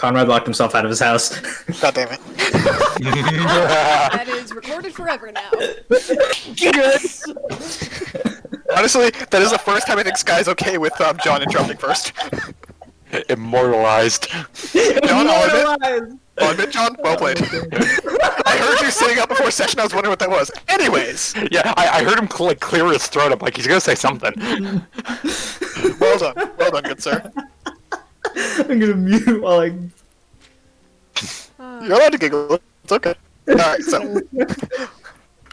Conrad locked himself out of his house. God damn it. That is recorded forever now. Yes! Honestly, that is the first time I think Sky's okay with John interrupting first. Immortalized. John, Immortalized! I'll admit, John, well played. I heard you sitting up before session, I was wondering what that was. Anyways! Yeah, I heard him clear his throat up like he's gonna say something. Well done, good sir. I'm gonna mute while I... You're allowed to giggle, it's okay. Alright, so...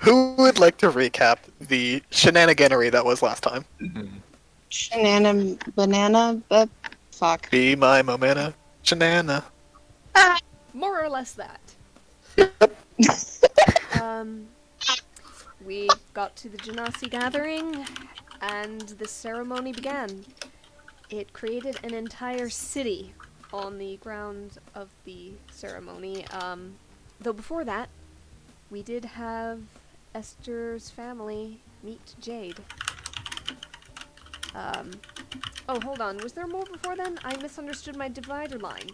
Who would like to recap the shenaniganery that was last time? Banana, fuck. Be my momenta, shenana. More or less that. We got to the Genasi gathering, and the ceremony began. It created an entire city on the grounds of the ceremony. Though before that, we did have Esther's family meet Jade. Oh, hold on. Was there more before then? I misunderstood my divider line.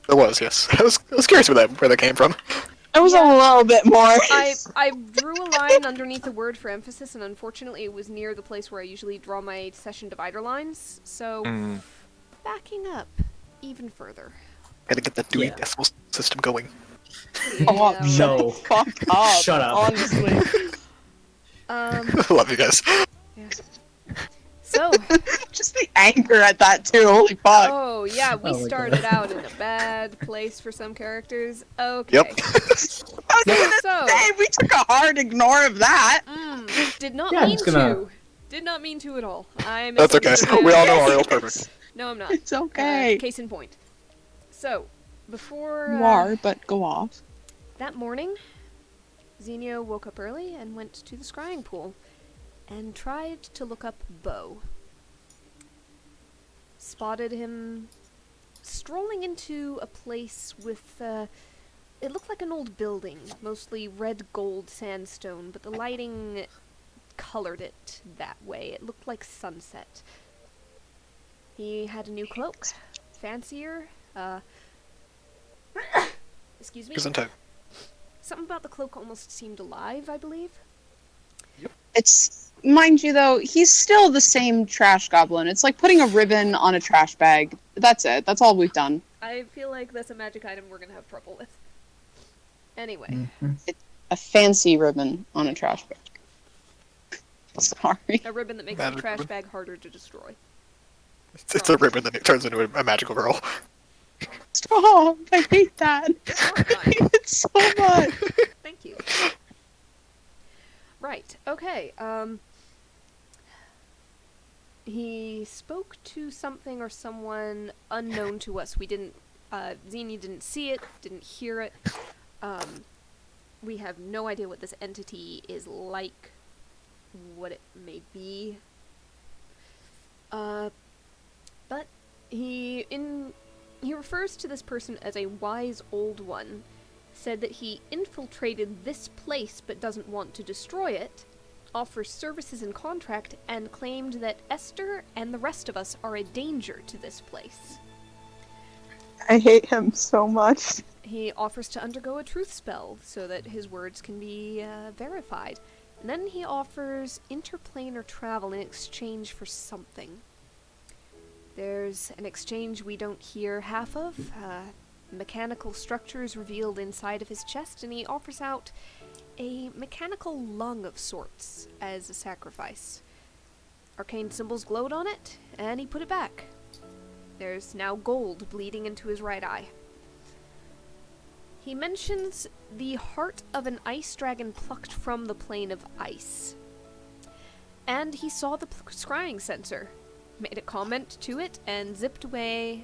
There was, yes. I was curious where that came from. It was a little bit more. I drew a line underneath a word for emphasis, and unfortunately it was near the place where I usually draw my session divider lines, so backing up even further. Gotta get that Dewey Decimal System going. Oh, Yeah, No. fuck up. Shut up. Honestly. Love you guys. Yeah. So, Just the anger at that too. Holy fuck. oh yeah, we Oh my started God. out in a bad place for some characters. Okay. Yep. I was gonna So- say we took a hard ignore of that. Did not Yeah, I'm mean just gonna- to. Did not mean to at all. I That's okay. misunderstood. We all know Ariel's perfect. No, I'm not. It's okay. Case in point. So, before You are, but go off. that morning, Xenia woke up early and went to the scrying pool and tried to look up Bo. Spotted him strolling into a place with, it looked like an old building, mostly red gold sandstone, but the lighting colored it that way. It looked like sunset. He had a new cloak, fancier, excuse me. Gesundheit. Something about the cloak almost seemed alive, I believe. It's, mind you though, he's still the same trash goblin. It's like putting a ribbon on a trash bag. That's it. That's all we've done. I feel like that's a magic item we're gonna have trouble with. Anyway, A fancy ribbon on a trash bag. Sorry. a ribbon that makes the Magic trash ribbon. bag harder to destroy. It's a ribbon that turns into a magical girl. Stop! I hate that. It's I horrifying. hate it so much. Thank you. Right, okay, he spoke to something or someone unknown to us. We didn't, Xenia didn't see it, didn't hear it. We have no idea what this entity is like, what it may be. But he refers to this person as a wise old one, said that he infiltrated this place but doesn't want to destroy it, offers services in contract, and claimed that Esther and the rest of us are a danger to this place. I hate him so much. He offers to undergo a truth spell so that his words can be verified. And then he offers interplanar travel in exchange for something. There's an exchange we don't hear half of, mechanical structures revealed inside of his chest, and he offers out a mechanical lung of sorts as a sacrifice. Arcane symbols glowed on it, and he put it back. There's now gold bleeding into his right eye. He mentions the heart of an ice dragon plucked from the plane of ice. And he saw the scrying sensor, made a comment to it, and zipped away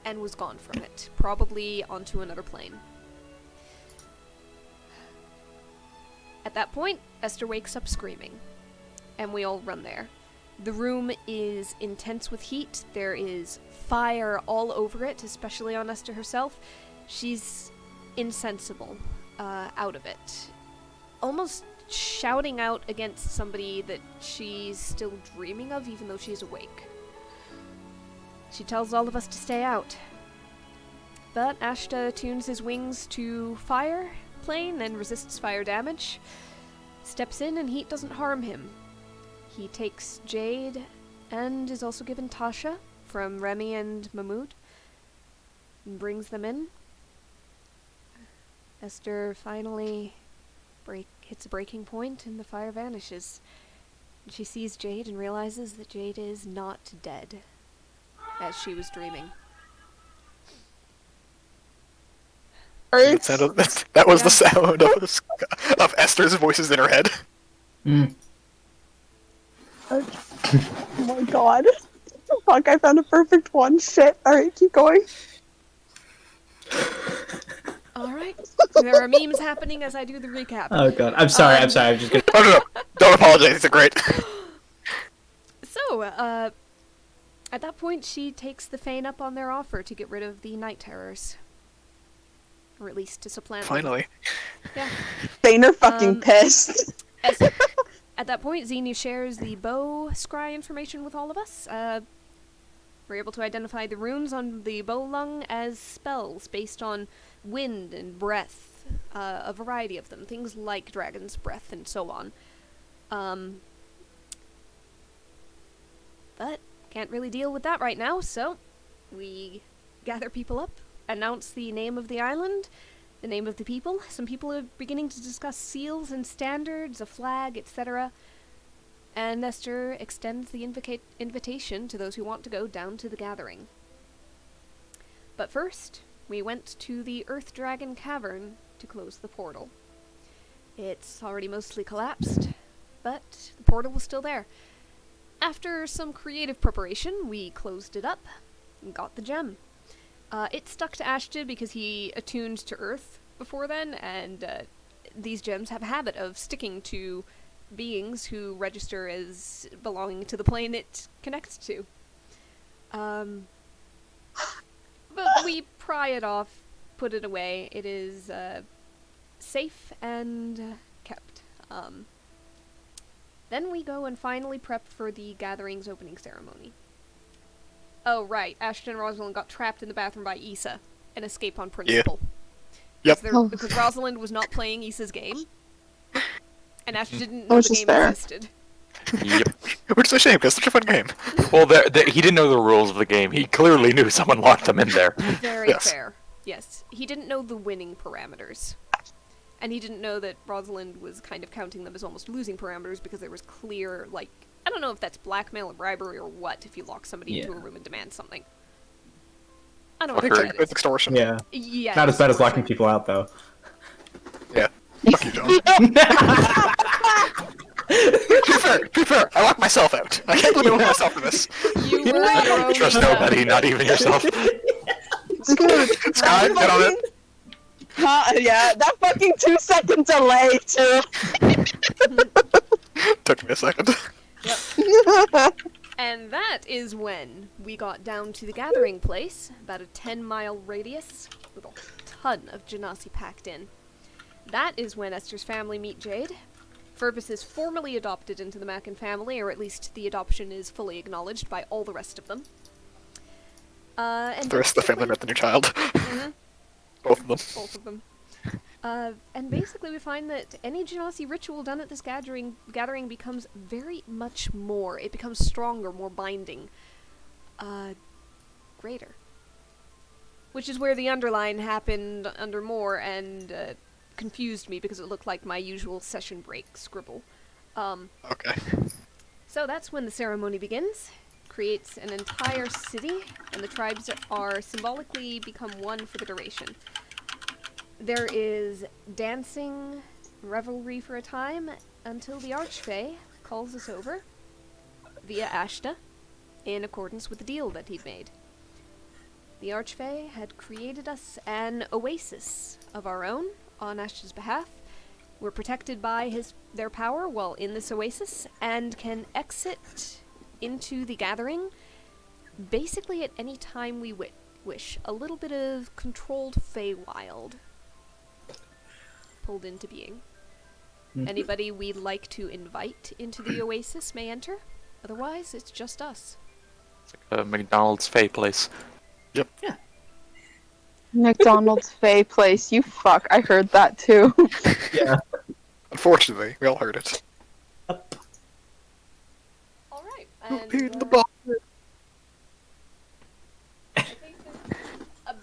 and was gone from it, probably onto another plane. At that point, Esther wakes up screaming, and we all run there. The room is intense with heat. There is fire all over it, especially on Esther herself. She's insensible, out of it. Almost shouting out against somebody that she's still dreaming of, even though she's awake. She tells all of us to stay out. But Ashta tunes his wings to fire plane and resists fire damage. Steps in and heat doesn't harm him. He takes Jade and is also given Tasha from Remy and Mahmoud and brings them in. Esther finally hits a breaking point and the fire vanishes. She sees Jade and realizes that Jade is not dead, as she was dreaming. That was the sound of Esther's voices in her head. Mm. Oh my god. Fuck, I found a perfect one. Shit. Alright, keep going. Alright, there are memes happening as I do the recap. Oh god, I'm sorry. I'm just gonna. Oh no, don't apologize. It's great. So, at that point, she takes the Fane up on their offer to get rid of the Night Terrors. Or at least to supplant them. Finally. Yeah. Thane are fucking pissed. At that point, Xenu shares the bow scry information with all of us. We're able to identify the runes on the bow lung as spells based on wind and breath, a variety of them, things like dragon's breath and so on. But can't really deal with that right now, so we gather people up, announce the name of the island, the name of the people. Some people are beginning to discuss seals and standards, a flag, etc. And Esther extends the invitation to those who want to go down to the gathering. But first, we went to the Earth Dragon Cavern to close the portal. It's already mostly collapsed, but the portal was still there. After some creative preparation, we closed it up and got the gem. It stuck to Ashta because he attuned to Earth before then, and these gems have a habit of sticking to beings who register as belonging to the plane it connects to. But we pry it off, put it away. It is safe and kept. Then we go and finally prep for the gathering's opening ceremony. Oh, right. Ashton and Rosalind got trapped in the bathroom by Issa and escape on principle. Yep. Because Rosalind was not playing Issa's game. And Ashton didn't know Which the is game fair. existed. Yep. Which is a shame, because it's such a fun game. Well, he didn't know the rules of the game. He clearly knew someone locked them in there. Very Yes. fair. Yes. He didn't know the winning parameters. And he didn't know that Rosalind was kind of counting them as almost losing parameters because there was clear, like, I don't know if that's blackmail or bribery or what if you lock somebody into a room and demand something. I don't know what that It's is. extortion. Yeah. Yeah, Not as bad as extortion. locking people out, though. Yeah. Fuck you, John. Be fair, I locked myself out. I can't believe I locked myself in this. You were your own Trust nobody, not even yourself. Sky, get on it. Yeah, that fucking 2-second delay, too. Took me a second. And that is when we got down to the gathering place, about a 10-mile radius, with a ton of Genasi packed in. That is when Esther's family meet Jade. Fervus is formally adopted into the Mackin family, or at least the adoption is fully acknowledged by all the rest of them. And The rest of the family met the new child. Mhm. Both of them. Both of them. And basically we find that any Genasi ritual done at this gathering becomes very much more. It becomes stronger, more binding. Greater. Which is where the underline happened under more and confused me because it looked like my usual session break scribble. Okay. So that's when the ceremony begins. Creates an entire city, and the tribes are symbolically become one for the duration. There is dancing, revelry for a time, until the Archfey calls us over, via Ashta, in accordance with the deal that he'd made. The Archfey had created us an oasis of our own, on Ashta's behalf. We're protected by their power while in this oasis, and can exit into the gathering basically at any time we wish. A little bit of controlled Feywild pulled into being. Anybody we'd like to invite into the oasis may enter. Otherwise, it's just us. It's like a McDonald's Fay place. Yep. Yeah. McDonald's Fay Place, you fuck. I heard that too. Yeah. Unfortunately, we all heard it. Alright, In and the ball.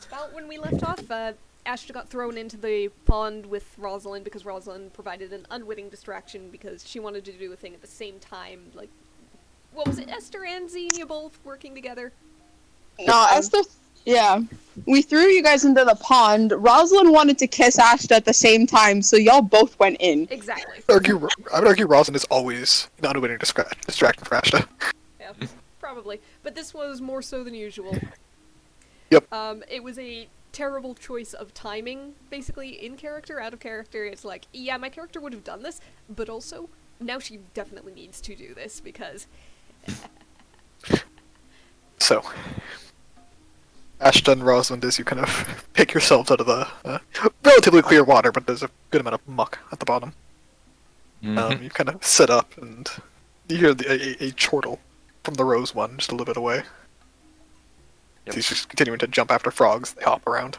about when we left off, Ashton got thrown into the pond with Rosalind because Rosalind provided an unwitting distraction because she wanted to do a thing at the same time. Like, what was it? Esther and Xenia both working together? No, Esther. Yeah. We threw you guys into the pond. Rosalind wanted to kiss Ashton at the same time, so y'all both went in. Exactly. I would argue Rosalind is always an unwitting distraction for Ashta. Yeah, probably. But this was more so than usual. Yep. It was a terrible choice of timing, basically, in character, out of character. It's like, yeah, my character would have done this, but also, now she definitely needs to do this, because... So, Ashta and Rosalind, as you kind of pick yourselves out of the relatively clear water, but there's a good amount of muck at the bottom. Mhm. You kind of sit up, and you hear a chortle from the Rose one just a little bit away. Yep. He's just continuing to jump after frogs. They hop around.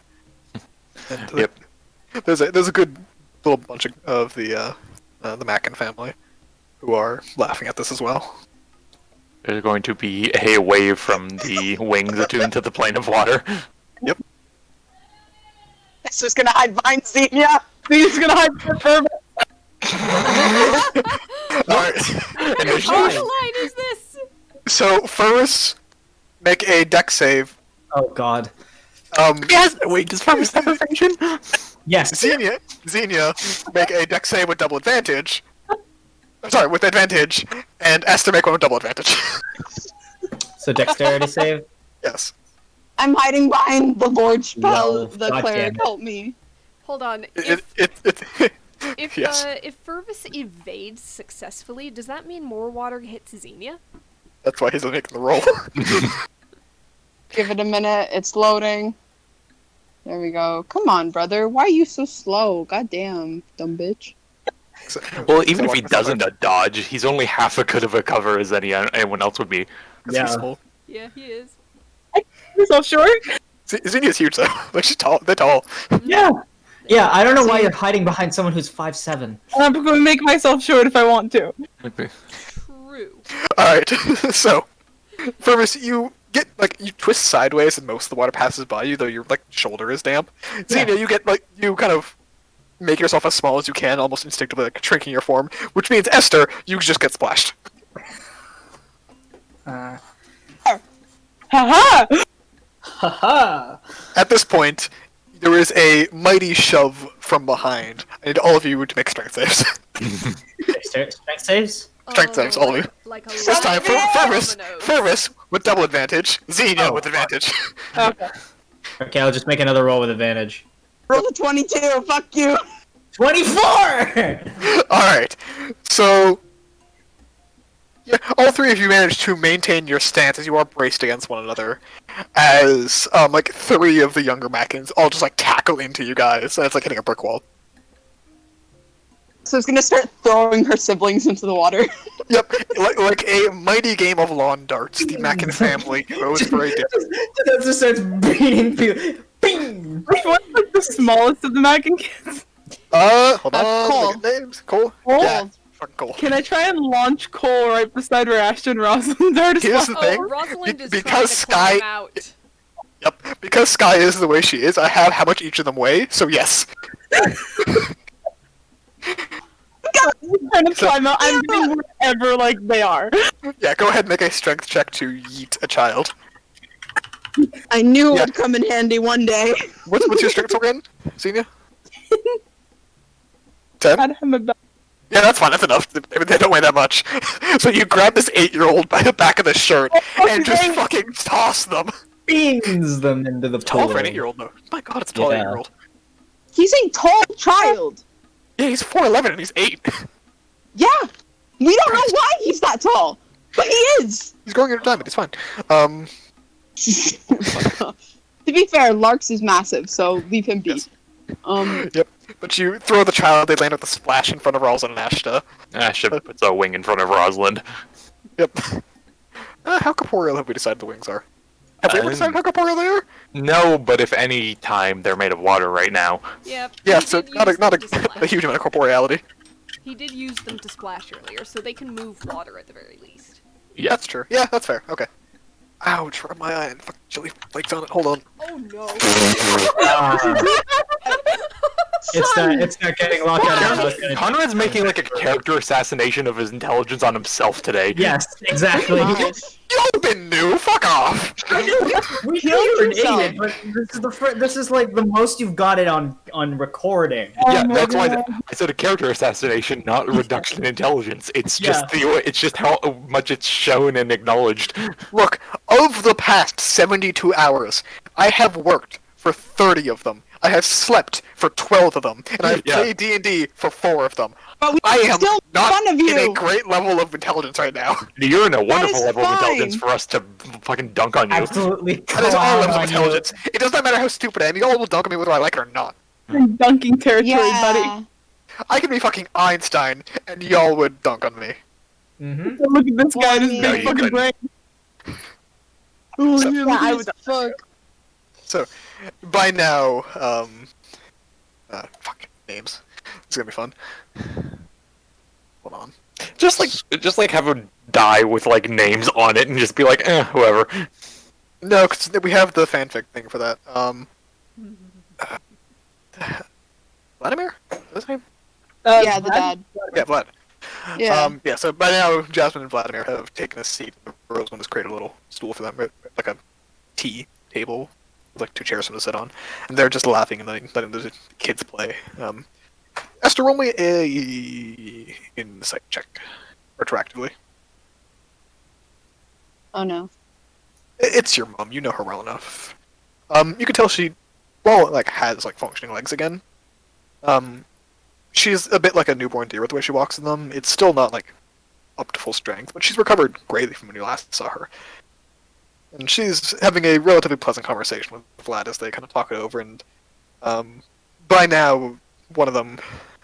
And, Yep. There's a good little bunch of the Mackin family who are laughing at this as well. There's going to be a wave from the wings attuned to the plane of water. It's just gonna hide behind Xenia. Xenia's gonna hide behind her. Alright. What line is this? So, first, make a deck save. Oh god. Yes! Wait, does Farmers have evasion? Yes. Xenia, make a deck save with double advantage. Sorry, with advantage, and Esther make one with double advantage. So dexterity save. Yes. I'm hiding behind the Lord spell. No, The God cleric damn it. help me. Hold on. It, If yes. if Fervus evades successfully, does that mean more water hits Xenia? That's why he's making the roll. Give it a minute. It's loading. There we go. Come on, brother. Why are you so slow? Goddamn, dumb bitch. Well, even if he doesn't dodge, he's only half as good of a cover as anyone else would be. Yeah. Small. Yeah, he is. So short. Xenia's huge though. Like she's tall. They're tall. Yeah. Yeah, I don't know why you're hiding behind someone who's 5'7". I'm going to make myself short if I want to. True. Alright, so Fervus, you get you twist sideways and most of the water passes by you, though your shoulder is damp. Xenia, you get you kind of make yourself as small as you can, almost instinctively shrinking your form, which means Esther, you just get splashed. Haha! Haha. At this point, there is a mighty shove from behind. I need all of you to make strength saves. Strength saves? Strength saves, all of you. Like a This time, Fervus with double advantage, Xenia Oh, with advantage. Okay. Okay, I'll just make another roll with advantage. Roll a 22. Fuck you. 24! Alright, so... Yeah, all three of you manage to maintain your stance as you are braced against one another, as, three of the younger Mackins all just, tackle into you guys, and it's like hitting a brick wall. So it's gonna start throwing her siblings into the water. Yep, like a mighty game of lawn darts, the Mackin family goes for a dip. That just starts beating people. Bing! Which one's the smallest of the Mackin kids? Hold on, Cole. look at names. Cole? Cole. Yeah, fucking Cole. Can I try and launch Cole right beside where Ashton and Rosalind are? Here's the Oh, thing, Rosalind is because trying to climb Sky- out. Yep, because Sky is the way she is, I have how much each of them weigh, so yes. I'm trying to climb out. I'm doing whatever they are. Yeah, go ahead and make a strength check to yeet a child. I knew it Yeah. would come in handy one day. What's your strength again, Xenia? 10? I'd have my back. Yeah, that's fine, that's enough. They don't weigh that much. So you grab this 8-year-old by the back of the shirt and just fucking toss them. Beans them into the pool. Tall for an 8-year-old, though. My god, it's a tall Yeah. 8-year-old. He's a tall child. Yeah, he's 4'11 and he's 8. Yeah. We don't know why he's that tall, but he is. He's growing into diamond, it's fine. To be fair, Larks is massive, so leave him be. Yes. Yep. But you throw the child, they land with a splash in front of Rosalind and Ashta. Ashton puts a wing in front of Rosalind. Yep. How corporeal have we decided the wings are? Have we ever decided how corporeal they are? No, but if any time they're made of water right now. Yep. Yeah, he so did not use them to a splash. huge amount of corporeality. He did use them to splash earlier, so they can move water at the very least. Yeah. That's true. Yeah, that's fair. Okay. Ouch, rub my eye and fucking chili flakes on it. Hold on. Oh no. It's not getting locked out of the house. Conrad's making like a character assassination of his intelligence on himself today. Yes, exactly. Gosh. You've been new. Fuck off. We know you're an idiot, but this is like the most you've got it on recording. Yeah, my that's why God. I said a character assassination, not a reduction in intelligence. It's just it's just how much it's shown and acknowledged. Look, of the past 72 hours, I have worked for 30 of them. I have slept for 12 of them, and I've Yeah. played D&D for 4 of them. But we I am still make not fun of in a you. great level of intelligence right now. You're in a wonderful is level of fine. intelligence for us to fucking dunk on you. Absolutely. That is all levels of on you. intelligence. It does not matter how stupid I am. Y'all will dunk on me whether I like it or not. In dunking territory, buddy. Yeah. I could be fucking Einstein, and y'all would dunk on me. Mm-hmm. So look at this guy and his No, big you fucking couldn't. brain. Oh, So- yeah, Yeah, I look would at fuck. So, by now, fuck, names. It's gonna be fun. Hold on. Just like have him die with like names on it and just be like, whoever. No, because we have the fanfic thing for that. Vladimir? Is that his name? Yeah, the dad. Yeah, Vlad. Yeah. Yeah, so by now, Jasmine and Vladimir have taken a seat. Rosamund has created a little stool for them, like a tea table, with like 2 chairs for them to sit on. And they're just laughing and letting the kids play. Esther, roll me a insight check, retroactively. Oh no. It's your mom, you know her well enough. You can tell she, well, like, has, like, functioning legs again. She's a bit like a newborn deer with the way she walks in them. It's still not, like, up to full strength, but she's recovered greatly from when you last saw her. And she's having a relatively pleasant conversation with Vlad as they kind of talk it over, and by now, one of them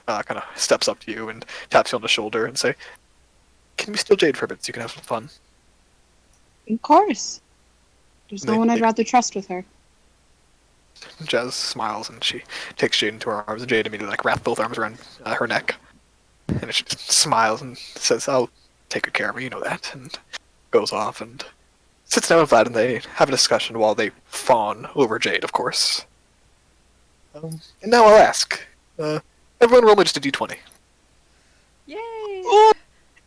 kind of steps up to you and taps you on the shoulder and say, "Can we steal Jade for a bit so you can have some fun?" Of course. There's no They- one I'd they- rather trust with her. Jazz smiles and she takes Jade into her arms, and Jade immediately like wraps both arms around her neck, and she just smiles and says, "I'll take good care of her, you know that," and goes off and sits down with Vlad, and they have a discussion while they fawn over Jade, of course. And now I'll ask, everyone roll me just a d20. Yay!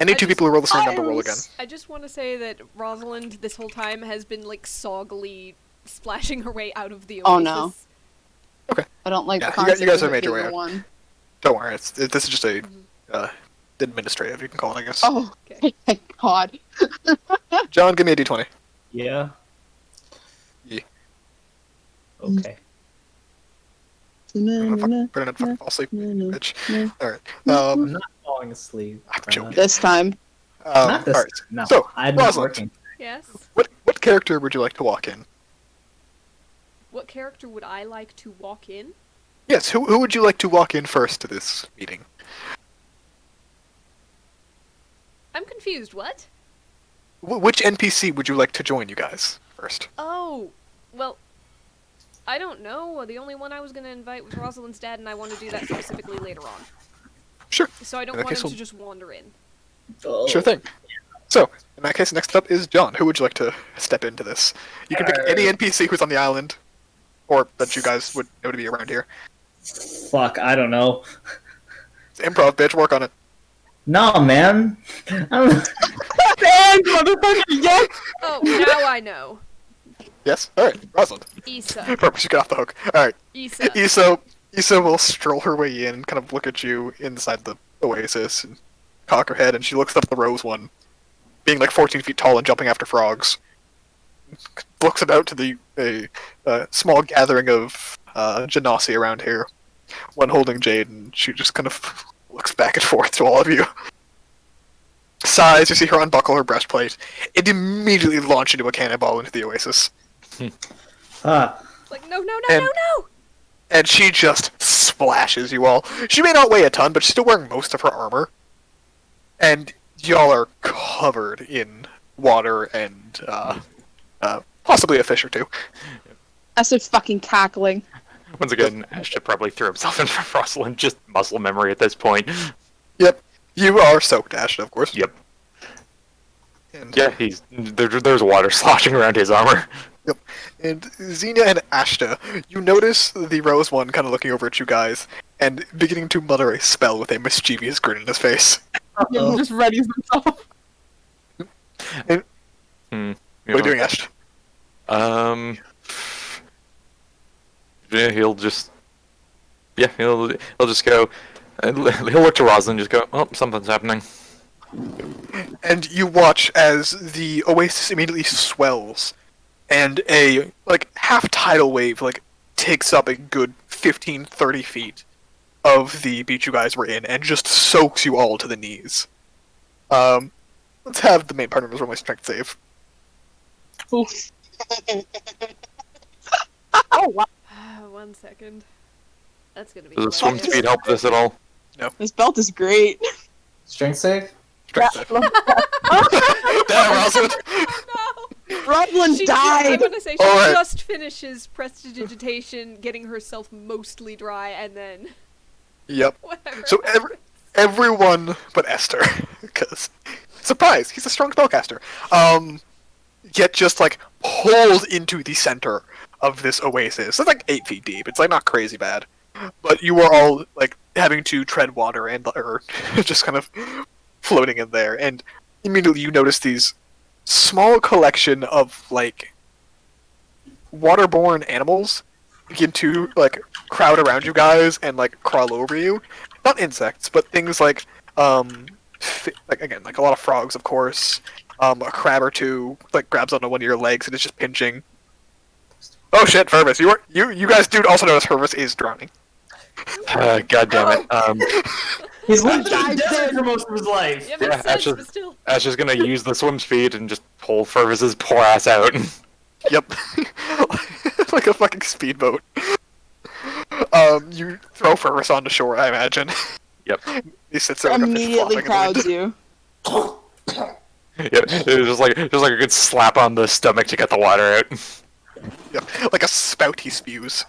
Any I 2 just- people who roll the same number roll again. I just want to say that Rosalind this whole time has been like soggily splashing her way out of the Oh, oasis. no. I don't like Yeah, the you concept guys of have made it your being way the out. one. Don't worry, this is just a administrative, you can call it, I guess. Oh, Okay. thank God. John, give me a d20. Yeah. Yeah. Okay. Better not fucking fall asleep, bitch. Alright. I'm not falling asleep. I'm joking. This time. Not this. Alright. No, So, I'm not Rosalind. working. Yes. What character would you like to walk in? What character would I like to walk in? Yes, who would you like to walk in first to this meeting? I'm confused. What? Which NPC would you like to join you guys first? Oh, well, I don't know. The only one I was going to invite was Rosalind's dad, and I want to do that specifically later on. Sure. So I don't In that want case, him to we'll- just wander in. Oh. Sure thing. So, in that case, next up is John. Who would you like to step into this? You can pick any NPC who's on the island, or that you guys would know to be around here. Fuck, I don't know. It's improv, bitch. Work on it. No, man. I don't. And motherfucker, yes! Oh, now I know. Yes. All right, Rosalind. Issa. Purpose, you get off the hook. All right. Issa. Issa will stroll her way in, kind of look at you inside the oasis, and cock her head, and she looks up at the rose one, being like 14 feet tall and jumping after frogs. Looks about to the small gathering of genasi around here, one holding Jade, and she just kind of looks back and forth to all of you. Sighs, you see her unbuckle her breastplate, and immediately launch into a cannonball into the oasis. Like, no, no, no, And- no, no! And she just splashes you all. She may not weigh a ton, but she's still wearing most of her armor. And y'all are covered in water and possibly a fish or two. Esther fucking cackling. Once again, Ash should probably throw himself into Rosalind, just muscle memory at this point. Yep, you are soaked, Ashton, of course. Yep. And, Yeah, there's water sloshing around his armor. Yep. And Xenia and Ashta, you notice the Rose one kind of looking over at you guys and beginning to mutter a spell with a mischievous grin in his face. He just readies himself. What are you doing, Ashta? Yeah, he'll just go. He'll look to Rosalind and just go, "Oh, something's happening." And you watch as the oasis immediately swells, and a half tidal wave takes up a good 15-30 feet of the beach you guys were in, and just soaks you all to the knees. Let's have the main partners roll my strength save. Oof. Oh wow. 1 second. That's gonna be. Does the swim hilarious. speed help this at all? This belt is great. Strength save? Strength save. Damn, Rosalind! Oh no! Rosalind I'm died. gonna say she Alright. just finishes prestidigitation, getting herself mostly dry, and then Yep. whatever. So everyone but Esther, because surprise, he's a strong spellcaster. Get just pulled into the center of this oasis. It's 8 feet deep. It's not crazy bad, but you are all having to tread water and or just kind of floating in there. And immediately you notice these small collection of waterborne animals begin to crowd around you guys and crawl over you. Not insects, but things again a lot of frogs, of course. A crab or two grabs onto one of your legs and is just pinching. Oh shit, Fervus! You guys do also notice Fervus is drowning. God damn it. He's lived in the desert for most of his life. Yeah, Yeah, makes sense, but still. Ash is gonna use the swim speed and just pull Fervus's poor ass out. Yep. Like a fucking speedboat. You throw Fervus onto shore, I imagine. Yep. He sits there Immediately crowds you. Yeah, it was just like a good slap on the stomach to get the water out. Yep. Like a spout he spews.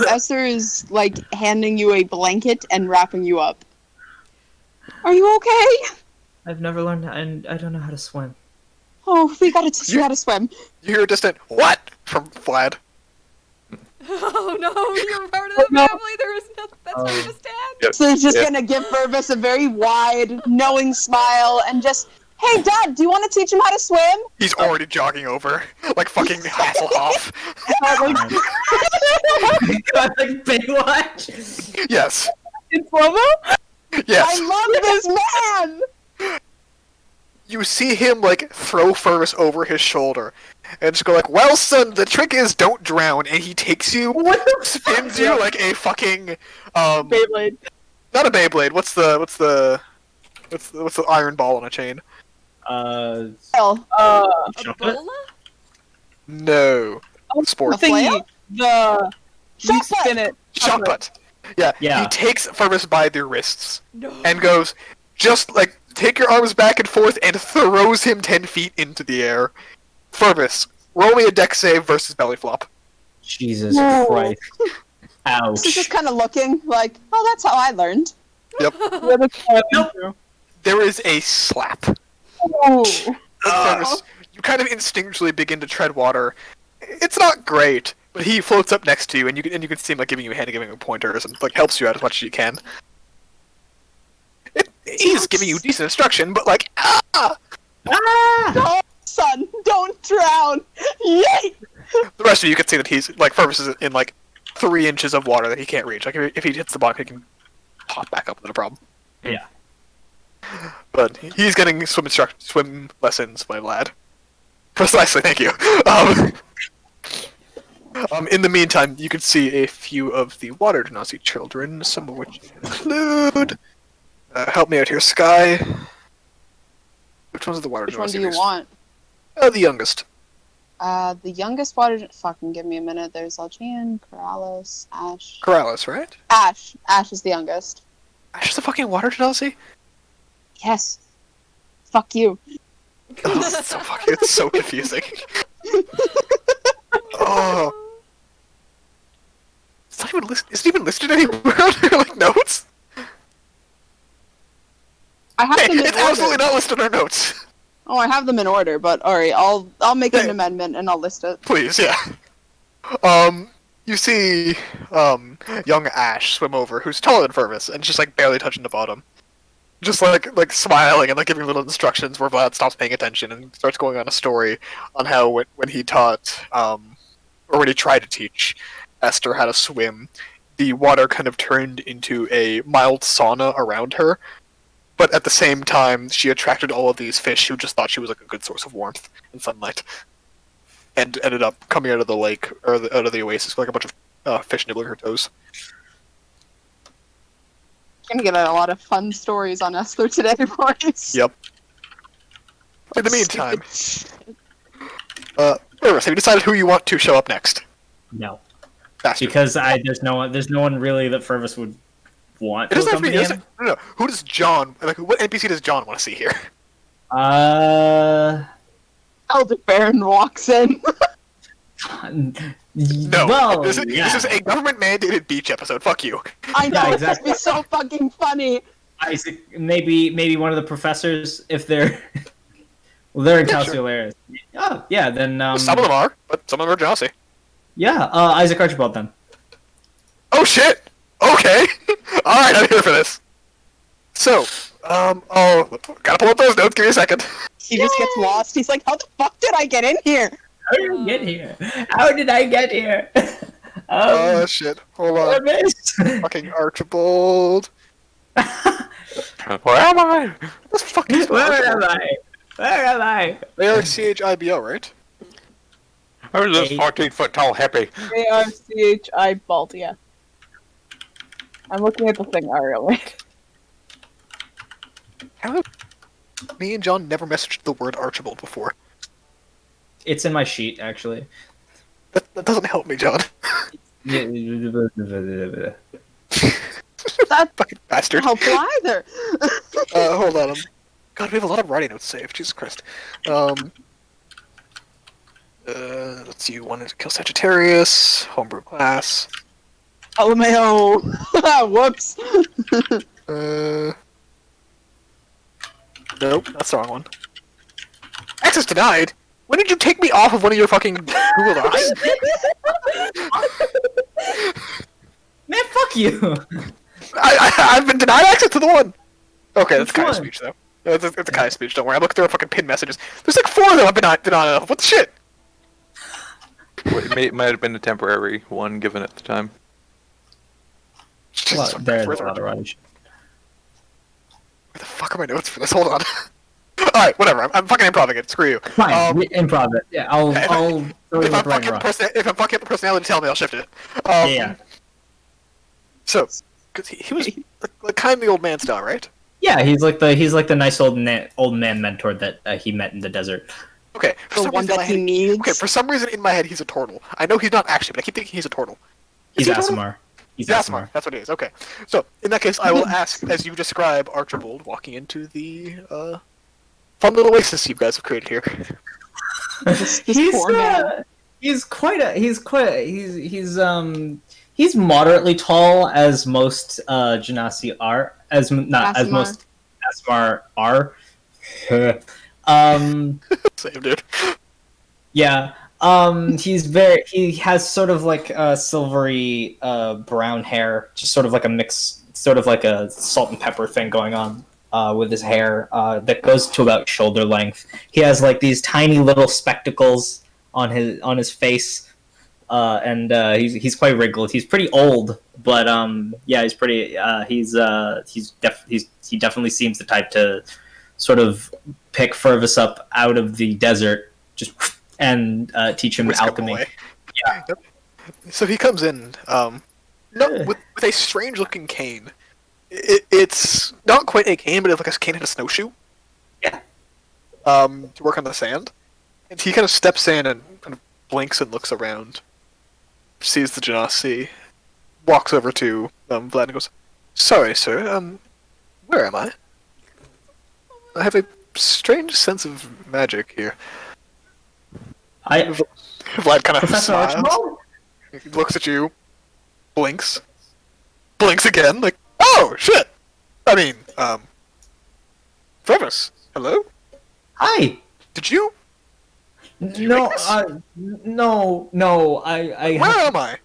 Esther is handing you a blanket and wrapping you up. Are you okay? I've never learned, and I don't know how to swim. Oh, we gotta teach you how to swim. You hear a distant "What?" from Vlad. Oh no, you're part of the No. family. There is nothing. That's where you stand. Yep. So he's just Yeah. gonna give Fervus a very wide, knowing smile and just, "Hey, Dad, do you want to teach him how to swim?" He's already jogging over, like fucking Hasselhoff. Baywatch. Yes. In slow-mo? Yes. I love this man! You see him throw Fervus over his shoulder and just go "Well, son, the trick is don't drown." And he takes you, spins you like a fucking Beyblade. not a Beyblade. What's the iron ball on a chain? Hell, Ebola? No. Sports. A flail? The you Shot put. spin it. Shot put. Yeah. Yeah. He takes Fervus by the wrists No. and goes, just take your arms back and forth and throws him 10 feet into the air. Fervus, roll me a dex save versus belly flop. Jesus No. Christ. so he's just Ouch. kind of looking like, "Oh, that's how I learned." Yeah, that's what Nope. I do. There is a slap. Oh. Fervus, you kind of instinctually begin to tread water. It's not great, but he floats up next to you, and you can see him giving you a hand and giving you pointers, and helps you out as much as you can. He's giving you decent instruction, but Ah! Oh, son, don't drown! Yay! the rest of you can see that he's Fervus is in 3 inches of water that he can't reach. If he hits the bottom, he can pop back up without a problem. Yeah. But he's getting swim lessons, my lad. Precisely, thank you. In the meantime, you can see a few of the water genasi children, some of which include. Help me out here, Sky. Which one's the water Which genasi? one do you want? The youngest. The youngest water. Fucking give me a minute. There's Algian, Corrales, Ash. Corrales, right? Ash. Ash is the youngest. Ash is the fucking water genasi? Yes. Fuck you. Oh, it's so confusing. Oh. It's not even listed. Is it even listed anywhere on your like notes? I have Hey, them in it's order. absolutely not listed in our notes. Oh, I have them in order, but alright, I'll make an amendment and I'll list it. Please, yeah. You see, young Ash swim over, who's taller than Fervus, and just like barely touching the bottom. Just like smiling and like giving little instructions where Vlad stops paying attention and starts going on a story on how when he taught, or when he tried to teach Esther how to swim, the water kind of turned into a mild sauna around her, but at the same time she attracted all of these fish who just thought she was like a good source of warmth and sunlight, and ended up coming out of the lake or out of the oasis with like a bunch of fish nibbling her toes. Gonna get a lot of fun stories on Esther today, boys. Yep. In the meantime, Fervus, have you decided who you want to show up next? No, Bastard. because there's no one really that Fervus would want It to doesn't have to be. accompany him. No. Who does John like? What NPC does John want to see here? Elder Baron walks in. No. Well, this yeah. is a government-mandated beach episode. Fuck you. I know, Yeah, it's exactly. be so fucking funny. Isaac, maybe one of the professors, if they're well, they're in Yeah, Calciolaris. Oh, yeah, then Some of them are, but some of them are Jossie. yeah, Isaac Archibald then. Oh shit! Okay! Alright, I'm here for this. So, gotta pull up those notes, give me a second. He just gets lost. He's like, how the fuck did I get in here? How did I get here? How did I get here? Oh shit, hold on. Fervus. Fucking Archibald. Where am I? What the fuck is Where Archibald? am I? Where am I? They are CHIBO, right? Where's this 14-foot tall hippie? A-R-C-H-I Bald, yeah. I'm looking at the thing, Ariel. How have me and John never messaged the word Archibald before? It's in my sheet, actually. That doesn't help me, John. That Fucking bastard. help either. Hold on. God, we have a lot of writing notes saved. Jesus Christ. Let's see. You wanted to kill Sagittarius. Homebrew class. LMAO. Whoops. Nope, that's the wrong one. Access denied? When did you take me off of one of your fucking Google Docs? Man, fuck you! I've been denied access to the one! Okay, that's Which Kai's one? speech, though. It's a Kai's speech, don't worry. I looked through our fucking pin messages. There's like 4 of them I've been denied of. What the shit? It might have been a temporary one given at the time. Jesus Well, fucking there's Christ, a lot of rubbish. Where the fuck are my notes for this? Hold on. Alright, whatever. I'm fucking improving it. Screw you. Fine, improv it. Yeah, I'll if throw If it I'm, up right fucking and if I'm fucking up the personality, tell me, I'll shift it. Yeah. So, because he was like kind of the old man style, right? Yeah, he's like the nice old man mentor that he met in the desert. Okay. For The some one reason in that my he head- needs. Okay, for some reason in my head he's a turtle. I know he's not actually, but I keep thinking he's a turtle. He's he a turtle? Asimar. He's Yeah, Asimar. smart. That's what it is. Okay. So, in that case, I will ask, as you describe Archibald walking into the fun little oasis you guys have created here. This He's poor man. he's moderately tall, as most Genasi are, as Asimar. most Asimar are. Same dude. Yeah. He has sort of like silvery brown hair, just sort of like a mix, sort of like a salt and pepper thing going on with his hair that goes to about shoulder length. He has like these tiny little spectacles on his face, and he's quite wrinkled. He's pretty old, but yeah, he's pretty. He definitely seems the type to sort of pick Fervus up out of the desert, just and teach him Whisk him alchemy. away. Yeah. Yep. So he comes in, with a strange-looking cane. It's not quite a cane, but it's like a cane and a snowshoe. Yeah. To work on the sand, and he kind of steps in and kind of blinks and looks around, sees the Genasi, walks over to Vlad and goes, "Sorry, sir. Where am I? I have a strange sense of magic here. I Vlad kind of Professor smiles. Archibald? He looks at you, blinks again, like, oh shit! I mean, Frevis, hello? Hi. Did you? No, make this? no. Where am I?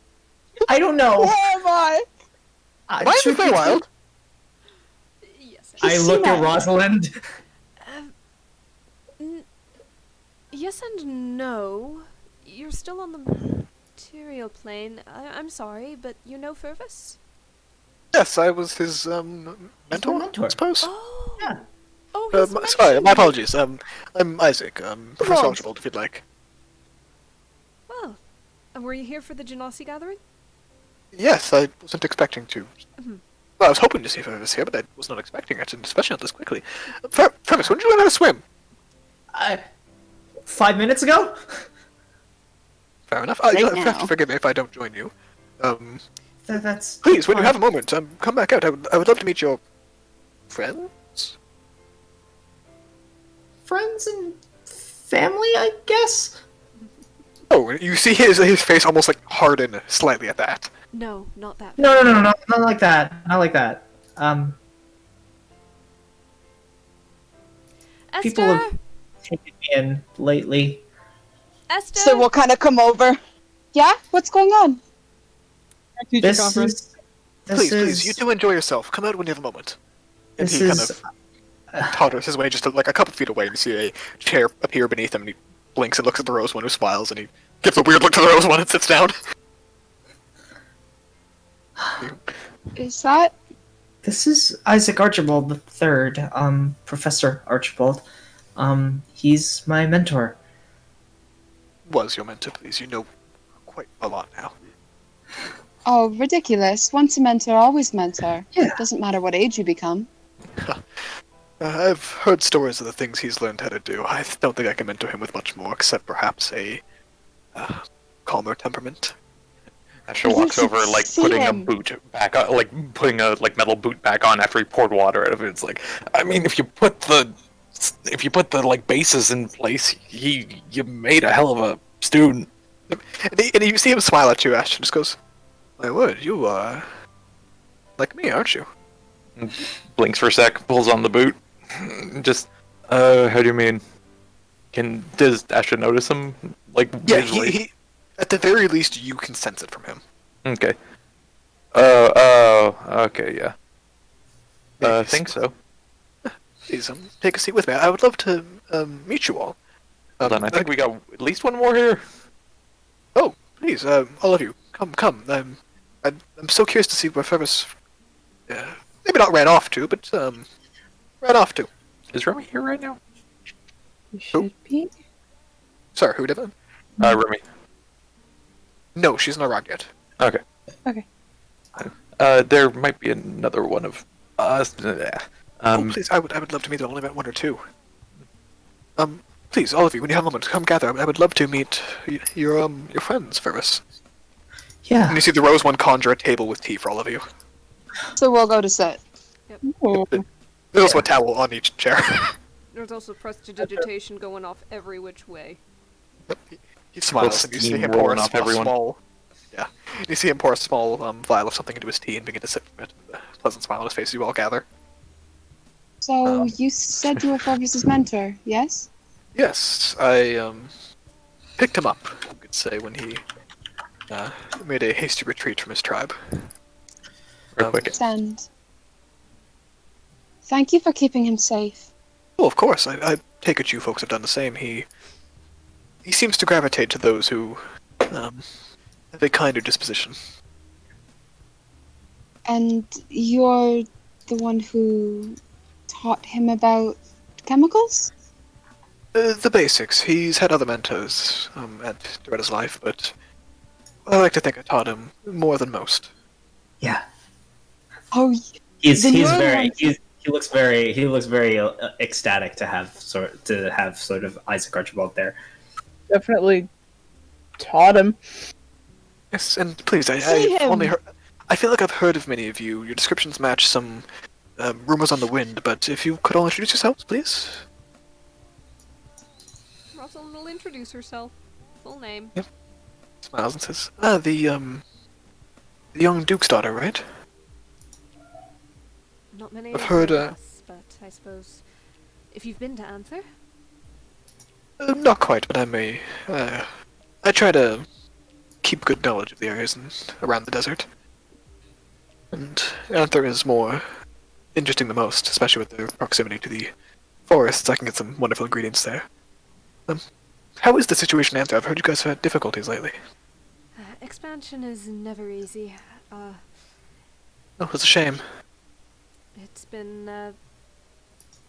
I don't know. Where am I? Am I in the Feywild? Yes. I He's look seen at it. Rosalind. Yes and no. You're still on the material plane. I'm sorry, but you know Fervus? Yes, I was his mentor, mentor. I suppose. Oh. Yeah. Oh, he's Sorry, mentioned my you. apologies. I'm Isaac, Professor Ross. Archibald, if you'd like. Well, and were you here for the Genasi gathering? Yes, I wasn't expecting to. Mhm. Well, I was hoping to see Fervis here, but I was not expecting it, and especially not this quickly. Fervis, when did you learn how to swim? 5 minutes ago. Fair enough. Right You'll have to now. forgive me if I don't join you. That's Please, when you fine. have a moment, come back out. I would love to meet your friends. Friends and family, I guess. Oh, you see his face almost like harden slightly at that. No, not that. No, not like that. Not like that. Esther! People have taken me in lately. Esther! So we'll kind of come over. Yeah? What's going on? Teacher This conference. is. This Please, is. please, you two enjoy yourself. Come out when you have a moment. And This he kind is. of totters his way just like a couple feet away, and you see a chair appear beneath him, and he blinks and looks at the rose one who smiles, and he gives a weird look to the rose one and sits down. Is that? This is Isaac Archibald the Third. Professor Archibald. He's my mentor. Was your mentor, please? You know quite a lot now. Oh, ridiculous. Once a mentor, always mentor. Yeah. Doesn't matter what age you become. I've heard stories of the things he's learned how to do. I don't think I can mentor him with much more, except perhaps a calmer temperament. Asher You walks should over, like see putting a him. boot back on, like putting a metal boot back on after he poured water out of it. It's like, I mean, if you put the like bases in place, you made a hell of a student. And you see him smile at you, Ashton just goes, my word, you are like me, aren't you? Blinks for a sec, pulls on the boot. Just, how do you mean? Does Asher notice him? Like, Yeah, visually? he at the very least, you can sense it from him. Okay. Okay, yeah. I think so. Please, take a seat with me. I would love to meet you all. Hold on, I think we got at least one more here. Oh, please, all of you, come. I'm so curious to see where Ferris, maybe not ran off to, but ran off to. Is Remy here right now? You should be. Sorry, who did that? Remy. No, she's not around yet. Okay. Okay. There might be another one of us. Oh, please, I would love to meet them. I only met one or two. Please, all of you, when you have a moment, come gather. I would love to meet your friends, Ferris. Yeah. And you see the Rose One conjure a table with tea for all of you. So we'll go to sit. Oh, There's also a towel on each chair. There's also prestidigitation going off every which way. He smiles, and you see him pour rolling off everyone. small. Yeah, you see him pour a small vial of something into his tea and begin to sip from it. With a pleasant smile on his face as you all gather. So you said you were Fervis's mentor, yes? Yes, I picked him up, you could say, when he made a hasty retreat from his tribe. Real quick. Understand. Thank you for keeping him safe. Well, of course, I take it you folks have done the same. He seems to gravitate to those who have a kinder disposition. And you're the one who taught him about chemicals? The basics. He's had other mentors throughout his life, but I like to think I taught him more than most. Yeah. Oh, He's The he's newer very ones- he looks very ecstatic to have sort of Isaac Archibald there. definitely taught him. Yes, and please, See I've him. only heard. I feel like I've heard of many of you. Your descriptions match some rumors on the wind, but if you could all introduce yourselves, please. Rosalind will introduce herself. Full name. Smiles and says, the young Duke's daughter, right? Not many I've have heard, of us, but I suppose if you've been to Anther. Not quite, but I try to keep good knowledge of the areas around the desert. And Anther is more interesting than most, especially with their proximity to the forests. I can get some wonderful ingredients there. How is the situation in Anther? I've heard you guys have had difficulties lately. Expansion is never easy. Oh, it's a shame. It's been,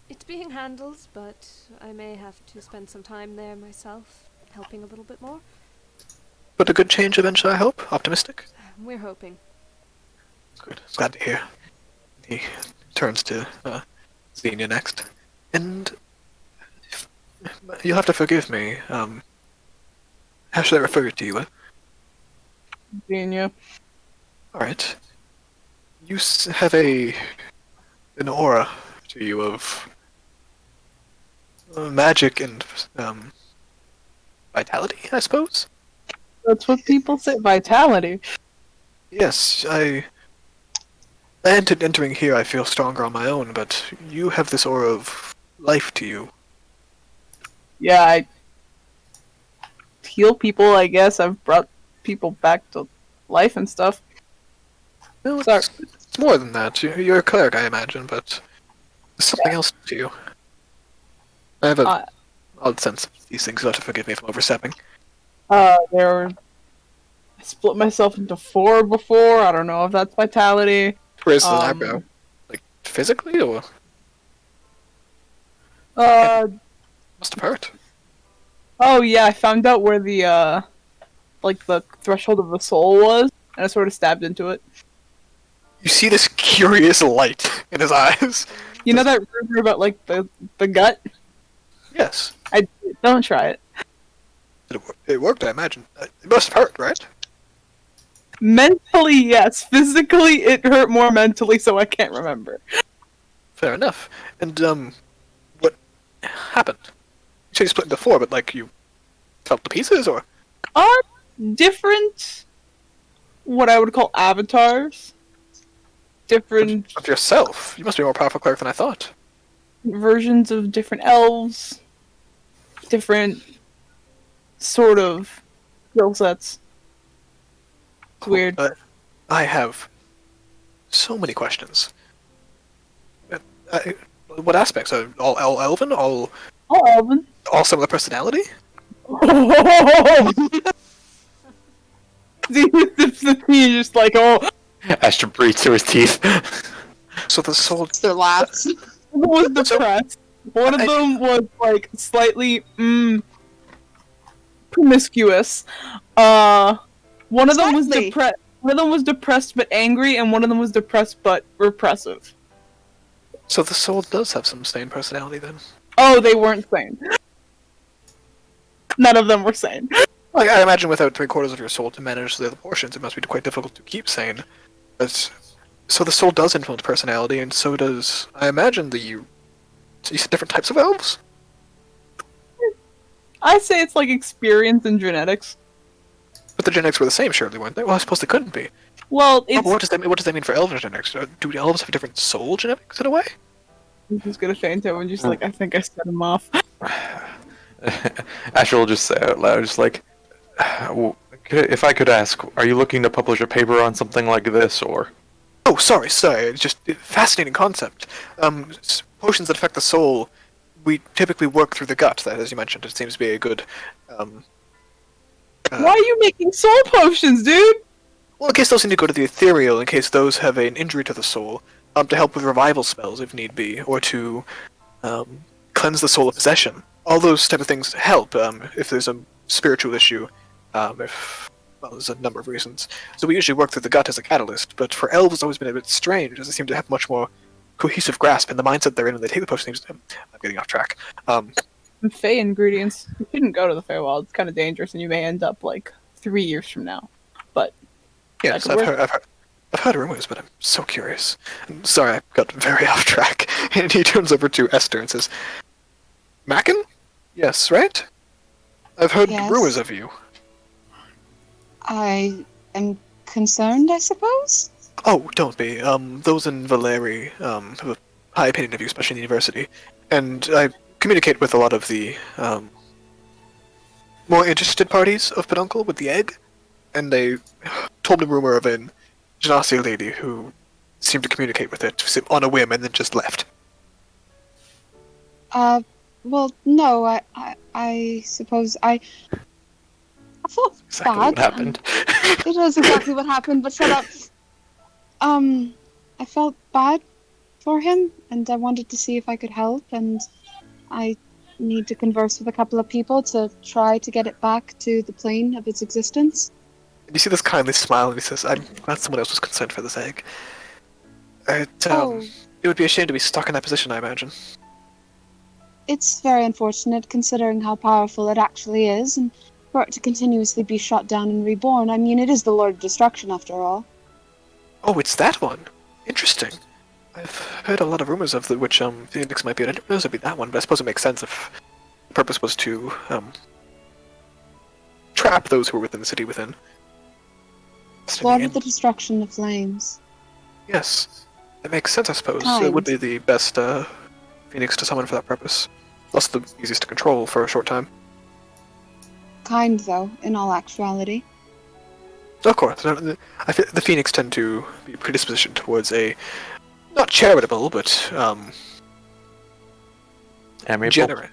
it's being handled, but I may have to spend some time there myself, helping a little bit more. But a good change eventually, I hope? Optimistic? We're hoping. Good. Glad to hear. He turns to Xenia next. And you'll have to forgive me. How should I refer to you? Xenia. Alright. You have an aura to you of magic and vitality, I suppose? That's what people say. Vitality. Yes, entering here, I feel stronger on my own, but you have this aura of life to you. Yeah, I heal people, I guess. I've brought people back to life and stuff. No, Sorry. it's more than that. You're a cleric, I imagine, but there's something else to you. I have a odd sense of these things. You'll have to forgive me if I'm overstepping. I split myself into 4 before. I don't know if that's vitality. Where's the eyebrow? Like, physically, or? Must have hurt. Oh yeah, I found out where the threshold of the soul was, and I sort of stabbed into it. You see this curious light in his eyes. You know that rumor about like the gut? Yes. Don't try it. It worked, I imagine. It must have hurt, right? Mentally, yes. Physically, it hurt more mentally, so I can't remember. Fair enough. And, what happened? You said you split into 4, but, like, you fell to pieces, or? Different, what I would call avatars. Different Of yourself? You must be a more powerful cleric than I thought. versions of different elves. Different sort of skill sets. It's weird. I have so many questions. What aspects? All elven? All Elven. similar personality? He's just like, oh. Astra breathes through his teeth. So the soul... Their laughs. One was depressed. One of them was like slightly promiscuous. One of them was Slightly. depressed. One of them was depressed but angry, and one of them was depressed but repressive. So the soul does have some sane personality, then? Oh, they weren't sane. None of them were sane. Like, I imagine without 3/4 of your soul to manage the other portions, it must be quite difficult to keep sane. But, so the soul does influence personality, and so does... I imagine you said different types of elves? I say it's like experience and genetics. But the genetics were the same, surely, weren't they? Well, I suppose they couldn't be. Well, Oh, it's... but what does that mean for elven genetics? Do elves have different soul genetics, in a way? I'm just gonna faint out and just like, I think I set him off. Asher will just say out loud, just like, if I could ask, are you looking to publish a paper on something like this, or? Oh, sorry, it's just a fascinating concept. Potions that affect the soul, we typically work through the gut. That, as you mentioned, it seems to be a good... Why are you making soul potions, dude? Well, in case those need to go to the ethereal, in case those have an injury to the soul, to help with revival spells if need be, or to cleanse the soul of possession. All those type of things help if there's a spiritual issue, there's a number of reasons. So we usually work through the gut as a catalyst, but for elves it's always been a bit strange, as they seem to have much more cohesive grasp in the mindset they're in when they take the potion. I'm getting off track. Fey ingredients. You shouldn't go to the Feywild. It's kind of dangerous, and you may end up like 3 years from now. But Yes, I've heard rumors, but I'm so curious. I'm sorry, I got very off track. And he turns over to Esther and says, Mackin? Yes, right? I've heard Yes. rumors of you. I am concerned, I suppose? Oh, don't be. Those in Valeri, have a high opinion of you, especially in the university. And I communicate with a lot of the, more interested parties of Peduncle with the egg, and they told me rumor of an Genasi lady who seemed to communicate with it on a whim and then just left. Well, no, I suppose I felt Exactly bad. what happened. It is exactly what happened, but shut up. I felt bad for him, and I wanted to see if I could help, and I need to converse with a couple of people to try to get it back to the plane of its existence. And you see this kindly smile, and he says, I'm glad someone else was concerned for this egg. Oh. It would be a shame to be stuck in that position, I imagine. It's very unfortunate, considering how powerful it actually is, and for it to continuously be shot down and reborn. I mean, it is the Lord of Destruction, after all. Oh, it's that one. Interesting. I've heard a lot of rumors of which Phoenix might be. I didn't realize it'd be that one, but I suppose it makes sense if the purpose was to trap those who were within the city within. Lord of the Destruction of Flames. Yes, it makes sense. I suppose Kind. it would be the best Phoenix to summon for that purpose. Also, the easiest to control for a short time. Kind, though, in all actuality. Of course, I feel the Phoenix tend to be predispositioned towards a not charitable, but Amiable. generous.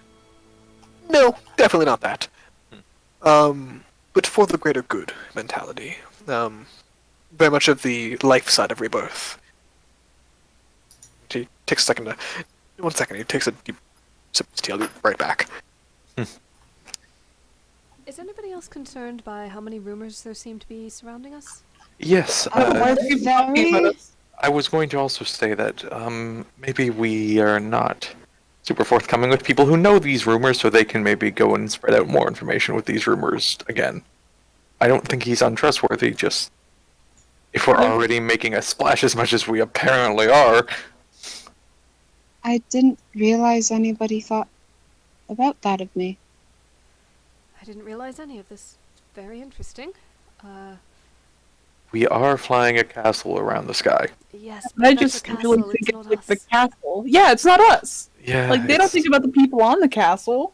No, definitely not that. But for the greater good mentality. Very much of the life side of rebirth. He takes a second to. 1 second, he takes a deep sip of his tea. I'll be right back. Is anybody else concerned by how many rumors there seem to be surrounding us? Yes, Why do people talking about us? I was going to also say that maybe we are not super forthcoming with people who know these rumors, so they can maybe go and spread out more information with these rumors again. I don't think he's untrustworthy, just if we're already making a splash as much as we apparently are. I didn't realize anybody thought about that of me. I didn't realize any of this. Very interesting. We are flying a castle around the sky. Yes, I but that's just a castle, really think it's it's not like the us. castle. Yeah, it's not us. Yeah, Like, they don't think about the people on the castle.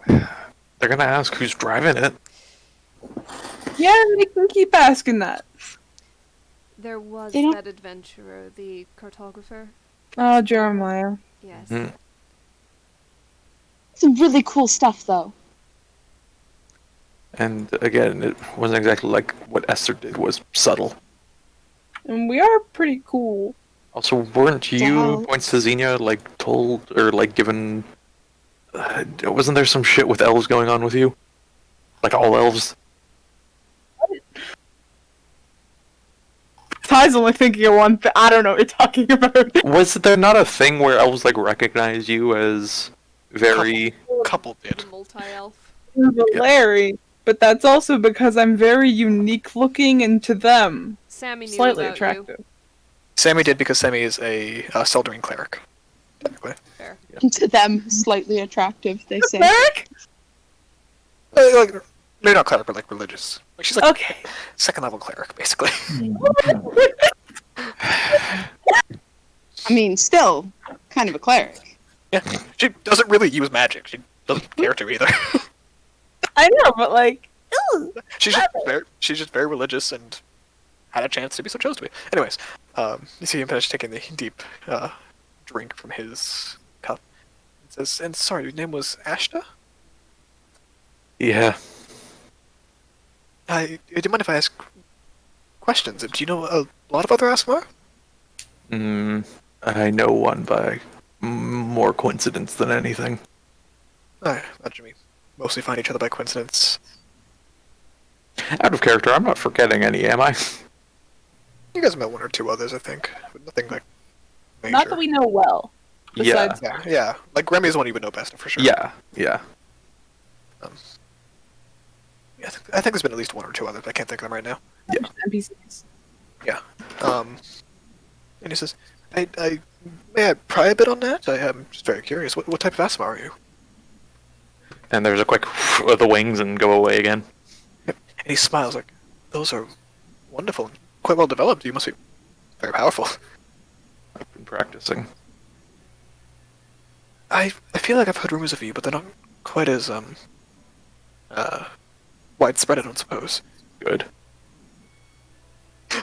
They're gonna ask who's driving it. Yeah, they can keep asking that. There was They don't- that adventurer, the cartographer. Oh, Jeremiah. Yes. Mhm. Some really cool stuff, though. And again, it wasn't exactly like what Esther did was subtle. And we are pretty cool. Also, weren't you, Wow. Points to Xenia, like told or like given? Wasn't there some shit with elves going on with you? Like all elves? Ty's only thinking of one thing. I don't know what you're talking about. Was there not a thing where elves like recognize you as very? Couple did. The multi-elf. Larry. But that's also because I'm very unique looking and to them Sammy knew slightly about attractive. Sammy did because Sammy is a Seldering cleric. Technically. you. Fair. To them, slightly attractive, they say. Eric? Like, maybe not cleric, but like religious. Like she's like Okay. second level cleric, basically. I mean, still, kind of a cleric. Yeah, she doesn't really use magic. She doesn't care to either. I know, but like, she's just very religious and had a chance to be, so chose to be. Anyways, you see him finish taking the deep drink from his cup. It says, "And sorry, your name was Ashta? Yeah. Do you mind if I ask questions? Do you know a lot of other Asmar? I know one by more coincidence than anything. I imagine we mostly find each other by coincidence. Out of character, I'm not forgetting any, am I? You guys met one or two others, I think, but nothing like major. not that we know well. Yeah. Besides, Yeah. Like Remy is one you would know best for sure. Yeah. Yeah, I think there's been at least one or two others. I can't think of them right now. NPCs. And he says, I may I pry a bit on that? I'm just very curious. What type of Asma are you? And there's a quick of the wings and go away again. And he smiles like, those are wonderful, quite well developed. You must be very powerful. I've been practicing. I feel like I've heard rumors of you, but they're not quite as widespread, I don't suppose. Good.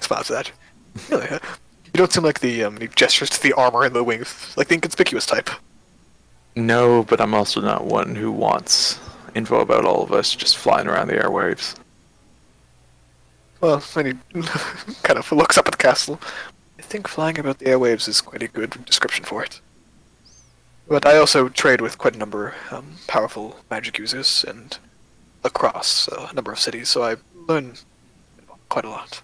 Smiles at that. Really, huh? You don't seem like the he gestures to the armor and the wings, like the inconspicuous type. No, but I'm also not one who wants info about all of us just flying around the airwaves. Well, then he kind of looks up at the castle. I think flying about the airwaves is quite a good description for it. But I also trade with quite a number of powerful magic users and across a number of cities, so I learn quite a lot.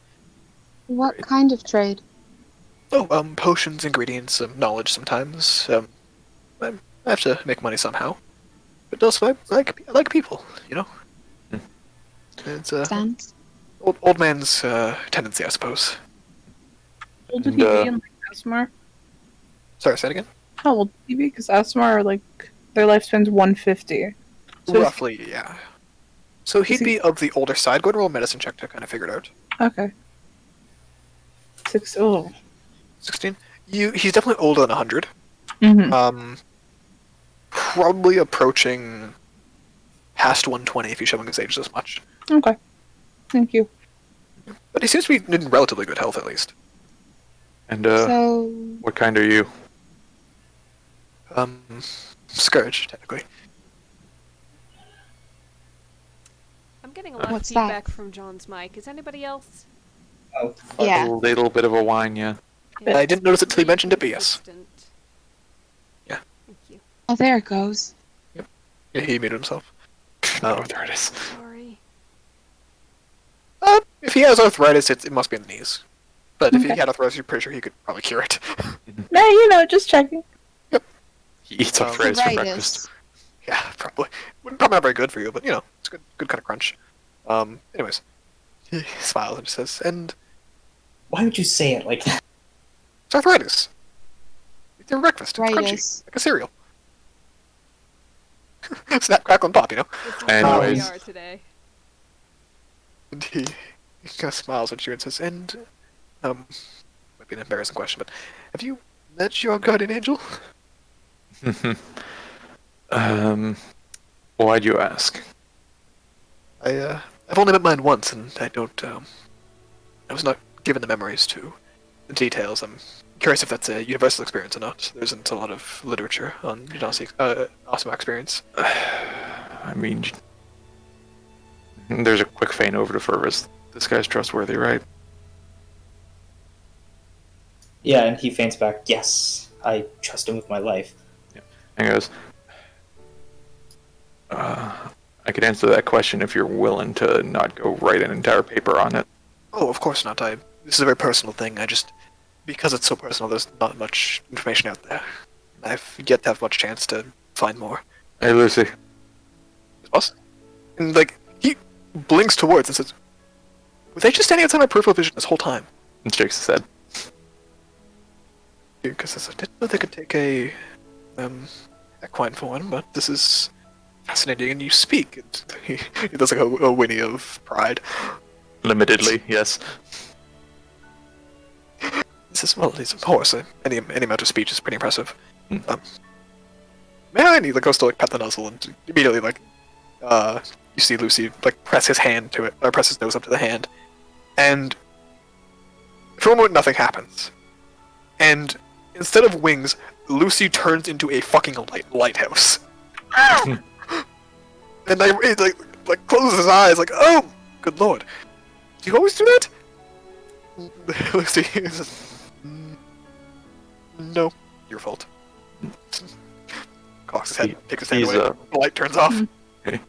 What kind of trade? Oh, potions, ingredients, knowledge sometimes. I have to make money somehow. But also, I like people, you know? It's Stands? old man's tendency, I suppose. How old did And, he be in like Asmar? Sorry, say it again? How old did he be? Because Asmar, like, their lifespan's 150. So Roughly, yeah. So he'd be of the older side. Go ahead and roll a medicine check to kind of figure it out. Okay. 16? He's definitely older than 100. Mm-hmm. Probably approaching past 120 if you show him his age this much. Okay. Thank you. But he seems to be in relatively good health, at least. And So, what kind are you? Scourge, technically. I'm getting a lot What's of that? feedback from John's mic. Is anybody else? Oh, yeah. A little bit of a whine, yeah. I didn't notice it till you mentioned it, but yes. Consistent. Yeah. Thank you. Oh, there it goes. Yeah, he muted himself. Oh, there it is. Sorry. If he has arthritis, it must be in the knees. But if he Okay. had arthritis, you're pretty sure he could probably cure it. No, just checking. He eats up fries for breakfast. Yeah, probably. Probably not very good for you, but you know, it's good kind of crunch. Anyways, he smiles and just says, "And why would you say it like that? it's arthritis. Eat your breakfast. It's crunchy, Arthritis. like a cereal. Snap, crackle, and pop. You know." This is how we Anyways. are today. And he kind of smiles at you and says, "And might be an embarrassing question, but have you met your guardian angel?" Why'd you ask? I've only met mine once, and I don't. I was not given the memories to the details. I'm curious if that's a universal experience or not. There isn't a lot of literature on Asuma experience. I mean, there's a quick feint over to Fervis. This guy's trustworthy, right? Yeah, and he faints back. Yes, I trust him with my life. And goes, I could answer that question if you're willing to not go write an entire paper on it. Oh, of course not. This is a very personal thing. Because it's so personal, there's not much information out there. I've yet to have much chance to find more. Hey, Lucy. Us? And like he blinks towards and says, "Were they just standing outside my peripheral vision this whole time?" And shakes his head. Because I didn't know they could take a equine form, but this is fascinating. And you speak. He does like a whinny of pride. Limitedly, yes. He says, "Well, he's a horse. Any amount of speech is pretty impressive." Hmm. May I? And he like, goes to like pet the nuzzle, and immediately like you see Lucy like press his hand to it, or press his nose up to the hand, and for a moment nothing happens, and instead of wings, Lucy turns into a fucking lighthouse. And it, like closes his eyes, like, "Oh, good lord, do you always do that?" Lucy says, "No, your fault." Cocks his head, takes his hand he's, away. The light turns off.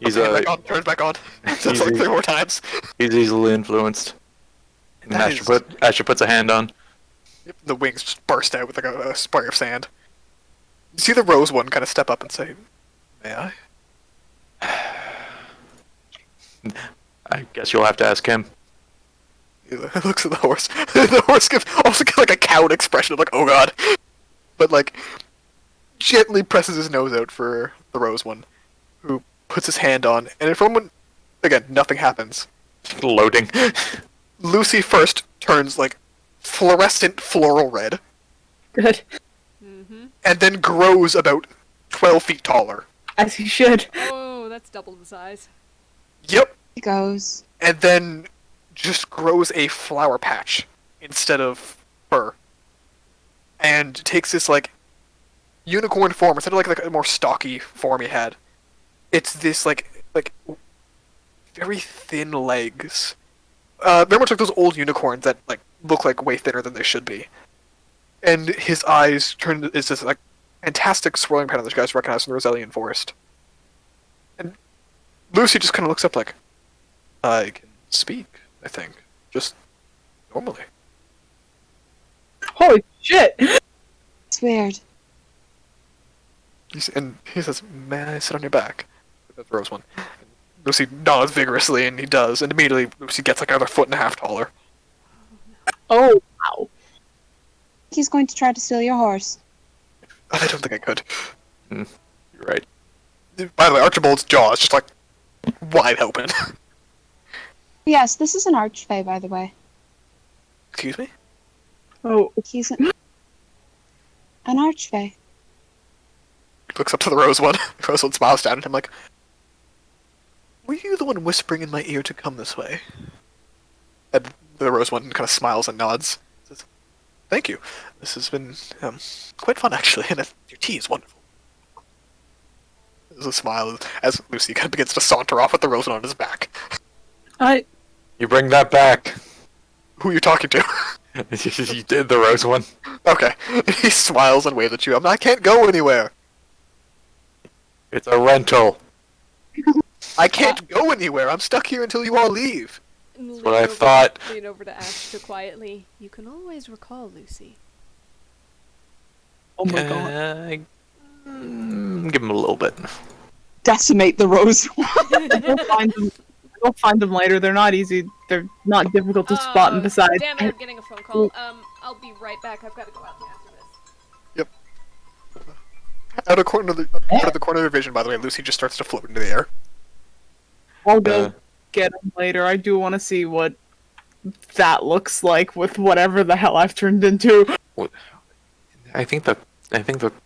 He's Back on, turns back on. Says like 3 more times. he's easily influenced. And That Asher puts a hand on. Yep, the wings just burst out with like a spray of sand. You see the rose one kind of step up and say, "May I?" I guess you'll have to ask him. He looks at the horse. The horse gives also like a cowed expression of like, "Oh god," but like gently presses his nose out for the rose one, who puts his hand on, and for a moment, again, nothing happens. Loading. Lucy first turns like fluorescent floral red, Good. and then grows about 12 feet taller. As he should. Oh, that's double the size. Yep. He goes. And then just grows a flower patch instead of fur. And takes this like unicorn form instead of like a more stocky form he had. It's this like very thin legs. Very much like those old unicorns that like look like way thinner than they should be. And his eyes turn is this like fantastic swirling pattern that you guys recognize from the Roselian Forest. And Lucy just kind of looks up like, I can speak, I think. Just normally. Holy shit! It's weird. And he says, may I sit on your back? That's Rose one. And Lucy nods vigorously, and he does, and immediately Lucy gets like another 1.5 feet taller. Oh, wow. He's going to try to steal your horse. I don't think I could. You're right. By the way, Archibald's jaw is just like wide open. Yes, this is an archfey, by the way. Excuse me? Oh, He's an archfey. He looks up to the Rose one. The Rose one smiles down at him like, were you the one whispering in my ear to come this way? And the Rose one kind of smiles and nods. Says, thank you. This has been quite fun, actually, and your tea is wonderful. There's a smile as Lucy kind of begins to saunter off with the Rose one on his back. You bring that back. Who are you talking to? You did the Rose one. Okay. He smiles and waves at you. I can't go anywhere. It's a rental. I can't go anywhere. I'm stuck here until you all leave. That's what I thought. Lean over to Ashton quietly. You can always recall Lucy. oh my god. Give him a little bit. Decimate the rose. We'll find them later. They're not easy. They're not difficult to spot. And besides, Damn it, I'm getting a phone call. I'll be right back. I've got to go out there after this. Out of the corner of your vision, by the way, Lucy just starts to float into the air. I'll go get them later. I do want to see what that looks like with whatever the hell I've turned into. I think the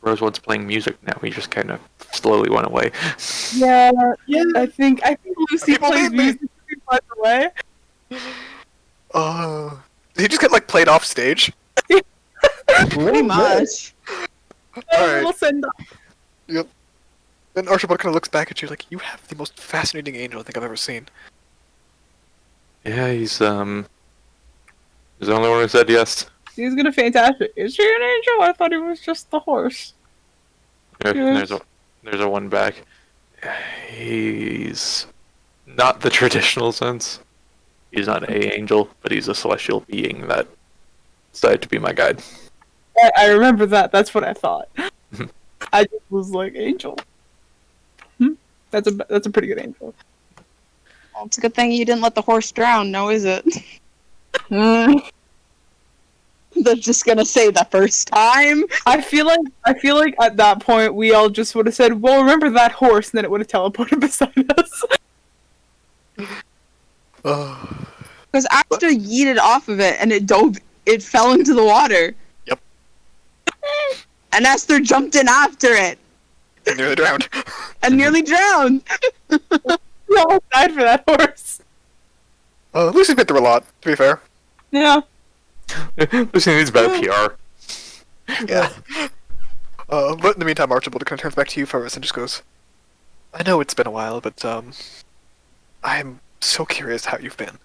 Rosewood's playing music now. He just kind of slowly went away. Yeah. I think Lucy People plays need me. music by the way. Did he just get like played off stage? Pretty much. Alright. We'll send up. Yep. Then Archibald kind of looks back at you like, you have the most fascinating angel I think I've ever seen. Yeah, he's the only one who said yes. He's gonna fantastic. Is she an angel? I thought he was just the horse. There's a one back. He's not the traditional sense. He's not an angel, but he's a celestial being that decided to be my guide. I remember that. That's what I thought. I just was like, angel. That's a pretty good angel. Well, it's a good thing you didn't let the horse drown, no, is it? They're just gonna say the first time. I feel like at that point we all just would have said, "Well, remember that horse," and then it would have teleported beside us. Because after yeeted off of it and it fell into the water. Yep. And Esther jumped in after it And nearly drowned. and nearly drowned. We all died for that horse. Lucy's been through a lot, to be fair. Yeah. Lucy needs better PR. Yeah. But in the meantime, Archibald kind of turns back to you first and just goes, I know it's been a while, but I'm so curious how you've been.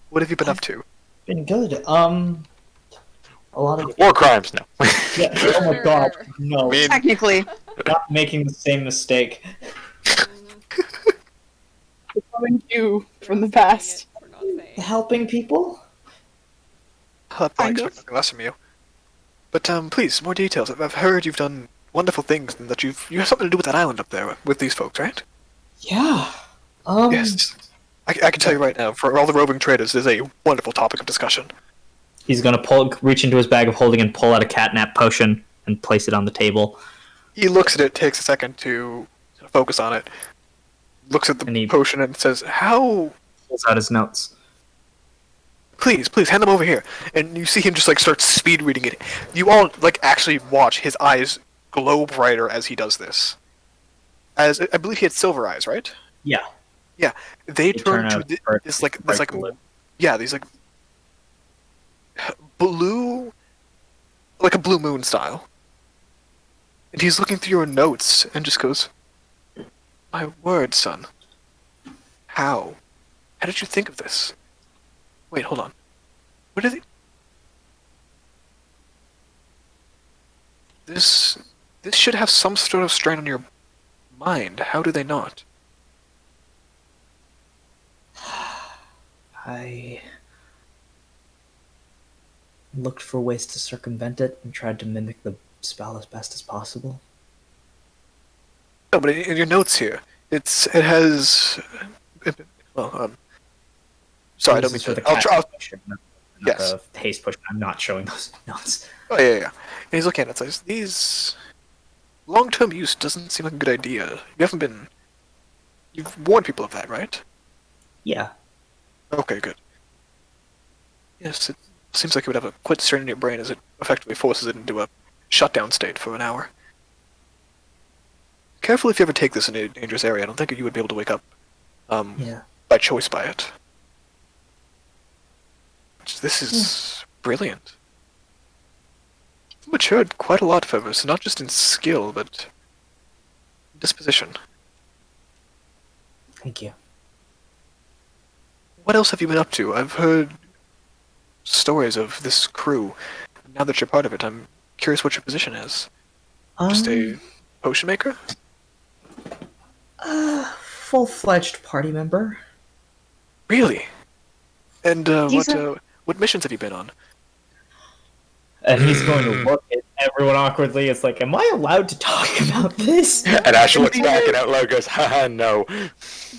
What have you been up to? Been good. A lot of War crimes, no. yeah. Oh my god, no. I mean, Technically. Not making the same mistake. It's coming to you from the past. For not saying. Helping people. I expect nothing less from you. But please, more details. I've heard you've done wonderful things and that you have something to do with that island up there with these folks, right? Yeah. Yes. I can tell you right now, for all the roving traders, this is a wonderful topic of discussion. He's gonna reach into his bag of holding and pull out a catnap potion and place it on the table. He looks at it, takes a second to focus on it. looks at the And he- potion and says, "How? Pulls out his notes. Please, hand them over here." And you see him just like start speed reading it. You all like actually watch his eyes glow brighter as he does this. As I believe he had silver eyes, right? Yeah. Yeah, they turn to out bright- this like bright blue. yeah, these like blue, like a blue moon style. And he's looking through your notes and just goes, "My word, son. How? How did you think of this? Wait, hold on. What did it? This should have some sort of strain on your mind. How do they not?" I looked for ways to circumvent it and tried to mimic the spell as best as possible. No, but in your notes here, it has. Well, sorry, I don't mean This is for to. the I'll cat try. potion, not Yes. the haste potion. I'm not showing those notes. Oh yeah. And he's looking at it. Says, "These long-term use doesn't seem like a good idea. You haven't been. You've warned people of that, right?" Yeah. Okay, good. Yes, it seems like it would have a quite strain in your brain as it effectively forces it into a shutdown state for an hour. Careful if you ever take this in a dangerous area. I don't think you would be able to wake up Yeah. by choice by it. This is brilliant. You've matured quite a lot, Phoebus, not just in skill, but disposition. Thank you. What else have you been up to? I've heard stories of this crew. Now that you're part of it, I'm curious what your position is. Just a potion maker? Full-fledged party member. Really? And He's a- what missions have you been on? And he's going to look at everyone awkwardly. It's like, am I allowed to talk about this? And Ash looks back and out loud goes, haha, no.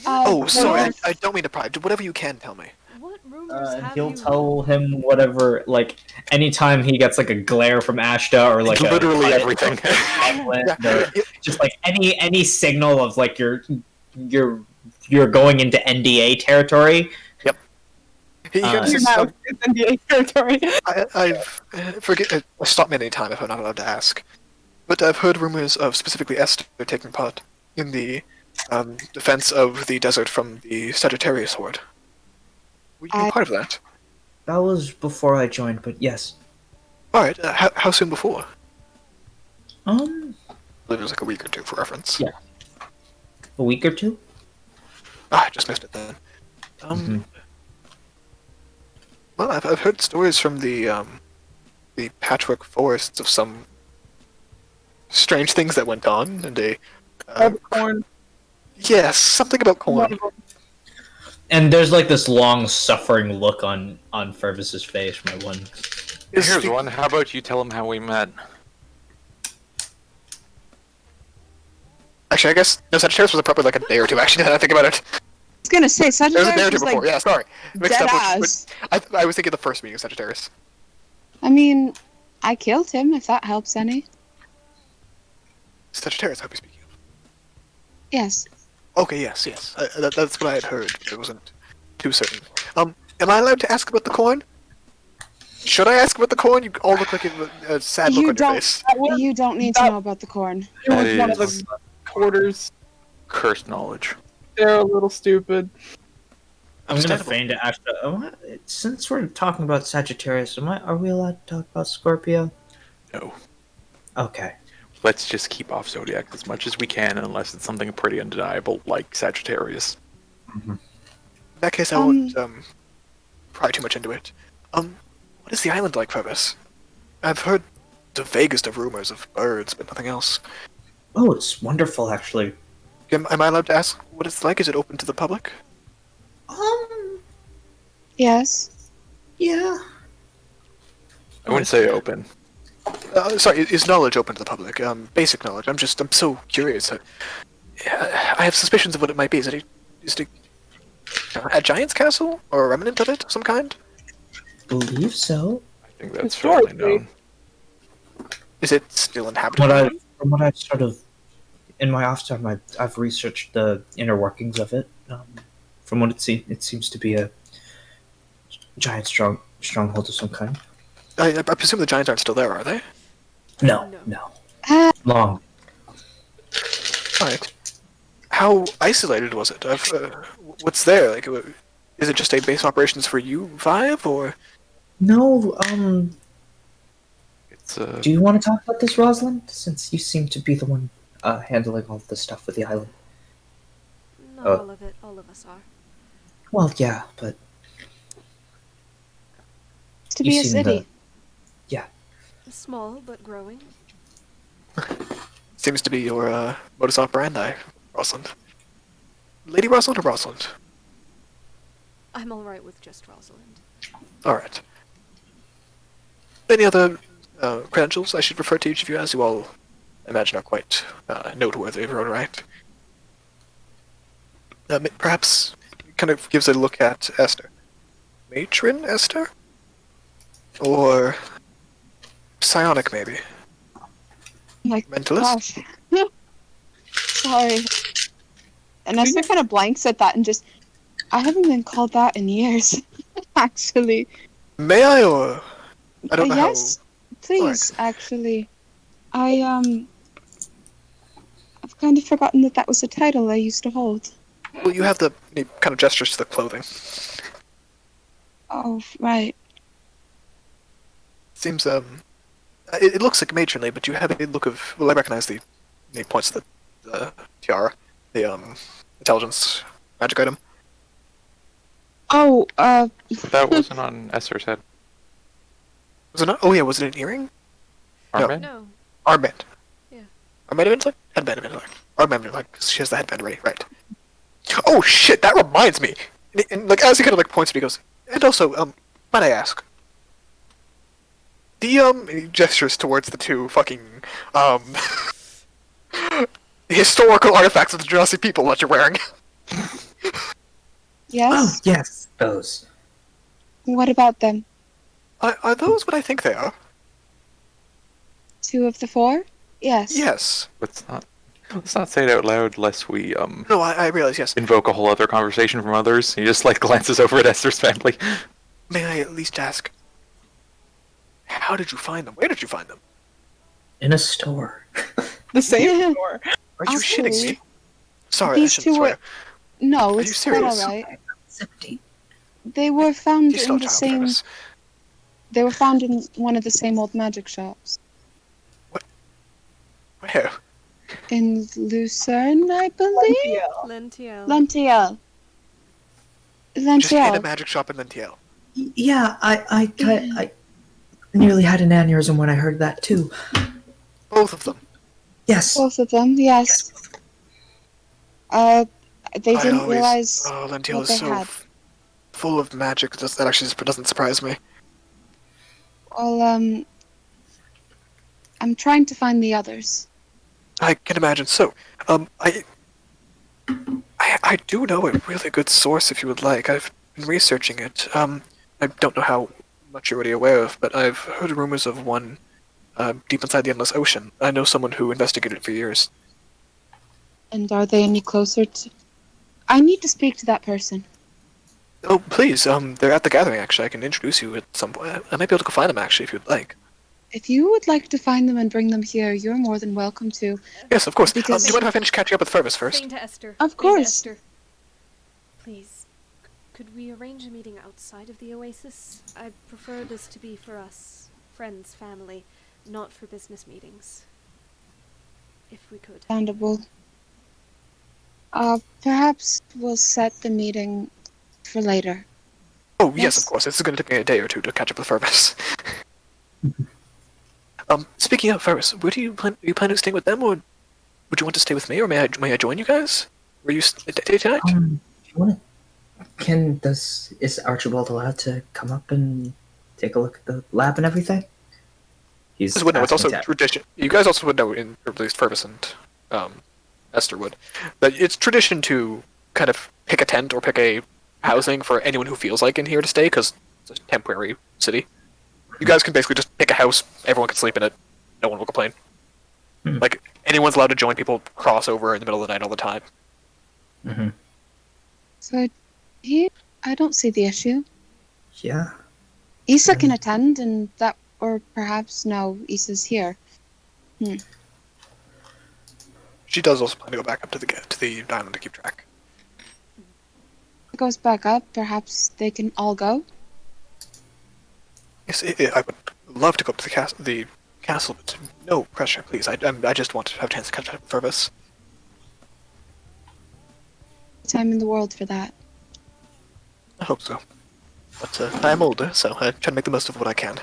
Oh, sorry, yes. I don't mean to pry. Whatever you can tell me. What rumors And have he'll you? tell him whatever, like, anytime he gets, like, a glare from Ashta or, like, Literally a everything. or just, like, any signal of, like, you're going into NDA territory. He kind of You're says, now it's NDA territory. I've stop me any time if I'm not allowed to ask. But I've heard rumors of specifically Esther taking part in the defense of the desert from the Sagittarius horde. Were you part of that? That was before I joined, but yes. All right. How soon before? A I believe it was like a week or two for reference. Yeah. week or two? I just missed it then. Mhm. Well, I've heard stories from the patchwork forests of some strange things that went on, and Corn. yes, something about corn. And there's like this long suffering look on Fervis's face, my one. Here's one. How about you tell him how we met? Actually, I guess no, Sagittarius was probably like a day or two. Actually, now that I think about it, I was gonna say it was a day or Sagittarius two was before. like Yeah, sorry, mixed dead up. ass. I was thinking of the first meeting of Sagittarius. I mean, I killed him. If that helps any. Sagittarius, I hope you're speaking of. Yes. Okay, yes. That's what I had heard. It wasn't too certain. Am I allowed to ask about the corn? Should I ask about the corn? You all look like a sad look You on your don't- face. You don't need to know about the corn. It was That one of is- the quarters. Cursed knowledge. They're a little stupid. I'm gonna Understandable. feign to Ashta. Since we're talking about Sagittarius, are we allowed to talk about Scorpio? No. Okay. Let's just keep off Zodiac as much as we can, unless it's something pretty undeniable like Sagittarius. In that case, I won't pry too much into it. What is the island like, Phoebus? I've heard the vaguest of rumors of birds, but nothing else. Oh, it's wonderful, actually. Am I allowed to ask what it's like? Is it open to the public? Yes. Yeah. I wouldn't say open. Sorry, is knowledge open to the public? Basic knowledge. I'm so curious. I have suspicions of what it might be. Is it a giant's castle or a remnant of it of some kind? Believe so. I think that's fairly Historically. known. Is it still inhabited? From what I sort of in my off time, I've researched the inner workings of it. From what it seems to be a giant stronghold of some kind. I presume the giants aren't still there, are they? No, No. no, Ah, long. Alright. How isolated was it? What's there? Like, is it just a base of operations for you five, or? No, It's do you want to talk about this, Rosalind? Since you seem to be the one handling all of the stuff with the island. Not Oh. all of it. All of us are. Well, yeah, but to you be a seem city. Small but growing. Seems to be your modus operandi, Rosalind. Lady Rosalind or Rosalind? I'm all right with just Rosalind. Alright. Any other credentials I should refer to each of you as? You all, I imagine, are quite noteworthy of your own right. Perhaps kind of gives a look at Esther. Matron Esther? Or psionic, maybe? Like, Mentalist? gosh. Sorry. And Esther kind of blanks at that and just, I haven't been called that in years, actually. May I, or I don't know yes, how. please, actually. I've kind of forgotten that that was a title I used to hold. Well, you have the kind of gestures to the clothing. Oh, right. Seems it looks like matronly, but you have a look of. Well, I recognize the points of the tiara, the intelligence magic item. Oh, that wasn't on Esther's head. Was it not? Oh yeah, was it an earring? No. Armband? No. Armband. Yeah. Armband of intellect? Headband of intellect. Armband of intellect. She has the headband ready, right? Oh shit! That reminds me. And like as he kind of like points to me, he goes, and also, might I ask? The and he gestures towards the two fucking historical artifacts of the Jurassic people that you're wearing. yes? Oh, yes, those. What about them? Are those what I think they are? 2 of the 4? Yes. Yes. Let's not say it out loud, lest we No, I realize. Yes. invoke a whole other conversation from others. He just like glances over at Esther's family. May I at least ask? How did you find them? Where did you find them? In a store. The same store. Are you shitting Actually, me? Sorry, I these shouldn't 2 were... swear. No, you it's quite serious? alright. It's empty. They were found You still in the child same... service. They were found in one of the same old magic shops. Where? In Lucerne, I believe? Yeah. Lentiel. Lentiel. Just in a Lentiel. magic shop in Lentiel. Yeah, I nearly had an aneurysm when I heard that too. Both of them. Yes. Both of them, yes. They I didn't always- realize Oh, Lentiel what is they so had. full of magic. That actually just doesn't surprise me. Well, I'm trying to find the others. I can imagine. So, I do know a really good source if you would like. I've been researching it. I don't know how much you're already aware of, but I've heard rumors of one deep inside the Endless Ocean. I know someone who investigated it for years. And are they any closer to... I need to speak to that person. Oh, please, they're at the gathering, actually. I can introduce you at some point. I might be able to go find them, actually, if you'd like. If you would like to find them and bring them here, you're more than welcome to. Yes, of course. Because- Do you mind if I finish catching up with Fergus first? Saying to Esther. Of saying to course. Esther, please, could we arrange a meeting outside of the Oasis? I'd prefer this to be for us, friends, family, not for business meetings. If we could. Understandable. Perhaps we'll set the meeting for later. Oh, yes, Yes. of course. This is going to take me a day or two to catch up with Fergus. Speaking of Fergus, where do you plan? Are you planning to stay with them, or would you want to stay with me, or may I join you guys? Were you day tonight? Do you want to? Is Archibald allowed to come up and take a look at the lab and everything? He's Would know. It's asking also to- tradition. You guys also would know, or at least Fergus and Esther would, that it's tradition to kind of pick a tent or pick a housing for anyone who feels like in here to stay, because it's a temporary city. You guys can basically just pick a house, everyone can sleep in it, no one will complain. Hmm. Like, anyone's allowed to join. People cross over in the middle of the night all the time. Mm-hmm. So I don't see the issue. Yeah. Issa can attend, and that, or perhaps no, Issa's here. She does also plan to go back up to the island to keep track. It goes back up. Perhaps they can all go. Yes, I would love to go up to the castle, but no pressure, please. I just want to have a chance to catch up with Fergus. Time in the world for that. I hope so. But I'm older, so I try to make the most of what I can.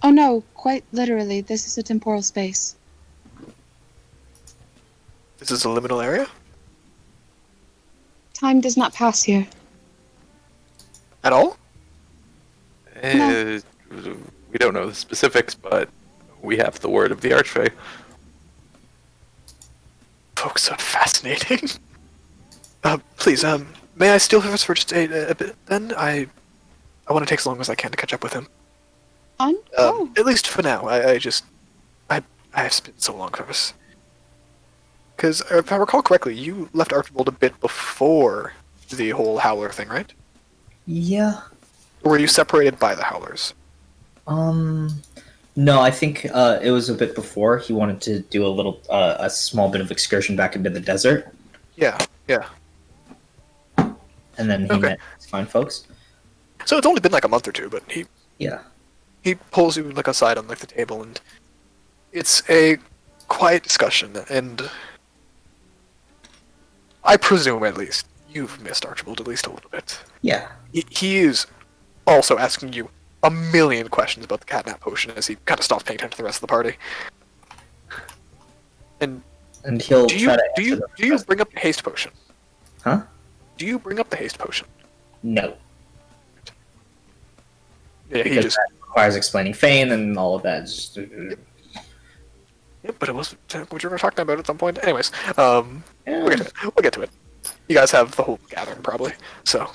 Oh no, quite literally, this is a temporal space. This is a liminal area? Time does not pass here. At all? We don't know the specifics, but we have the word of the Archfey. Folks are fascinating. Please, may I steal Fergus for just a bit? Then I want to take as long as I can to catch up with him. At least for now. I have spent so long, Fergus. Because if I recall correctly, you left Archibald a bit before the whole Howler thing, right? Yeah. Or were you separated by the Howlers? No, I think it was a bit before. He wanted to do a small bit of excursion back into the desert, Yeah. and then he met his fine folks. So it's only been like a month or two, but Yeah. he pulls you like aside on like the table, and it's a quiet discussion, and I presume at least you've missed Archibald at least a little bit. Yeah. He is also asking you a million questions about the catnap potion as he kind of stops paying attention to the rest of the party. And he'll do try to you bring up the haste potion? Huh? Do you bring up the haste potion? No. Yeah, he Because just. that requires explaining Fane and all of that. Yeah, but it was what you were talking about at some point. Anyways, Yeah. we'll get to it. You guys have the whole gathering probably. So,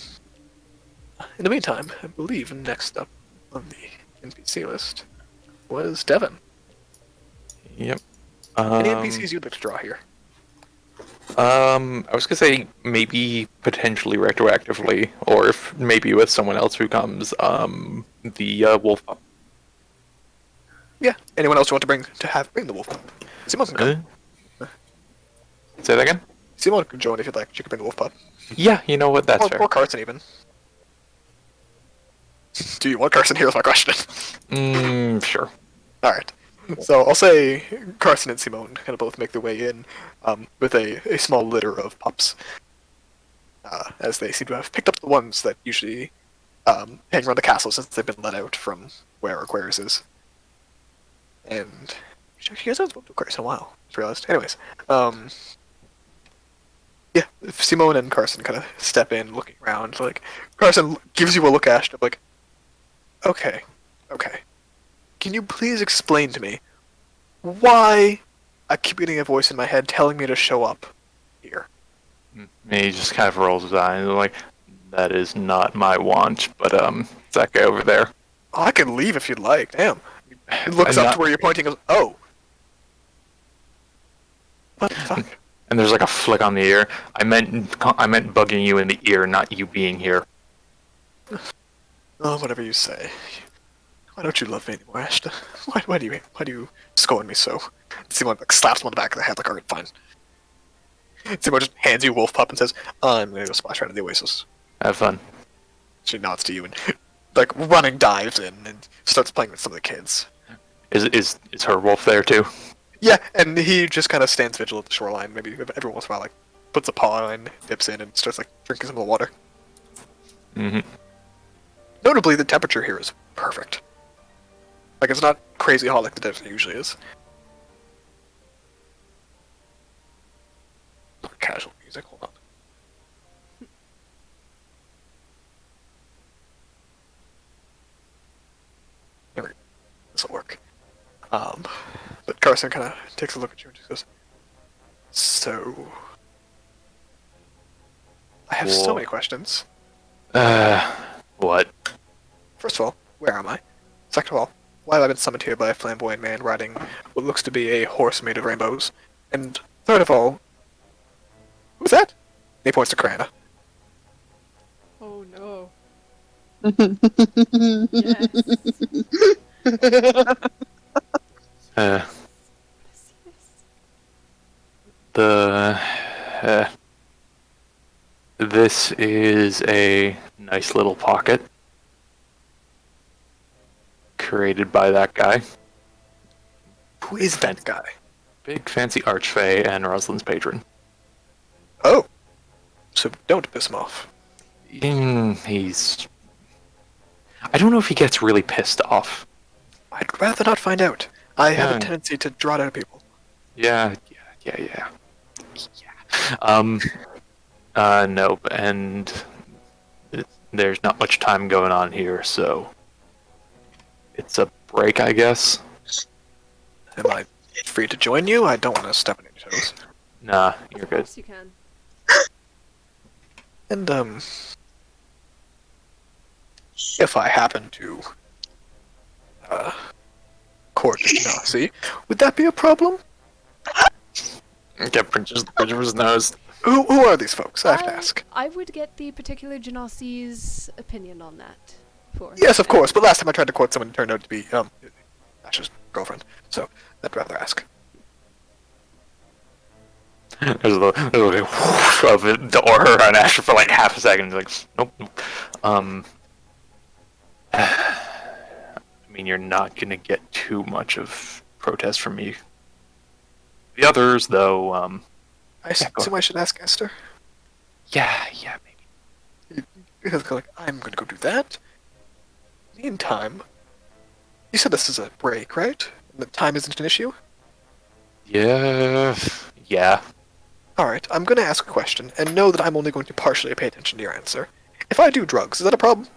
in the meantime, I believe next up on the NPC list was Devin. Yep. Any NPCs you'd like to draw here? I was gonna say maybe potentially retroactively, or if maybe with someone else who comes, the wolf pup. Yeah. Anyone else you want to bring the wolf pup? Simon can come. Say that again? Simon can join if you'd like. She can bring the wolf pup. Yeah, you know what? That's fair. Or Carson even. Do you want Carson here? Is my question. Sure. All right. So I'll say Carson and Simone kind of both make their way in with a small litter of pups, as they seem to have picked up the ones that usually hang around the castle since they've been let out from where Aquarius is. And you guys haven't spoken to Aquarius in a while. Just realized. Anyways, yeah, Simone and Carson kind of step in, looking around. Like Carson gives you a look, Ash, of like, okay. Can you please explain to me why I keep getting a voice in my head telling me to show up here? He just kind of rolls his eyes like, that is not my want, but it's that guy over there. Oh, I can leave if you'd like. Damn. He looks up to where you're pointing and goes, oh. What the fuck? And there's like a flick on the ear. I meant bugging you in the ear, not you being here. Oh, whatever you say. Why don't you love me anymore, Ashton? Why do you scorn me so? Simon like slaps him on the back of the head like, alright, fine. Simon just hands you Wolf Pup and says, I'm gonna go splash around in the Oasis. Have fun. She nods to you and like running dives in and starts playing with some of the kids. Is her wolf there too? Yeah, and he just kind of stands vigil at the shoreline. Maybe every once in a while, like puts a paw in, dips in, and starts like drinking some of the water. Mm-hmm. Notably, the temperature here is perfect. Like it's not crazy hot like the desert usually is. Casual music. Hold on. There we go. This will work. But Carson kind of takes a look at you and just goes, so... I have so Whoa. many questions. What? First of all, where am I? Second of all, why have I been summoned here by a flamboyant man riding what looks to be a horse made of rainbows? And third of all, who's that? And he points to Krana. Oh no. Uh, the this is a nice little pocket created by that guy. Who is that guy? Big fancy archfey and Rosalind's patron. Oh. So don't piss him off. He's... I don't know if he gets really pissed off. I'd rather not find out. I have Yeah. a tendency to draw it out of people. Yeah. No, and there's not much time going on here, so it's a break, I guess. Am I free to join you? I don't want to step on any toes. Nah, you're Of good. course you can. And, if I happen to, court Genasi, would that be a problem? Get Bridger's nose. Who are these folks? I have to ask. I would get the particular Genasi's opinion on that. For Yes, of course, but last time I tried to court someone, it turned out to be, Ash's girlfriend. So, I'd rather ask. There's a little bit of it, the aura on Asher for like half a second. He's like, nope. I mean, you're not gonna get too much of protest from me. The others, though, I assume I should ask Esther. yeah, maybe. Because like, I'm gonna go do that. Meantime, you said this is a break, right? And that time isn't an issue? Yeah. Alright, I'm gonna ask a question, and know that I'm only going to partially pay attention to your answer. If I do drugs, is that a problem?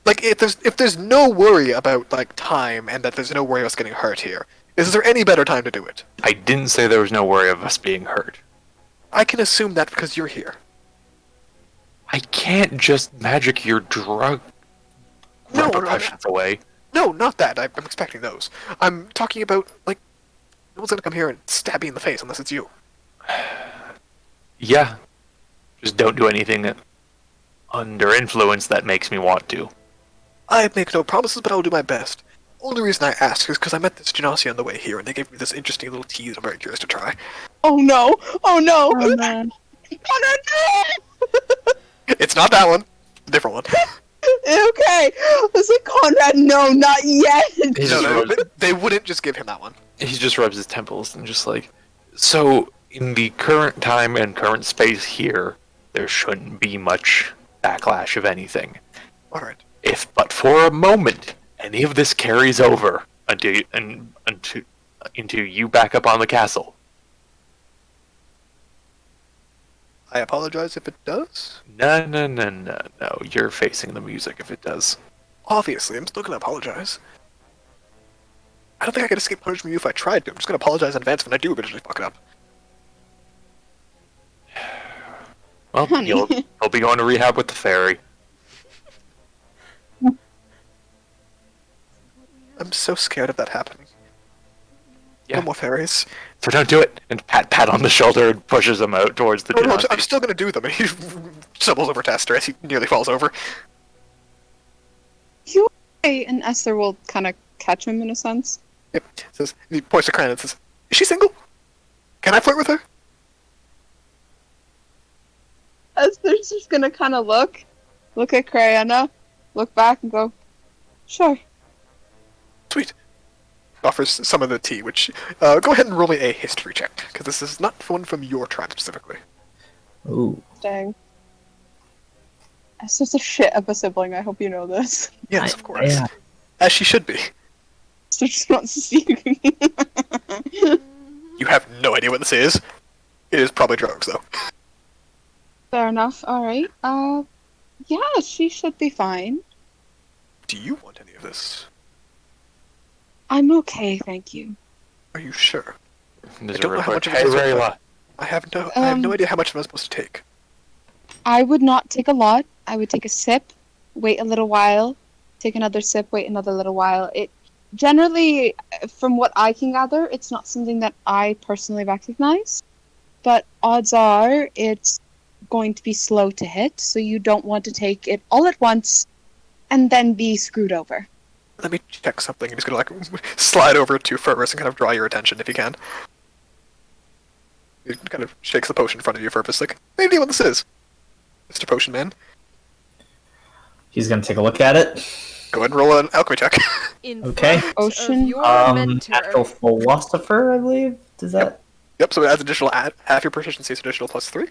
Like, if there's no worry about, like, time, and that there's no worry of us getting hurt here, is there any better time to do it? I didn't say there was no worry of us being hurt. I can assume that because you're here. I can't just magic your drug No, repercussions away. No, not that. I'm expecting those. I'm talking about, like, no one's gonna come here and stab me in the face unless it's you. Yeah. Just don't do anything under influence that makes me want to. I make no promises, but I'll do my best. Only reason I ask is because I met this Genasi on the way here, and they gave me this interesting little tea that I'm very curious to try. Oh no! Oh no! Oh man. It's not that one. Different one. Okay! I was like, Conrad, no, not yet! He No, just, rubs, they wouldn't just give him that one. he just rubs his temples and just like, so in the current time and current space here, there shouldn't be much backlash of anything. Alright. If but for a moment any of this carries over into you back up on the castle, I apologize if it does. no, you're facing the music if it does. Obviously, I'm still gonna apologize. I don't think I could escape punishment from you if I tried to. I'm just gonna apologize in advance when I do eventually fuck it up. Well, Honey. you'll be going to rehab with the fairy. I'm so scared of that happening. Yeah. No more fairies. So don't do it. And pat on the shoulder and pushes him out towards the No, Genasi. I'm still gonna do them. And he stumbles over Tester as he nearly falls over. And Esther will kind of catch him in a sense. Yep. Says, he points to Cran and says, "Is she single? Can I flirt with her?" Esther's just gonna kind of look at Crayana, look back and go, sure. Sweet. Offers some of the tea, which, go ahead and roll me a history check, because this is not one from your tribe specifically. Ooh. Dang. Esther's a shit of a sibling, I hope you know this. Yes, of course. Yeah. As she should be. Esther just wants to see you. You have no idea what this is. It is probably drugs, though. Fair enough, alright. Yeah, she should be fine. Do you want any of this? I'm okay, thank you. Are you sure? There's I don't a know how report. much of Hey, this is- Rayla. I have no idea how much I'm supposed to take. I would not take a lot. I would take a sip, wait a little while, take another sip, wait another little while. It Generally, from what I can gather, it's not something that I personally recognize. But odds are it's going to be slow to hit, so you don't want to take it all at once and then be screwed over. Let me check something. I'm just gonna like slide over to Fervus and kind of draw your attention if you can. He kind of shakes the potion in front of you, Fervus, like, any idea what this is, Mr. Potion Man? He's gonna take a look at it. Go ahead and roll an alchemy check. In Okay. front Ocean. of your mentor. Natural philosopher, I believe. Does that? Yep, so it adds additional half your proficiency, so additional +3.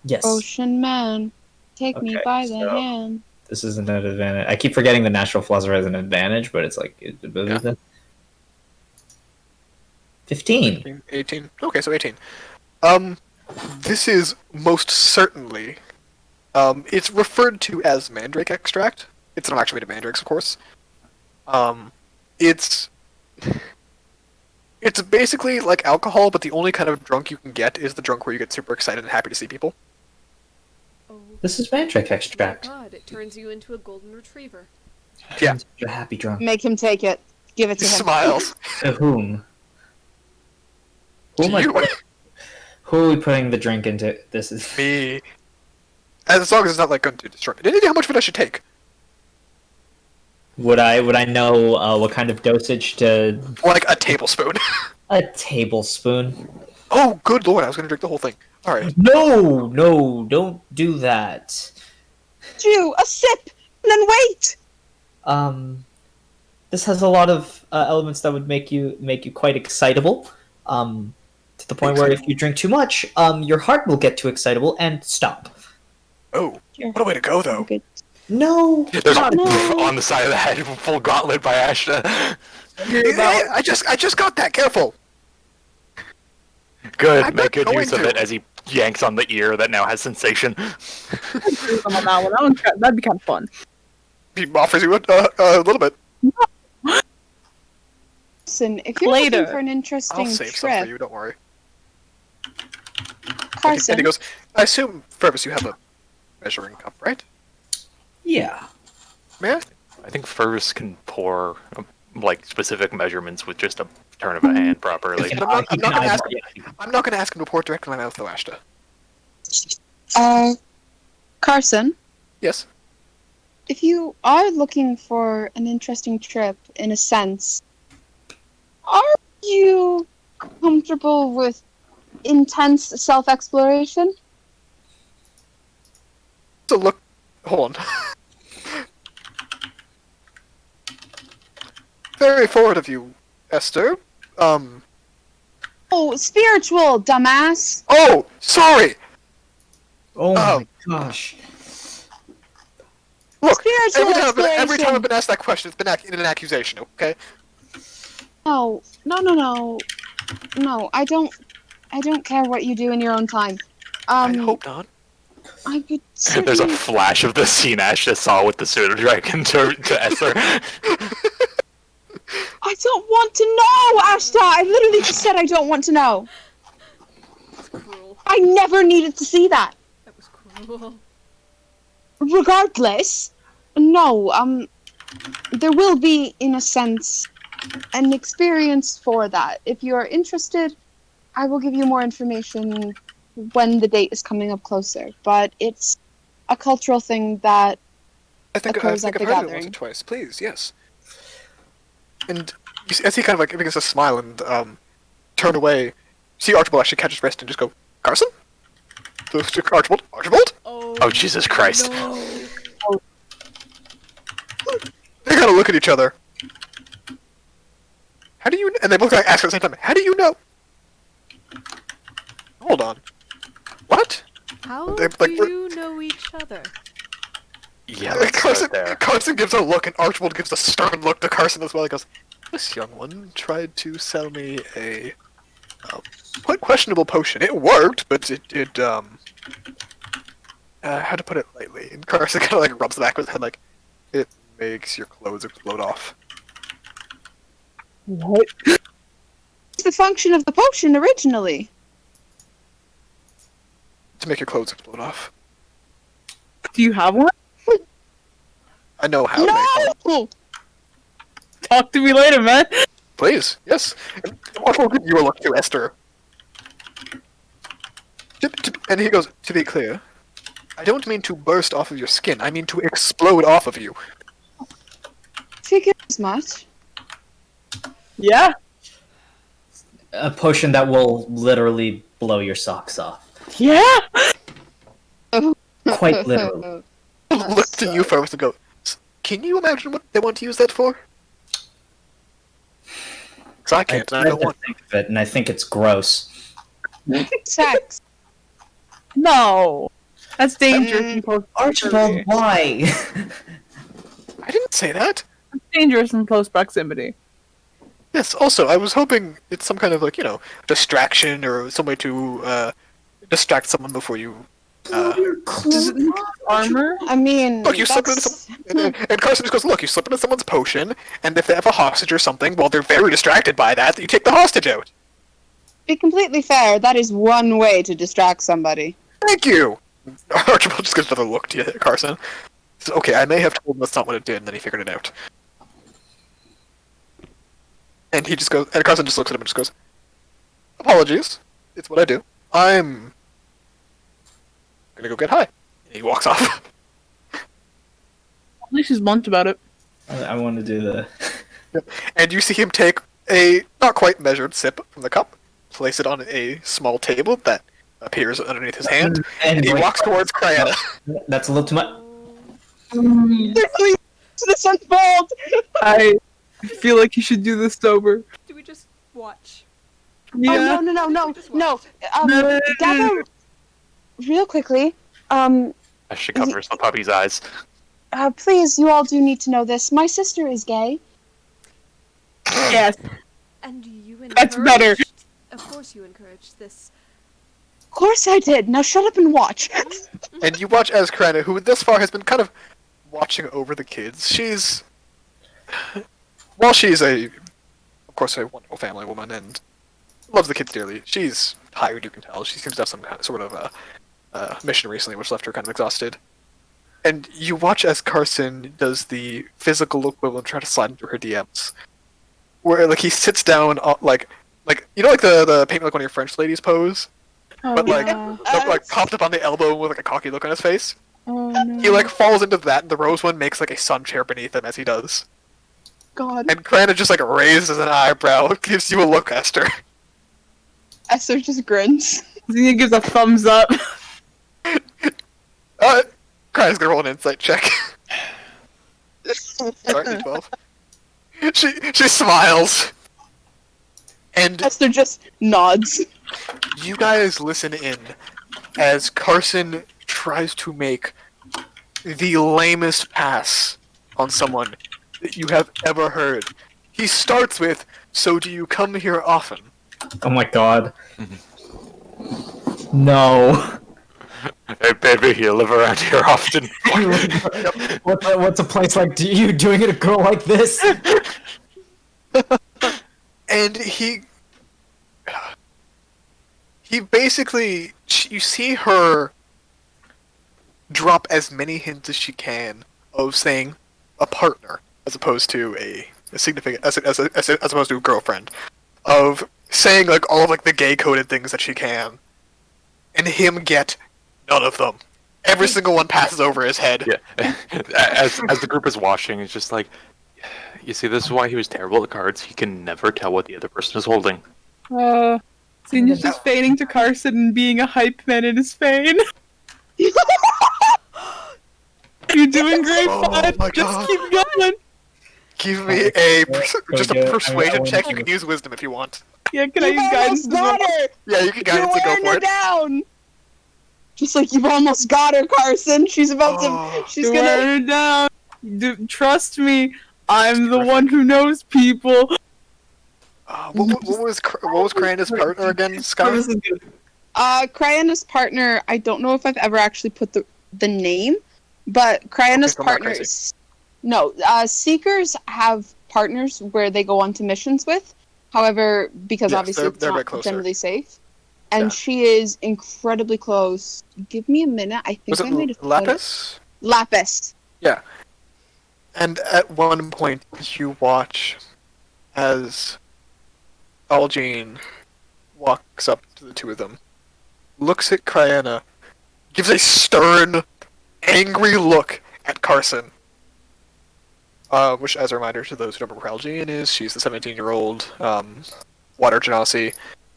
Yes. Ocean man, take me Okay, by the so- hand. This isn't an advantage. I keep forgetting the natural philosopher has an advantage, but it's like 15. 18. Okay, so 18. This is most certainly, it's referred to as mandrake extract. It's not actually made of mandrakes, of course. It's basically like alcohol, but the only kind of drunk you can get is the drunk where you get super excited and happy to see people. Oh This is mandrake my extract. god, it turns you into a golden retriever. Yeah. You're a happy drunk. Make him take it. Give it He to him. smiles. To whom? Who am I You. putting- Who are we putting the drink into? This is Me. As long as it's not like going to destroy me. Did you know how much of it I should take? Would I know what kind of dosage to? Like a tablespoon. A tablespoon. Oh, good lord! I was gonna drink the whole thing. All right. No, don't do that. Do a sip and then wait. This has a lot of elements that would make you quite excitable. To the point where if you drink too much, your heart will get too excitable and stop. Oh, what a way to go, though. Good. No, There's not No. on the side of the head, full gauntlet by Ashta. I just got that. Careful. Good, I'm make not good going use of to. it as he yanks on the ear that now has sensation. On that one. That'd be kind of fun. He offers you a little bit. Listen, if you're Later. looking for an interesting I'll save some for trip, you. Don't worry. Carson, And he goes, I assume, Fervus, you have a measuring cup, right? Yeah. May I? I think Fervus can pour like specific measurements with just a turn of a hand properly. I'm not gonna ask him. Yeah. I'm not going to ask him to pour directly in my mouth, though, Ashta. Carson, Yes. if you are looking for an interesting trip, in a sense, are you comfortable with intense self-exploration? So look, hold on. Very forward of you, Esther. Oh, spiritual, dumbass! Oh, sorry. Oh Oh. my gosh. Look, Spiritual every time I've exploration. been asked that question, it's been in an accusation. Okay. No, I don't care what you do in your own time. I hope not. I would There's a certainly... flash of the scene Ashta saw with the pseudo dragon to Esther. I don't want to know, Ashta! I literally just said I don't want to know. That's cruel. I never needed to see that. That was cruel. Regardless, no, there will be, in a sense, an experience for that. If you are interested, I will give you more information when the date is coming up closer. But it's a cultural thing that I think occurs I've at the heard of it once or gathering. twice. Please, yes. And you see, as he kind of like gives a smile and turn away, you see Archibald actually catch his wrist and just go, Carson? Archibald? Archibald? Oh, Jesus Christ. No. They kind of look at each other. How do you? And they both like ask at the same time. How do you know? Hold on. What? How They- do like, we're- you know each other? Yeah, let's start there. Carson gives a look, and Archibald gives a stern look to Carson as well. He goes, "This young one tried to sell me a quite questionable potion. It worked, but it how to put it lightly." And Carson kind of like rubs the back of his head, like, "It makes your clothes explode off." What? It's the function of the potion originally. To make your clothes explode off. Do you have one? I know how to make one. No! talk to me later, man. Please, yes. And what will give you a look to, Esther? And he goes, to be clear, I don't mean to burst off of your skin, I mean to explode off of you. Figures as much. Yeah. A potion that will literally blow your socks off. Yeah. Quite literally. Look to you first and go, can you imagine what they want to use that for? Because I can't, and I tried don't to want. think of it, and I think it's gross. Sex. No. That's dangerous in close Archibald, proximity. why? I didn't say that. It's dangerous in close proximity. Yes, also, I was hoping it's some kind of, like, distraction or some way to distract someone before you. Does it make armor? I mean, Look, you slip into someone. And Carson just goes, look, you slip into someone's potion, and if they have a hostage or something, well, they're very distracted by that, you take the hostage out. be completely fair, that is one way to distract somebody. Thank you! Archibald just gives another look to you, Carson. He says, okay, I may have told him that's not what it did, and then he figured it out. And he just goes, and Carson just looks at him and just goes, apologies, it's what I do. I'm gonna go get high. And he walks off. At least she's blunt about it. I want to do the... And you see him take a not quite measured sip from the cup, place it on a small table that appears underneath his hand, and he like, walks towards Cryana. That's a little too much. Quickly, this unfold! I feel like you should do this sober. Do we just watch? Yeah. Oh, no. No. Gather, real quickly, As she covers the puppy's eyes. please, you all do need to know this. My sister is gay. Yes. And you encouraged... That's better. Of course you encouraged this. Of course I did. Now shut up and watch. And you watch as Cryana, who thus far has been kind of watching over the kids. She's... While she's of course, a wonderful family woman and loves the kids dearly, she's tired, you can tell. She seems to have some kind of, sort of mission recently, which left her kind of exhausted. And you watch as Carson does the physical equivalent, try to slide into her DMs. Where, like, he sits down, like the paint me like one of your French ladies pose, but, like, popped up on the elbow with, like, a cocky look on his face. Oh, no. He, like, falls into that, and the rose one makes, like, a sun chair beneath him as he does. God. And Cryana just, like, raises an eyebrow, gives you a look, Esther. Esther just grins. Xenia gives a thumbs up. Cryana's gonna roll an insight check. Sorry, 12. She smiles. And Esther just nods. you guys listen in as Carson tries to make the lamest pass on someone that you have ever heard. He starts with, so do you come here often? Oh my god. No. Hey baby, you live around here often. What's a place like? Do you doing it a girl like this? And he basically, you see her drop as many hints as she can of saying a partner as opposed to a significant, as opposed to a girlfriend, of saying like all of like the gay coded things that she can, and him get none of them. Every single one passes over his head. Yeah. As the group is watching, it's just like, you see, this is why he was terrible at cards. He can never tell what the other person is holding. Xenia's just feigning to Carson and being a hype man in his feign. You're doing great, Oh Fud. my Just God. keep going. Give me just a persuasion check. You can use wisdom if you want. Yeah, can I use You've guidance almost as well? got her! Yeah, you can You're guidance and go wearing for her it. down! Just like you've almost got her, Carson. She's about Oh. to... She's You're gonna... wearing her down. Trust me, I'm the one who knows people. What was Cryana's partner again, Scott? Cryana's partner, I don't know if I've ever actually put the name, but Cryana's Okay, I'm not partner crazy. is... No, Seekers have partners where they go on to missions with. However, because Yes, obviously it's they're a bit not closer. generally safe. And Yeah. she is incredibly close. Give me a minute. I think Was I made it a Lapis? Lapis. Yeah. And at one point, you watch as Algene walks up to the two of them, looks at Kriana, gives a stern, angry look at Carson. Which, as a reminder to those who don't remember who Algene is, she's the 17-year-old water genasi.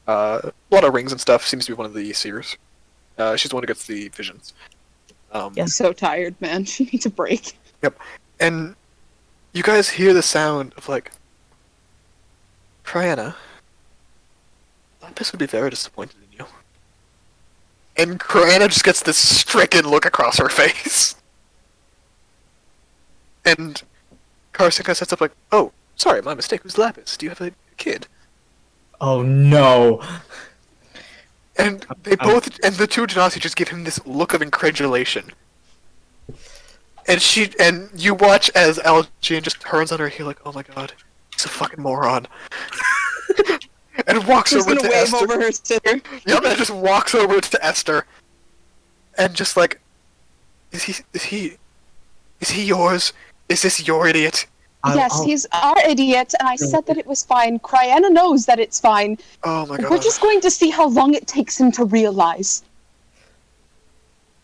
A lot of rings and stuff. Seems to be one of the seers. She's the one who gets the visions. I'm so tired, man. She needs a break. Yep. And you guys hear the sound of, like, Kriana, Lapis would be very disappointed in you. And Kriana just gets this stricken look across her face. And Carson kind of sets up like, oh, sorry, my mistake. Who's Lapis? Do you have a kid? Oh no. And they both, and the two Genasi just give him this look of incredulation. And you watch as Algene just turns on her heel like, oh my god, he's a fucking moron. And walks She's over gonna to wave Esther. over her sister. Yep, and just walks over to Esther. And just like, is he yours? Is this your idiot? Yes, he's our idiot, and I said that it was fine. Kriana knows that it's fine. Oh my god. We're just going to see how long it takes him to realize.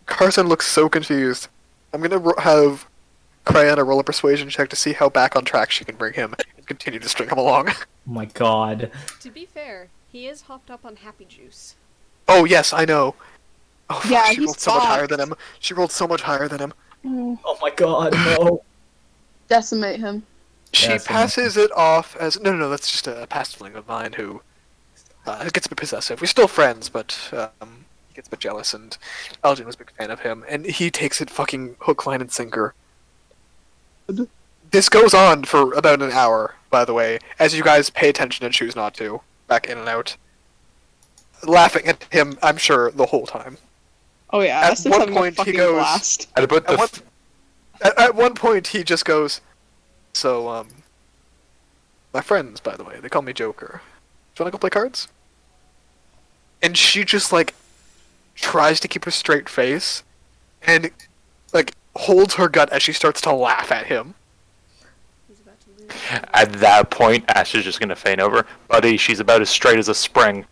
Carson looks so confused. I'm gonna have Kriana roll a persuasion check to see how back on track she can bring him and continue to string him along. Oh my god. To be fair, he is hopped up on Happy Juice. Oh yes, I know. Oh fuck, Yeah, she he's rolled so much higher fucked. than him. She rolled so much higher than him. Oh my god, no. Decimate him. She Yes, I know. passes it off as no, that's just a past fling of mine who gets a bit possessive. We're still friends, but he gets a bit jealous, and Algene was a big fan of him, and he takes it fucking hook, line, and sinker. This goes on for about an hour, by the way, as you guys pay attention and choose not to, back in and out, laughing at him, I'm sure, the whole time. Oh yeah, At Esther's one having a point, he fucking goes- blast. At about the At one point, he just goes, so, my friends, by the way, they call me Joker. Do you wanna go play cards? And she just, like, tries to keep a straight face, and, like, holds her gut as she starts to laugh at him. He's about to lose. At that point, Ash is just gonna feign over. Buddy, she's about as straight as a spring.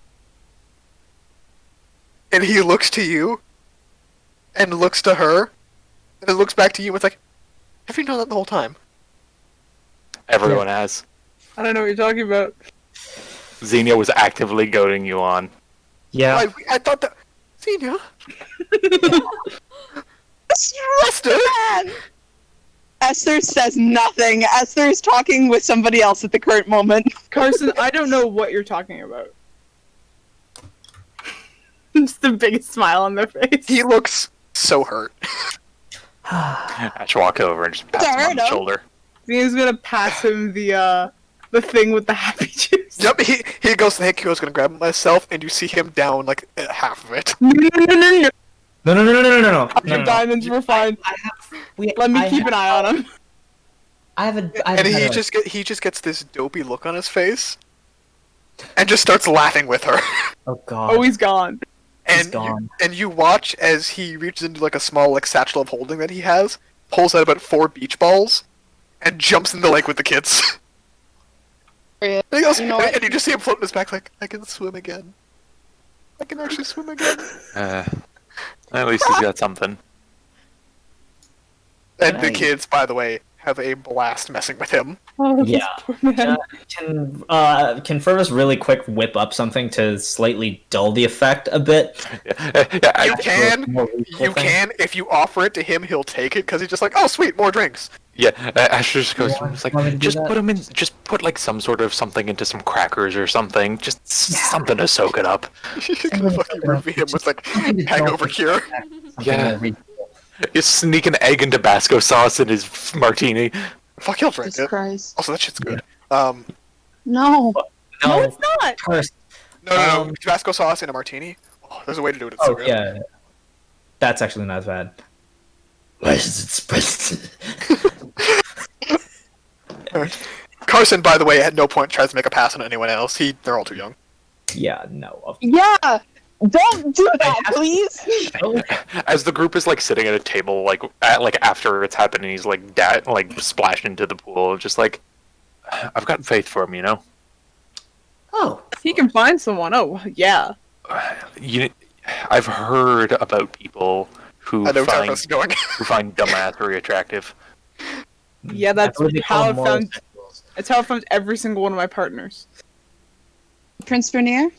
And he looks to you, and looks to her, and then looks back to you and it's like, have you known that the whole time? Everyone has. I don't know what you're talking about. Xenia was actively goading you on. Yeah. I thought that... Xenia? Esther! Esther says nothing. Esther is talking with somebody else at the current moment. Carson, I don't know what you're talking about. Just the biggest smile on their face. He looks so hurt. Ash walks over and just pats him on the Dardo. shoulder. Xenia's gonna pass him the thing with the happy juice. Yep, he goes to thank you, I was gonna grab it myself, and you see him down, like, half of it. No, no, no, no, no. No, no, no, no, no, no, no. Your diamonds were fine. Let me keep an eye on him. I have a. And he just gets this dopey look on his face, and just starts laughing with her. Oh god. Oh, he's gone. He's And gone. and you watch as he reaches into like a small like satchel of holding that he has, pulls out about 4 beach balls, and jumps in the lake with the kids. Yeah. And he goes, You know what? and you just see him floating his back like, I can swim again. I can actually swim again. At least he's got something. And the Nice. kids, by the way, have a blast messing with him. Oh, this Yeah. poor man. Can Fervus really quick whip up something to slightly dull the effect a bit? Yeah, You I, can, More lethal you thing? can, if you offer it to him, he'll take it because he's just like, oh sweet, more drinks. yeah. Ash just goes, Yeah, it's like, want me to do just that? put him in, just put like some sort of something into some crackers or something, just something to soak it up. You can fucking roofie him with like hangover cure. Yeah. You sneak an egg and Tabasco sauce in his martini. Fuck, he'll drink Jesus it. Christ. Also, that shit's good. No. No, No, it's not. first. No, Tabasco sauce in a martini. Oh, there's a way to do it. It's so Oh good. yeah. That's actually not as bad. Why is it spread? Carson, by the way, at no point tries to make a pass on anyone else. They're all too young. Yeah, no. Yeah. Don't do that, have- please. As the group is like sitting at a table, like after it's happened, and he's like splashed into the pool, just like, I've got faith for him, you know. Oh, If he can find someone, oh yeah. You, I've heard about people who I know where find this is going. who find dumbass attractive. Yeah, that's I believe they call how them I found. morals. That's how I found every single one of my partners. Prince Vernier?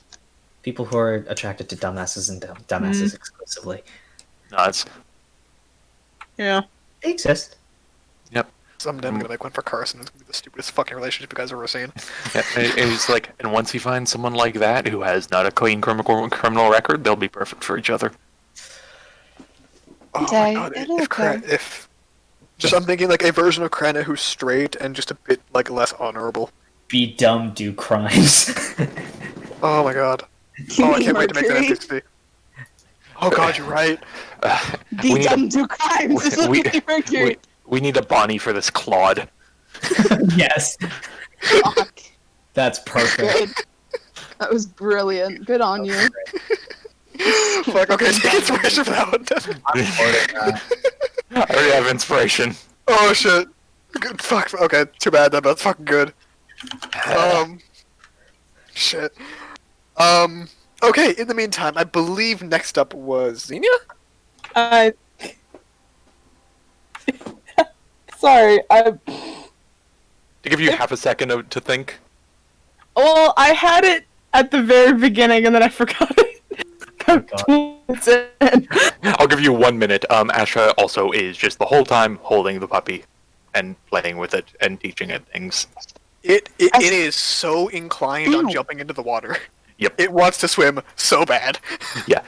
People who are attracted to dumbasses and dumbasses exclusively. No, it's Yeah. They exist. Someday I'm gonna make one for Carson. It's gonna be the stupidest fucking relationship you guys have ever seen. yeah, it's like, and once he finds someone like that who has not a clean criminal record, they'll be perfect for each other. Oh Okay, my god, it'll if, occur. if just I'm thinking like a version of Krenna who's straight and just a bit like less honorable. Be dumb, do crimes. Oh my god. Oh, I can't wait to make that NPC. Oh god, you're right. Be we need dumb, do crimes. This is we- Mercury. we need a Bonnie for this Claude. Yes, Fuck. that's perfect. Good. That was brilliant. Good on you. Fuck, okay, take inspiration for that one. Desmond. I'm recording that. I already have inspiration. Oh shit. Good, fuck, okay, too bad, that's fucking good. Shit. Okay, in the meantime, I believe next up was Xenia? Sorry. To give you half a second to think. Well, I had it at the very beginning and then I forgot it. Oh, God. That's it. I'll give you 1 minute. Asha also is just the whole time holding the puppy and playing with it and teaching it things. It is so inclined on Ew. jumping into the water. Yep. It wants to swim so bad. Yeah,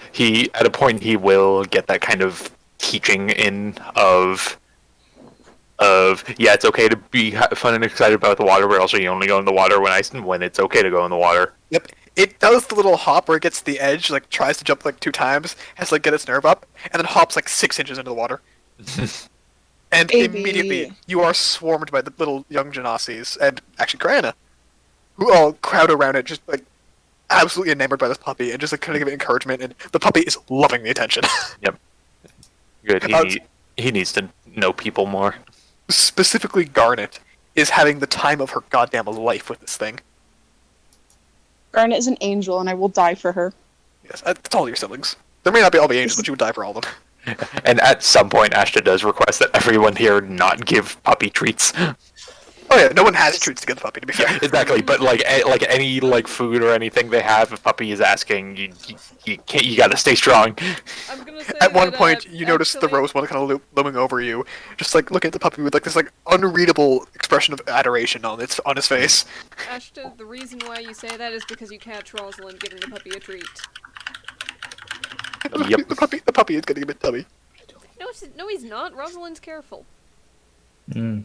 at a point he will get that kind of teaching in of yeah, it's okay to be fun and excited about the water, but also you only go in the water when it's okay to go in the water. Yep. It does the little hop where it gets to the edge, like tries to jump like 2 times, has to like get its nerve up, and then hops like 6 inches into the water. And Baby. immediately you are swarmed by the little young Genasis, and actually Krana, who all crowd around it, just like absolutely enamored by this puppy, and just like kind of give it encouragement, and the puppy is loving the attention. Good. About- He needs to know people more. Specifically Garnet is having the time of her goddamn life with this thing. Garnet is an angel, and I will die for her. Yes, that's all your siblings. There may not be all the angels, but you would die for all of them. And at some point, Ashta does request that everyone here not give puppy treats. Oh yeah, no one has treats to give the puppy, to be fair. Exactly, but like any like food or anything they have, if puppy is asking, you can't. You gotta stay strong. I'm gonna say At one that, point, you notice the actually- rose one kind of looming over you, just like looking at the puppy with like this like unreadable expression of adoration on his face. Ashton, the reason why you say that is because you catch Rosalind giving the puppy a treat. Yep. The puppy is getting a bit tubby. No, he's not. Rosalind's careful. Mm.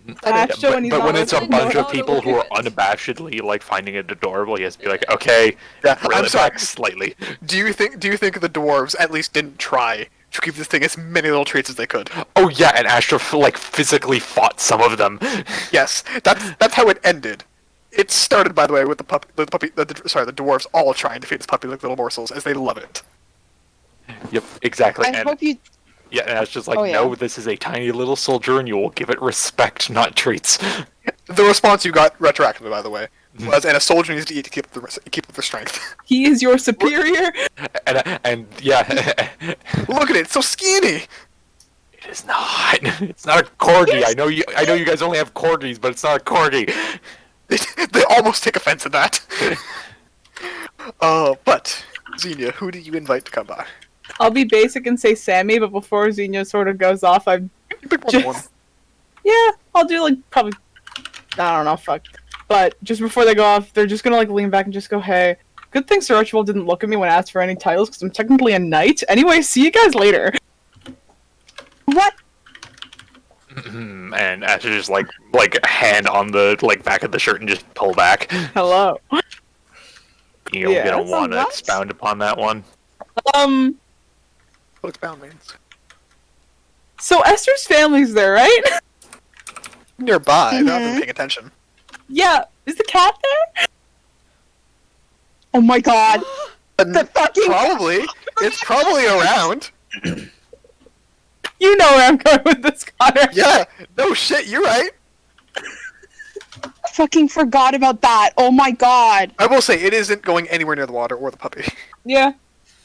Ashta, when he's But when not it's a listening, bunch don't of people who are look at it. unabashedly like finding it adorable, he has to be like, okay, Yeah, reel I'm it sorry. back slightly. Do you think the dwarves at least didn't try to give this thing as many little treats as they could? Oh yeah, and Astra like physically fought some of them. Yes, that's how it ended. It started, by the way, with the dwarves all trying to feed this puppy like little morsels, as they love it. Yep, exactly. I And hope you. yeah, and I was just like, Oh, yeah. no, this is a tiny little soldier, and you will give it respect, not treats. The response you got retroactively, by the way, was, "And a soldier needs to eat to keep up their strength." He is your superior. And yeah, Look at it, it's so skinny. it is not. It's not a corgi. I know you guys only have corgis, but it's not a corgi. They almost take offense at that. But Xenia, who did you invite to come by? I'll be basic and say Sammy, but before Xenia sort of goes off, I'm You pick more than one. just yeah. I'll do like probably I don't know, fuck. But just before they go off, they're just gonna like lean back and just go, "Hey, good thing Sir Archibald didn't look at me when I asked for any titles because I'm technically a knight. Anyway, see you guys later." What? And Astra just like a hand on the like back of the shirt and just pull back. Hello. You Yeah, don't that's want to what? expound upon that one. What expound means? So Esther's family's there, right? Nearby, I've not been Mhm. paying attention. Yeah. Is the cat there? Oh my god. The fucking Probably. It's probably around. You know where I'm going with this, Connor. Yeah. No shit. You're right. I fucking forgot about that. Oh my god. I will say it isn't going anywhere near the water or the puppy. Yeah.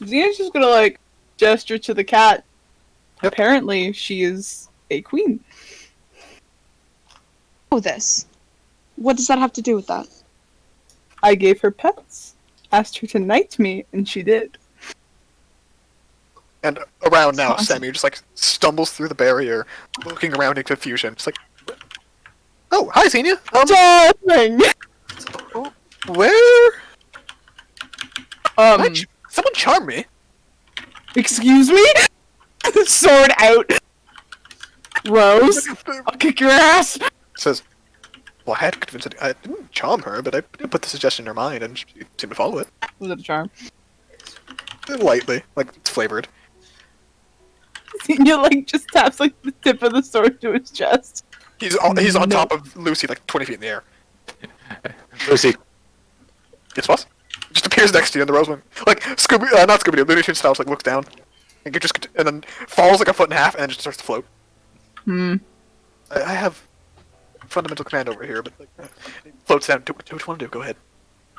Xena's just gonna, like, gesture to the cat. Yep. Apparently, she is a queen. Oh, this. What does that have to do with that? I gave her pets. Asked her to knight me, and she did. And around now, Awesome. Sammy just like stumbles through the barrier, looking around in confusion. Just like, oh, hi, Xenia. Darling! Where? Someone charm me. Excuse me? Sword out. Rose, I'll kick your ass. Says, well, I had to convince it. I didn't charm her, but I did put the suggestion in her mind, and she seemed to follow it. Was it a charm? Lightly, like it's flavored. You like just taps like the tip of the sword to his chest. He's on No. top of Lucy, like 20 feet in the air. Lucy, Yes, boss. Just appears next to you in the Roseman. Like Scooby, not Scooby-Doo. Looney Tunes style, like looks down, and then falls like a foot and a half, and then just starts to float. Hmm. I have fundamental command over here, but like, it floats down. Do what you want to do. Go ahead.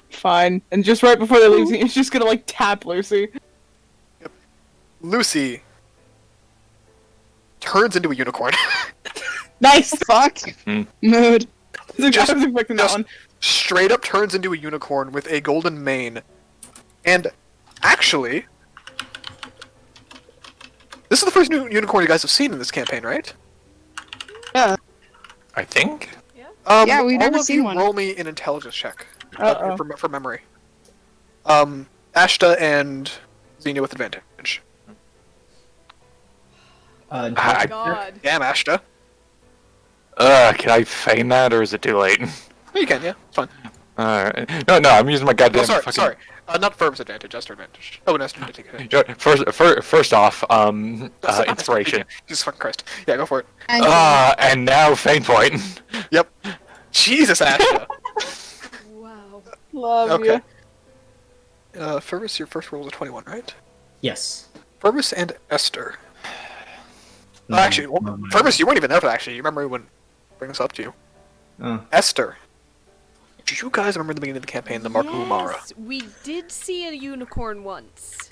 Fine. And just right before they leave, he's just gonna like tap Lucy. Lucy turns into a unicorn. Nice! Fuck. Mood. I Just- was expecting that just- one. Straight up turns into a unicorn with a golden mane. And actually, this is the first new unicorn you guys have seen in this campaign, right? Yeah. I think. Yeah, we've never all of seen you one. Roll me an intelligence check Uh-oh. for memory. Ashta and Xenia with advantage. I- God. Damn, Ashta. Can I feign that, or is it too late? Oh, you can, yeah, it's fine. No, I'm using my goddamn Oh, sorry, fucking... sorry. Not Firm's advantage, Ashta advantage. Oh, and Ashta did take it. You know, first off, inspiration. Jesus fucking Christ. Yeah, go for it. And now feign point. Yep. Jesus, Ashta. Wow. Love Okay. you. Fergus, your first roll was a 21, right? Yes. Fergus and Esther. No, Actually, no, no. Fergus, you weren't even there for that, actually. You remember when I bring this up to you. Oh. Esther. Do you guys remember the beginning of the campaign, the Mark of Umara? Yes, we did see a unicorn once.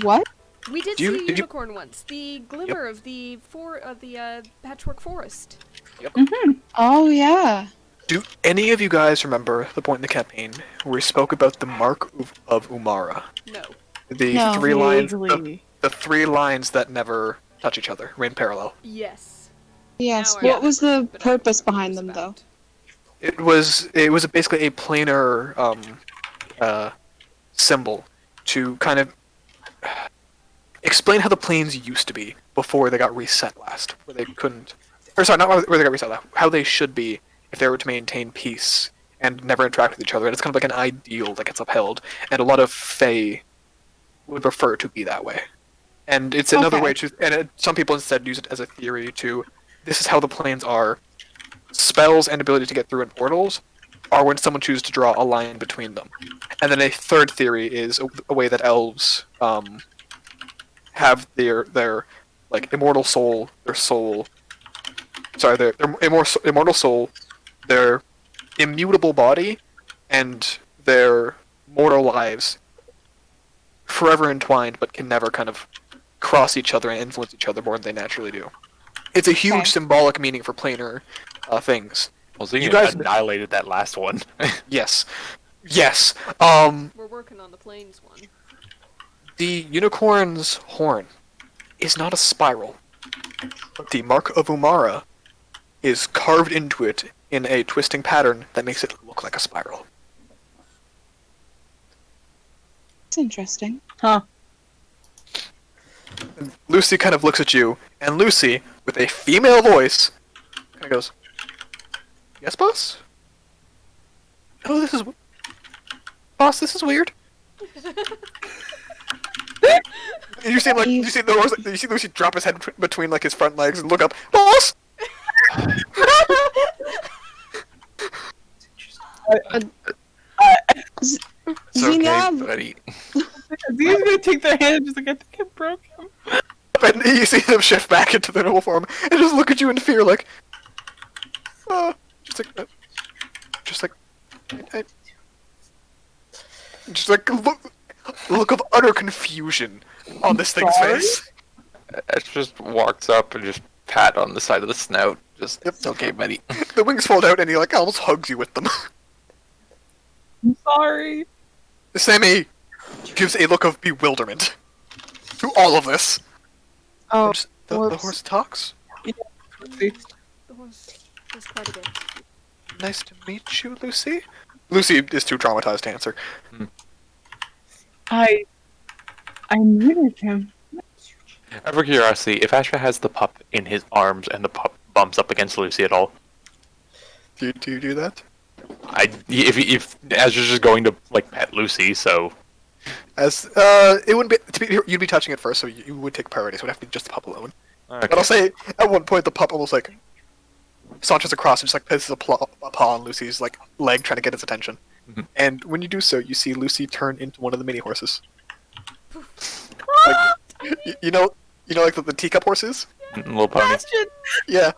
What? We did Do you- see a did you- unicorn once. The glimmer of the patchwork forest. Oh yeah. Do any of you guys remember the point in the campaign where we spoke about the Mark of Umara? No. The No. three lines, Vaguely. the three lines that never touch each other, ran parallel. Yes. Yes. Now I What was the remember, but I don't purpose know what behind it them was though? about. It was basically a planar symbol to kind of explain how the planes used to be before they got reset last, where they couldn't, or sorry, not where they got reset last, how they should be if they were to maintain peace and never interact with each other. And it's kind of like an ideal that gets upheld, and a lot of Fae would prefer to be that way. And it's another Okay. way to, and some people instead use it as a theory to, this is how the planes are. Spells and ability to get through in portals are when someone chooses to draw a line between them. And then a third theory is a way that elves have their like immortal soul, their immortal soul, their immutable body, and their mortal lives forever entwined, but can never kind of cross each other and influence each other more than they naturally do. It's a huge Okay. symbolic meaning for planar things. Well, so you You guys- annihilated that last one. Yes. Yes. We're working on the plains one. The unicorn's horn is not a spiral. But the Mark of Umara is carved into it in a twisting pattern that makes it look like a spiral. It's interesting. Huh. And Lucy kind of looks at you, and Lucy, with a female voice, kind of goes, "Yes, boss? Oh, this is... Boss, this is weird." And you see him, like, you see Lucy drop his head between, like, his front legs and look up, "Boss!" It's okay, Xenia, buddy. Xenia's gonna take their hand and just like, I think I broke him. And you see them shift back into their normal form and just look at you in fear, like, just like, I- just like look of utter confusion on this thing's Sorry? face. Ash just walks up and just pat on the side of the snout. Just, Yep. it's okay, buddy. The wings fold out and he like almost hugs you with them. I'm sorry. Sammy gives a look of bewilderment to all of this. oh, The whoops. horse talks. See, The horse is quite a bit. Nice to meet you, Lucy. Lucy is too traumatized to answer. I needed him. Out of curiosity, if Ashra has the pup in his arms and the pup bumps up against Lucy at all, Do you do that? if Ashra's just going to like pet Lucy, so As it wouldn't be you'd be touching it first, so you would take priority. So it would have to be just the pup alone. okay. But I'll say at one point the pup almost like saunters across and just like places a paw on Lucy's like leg, trying to get its attention. Mhm. And when you do so, you see Lucy turn into one of the mini horses. Like, you know, like the teacup horses. Little pony. Yeah.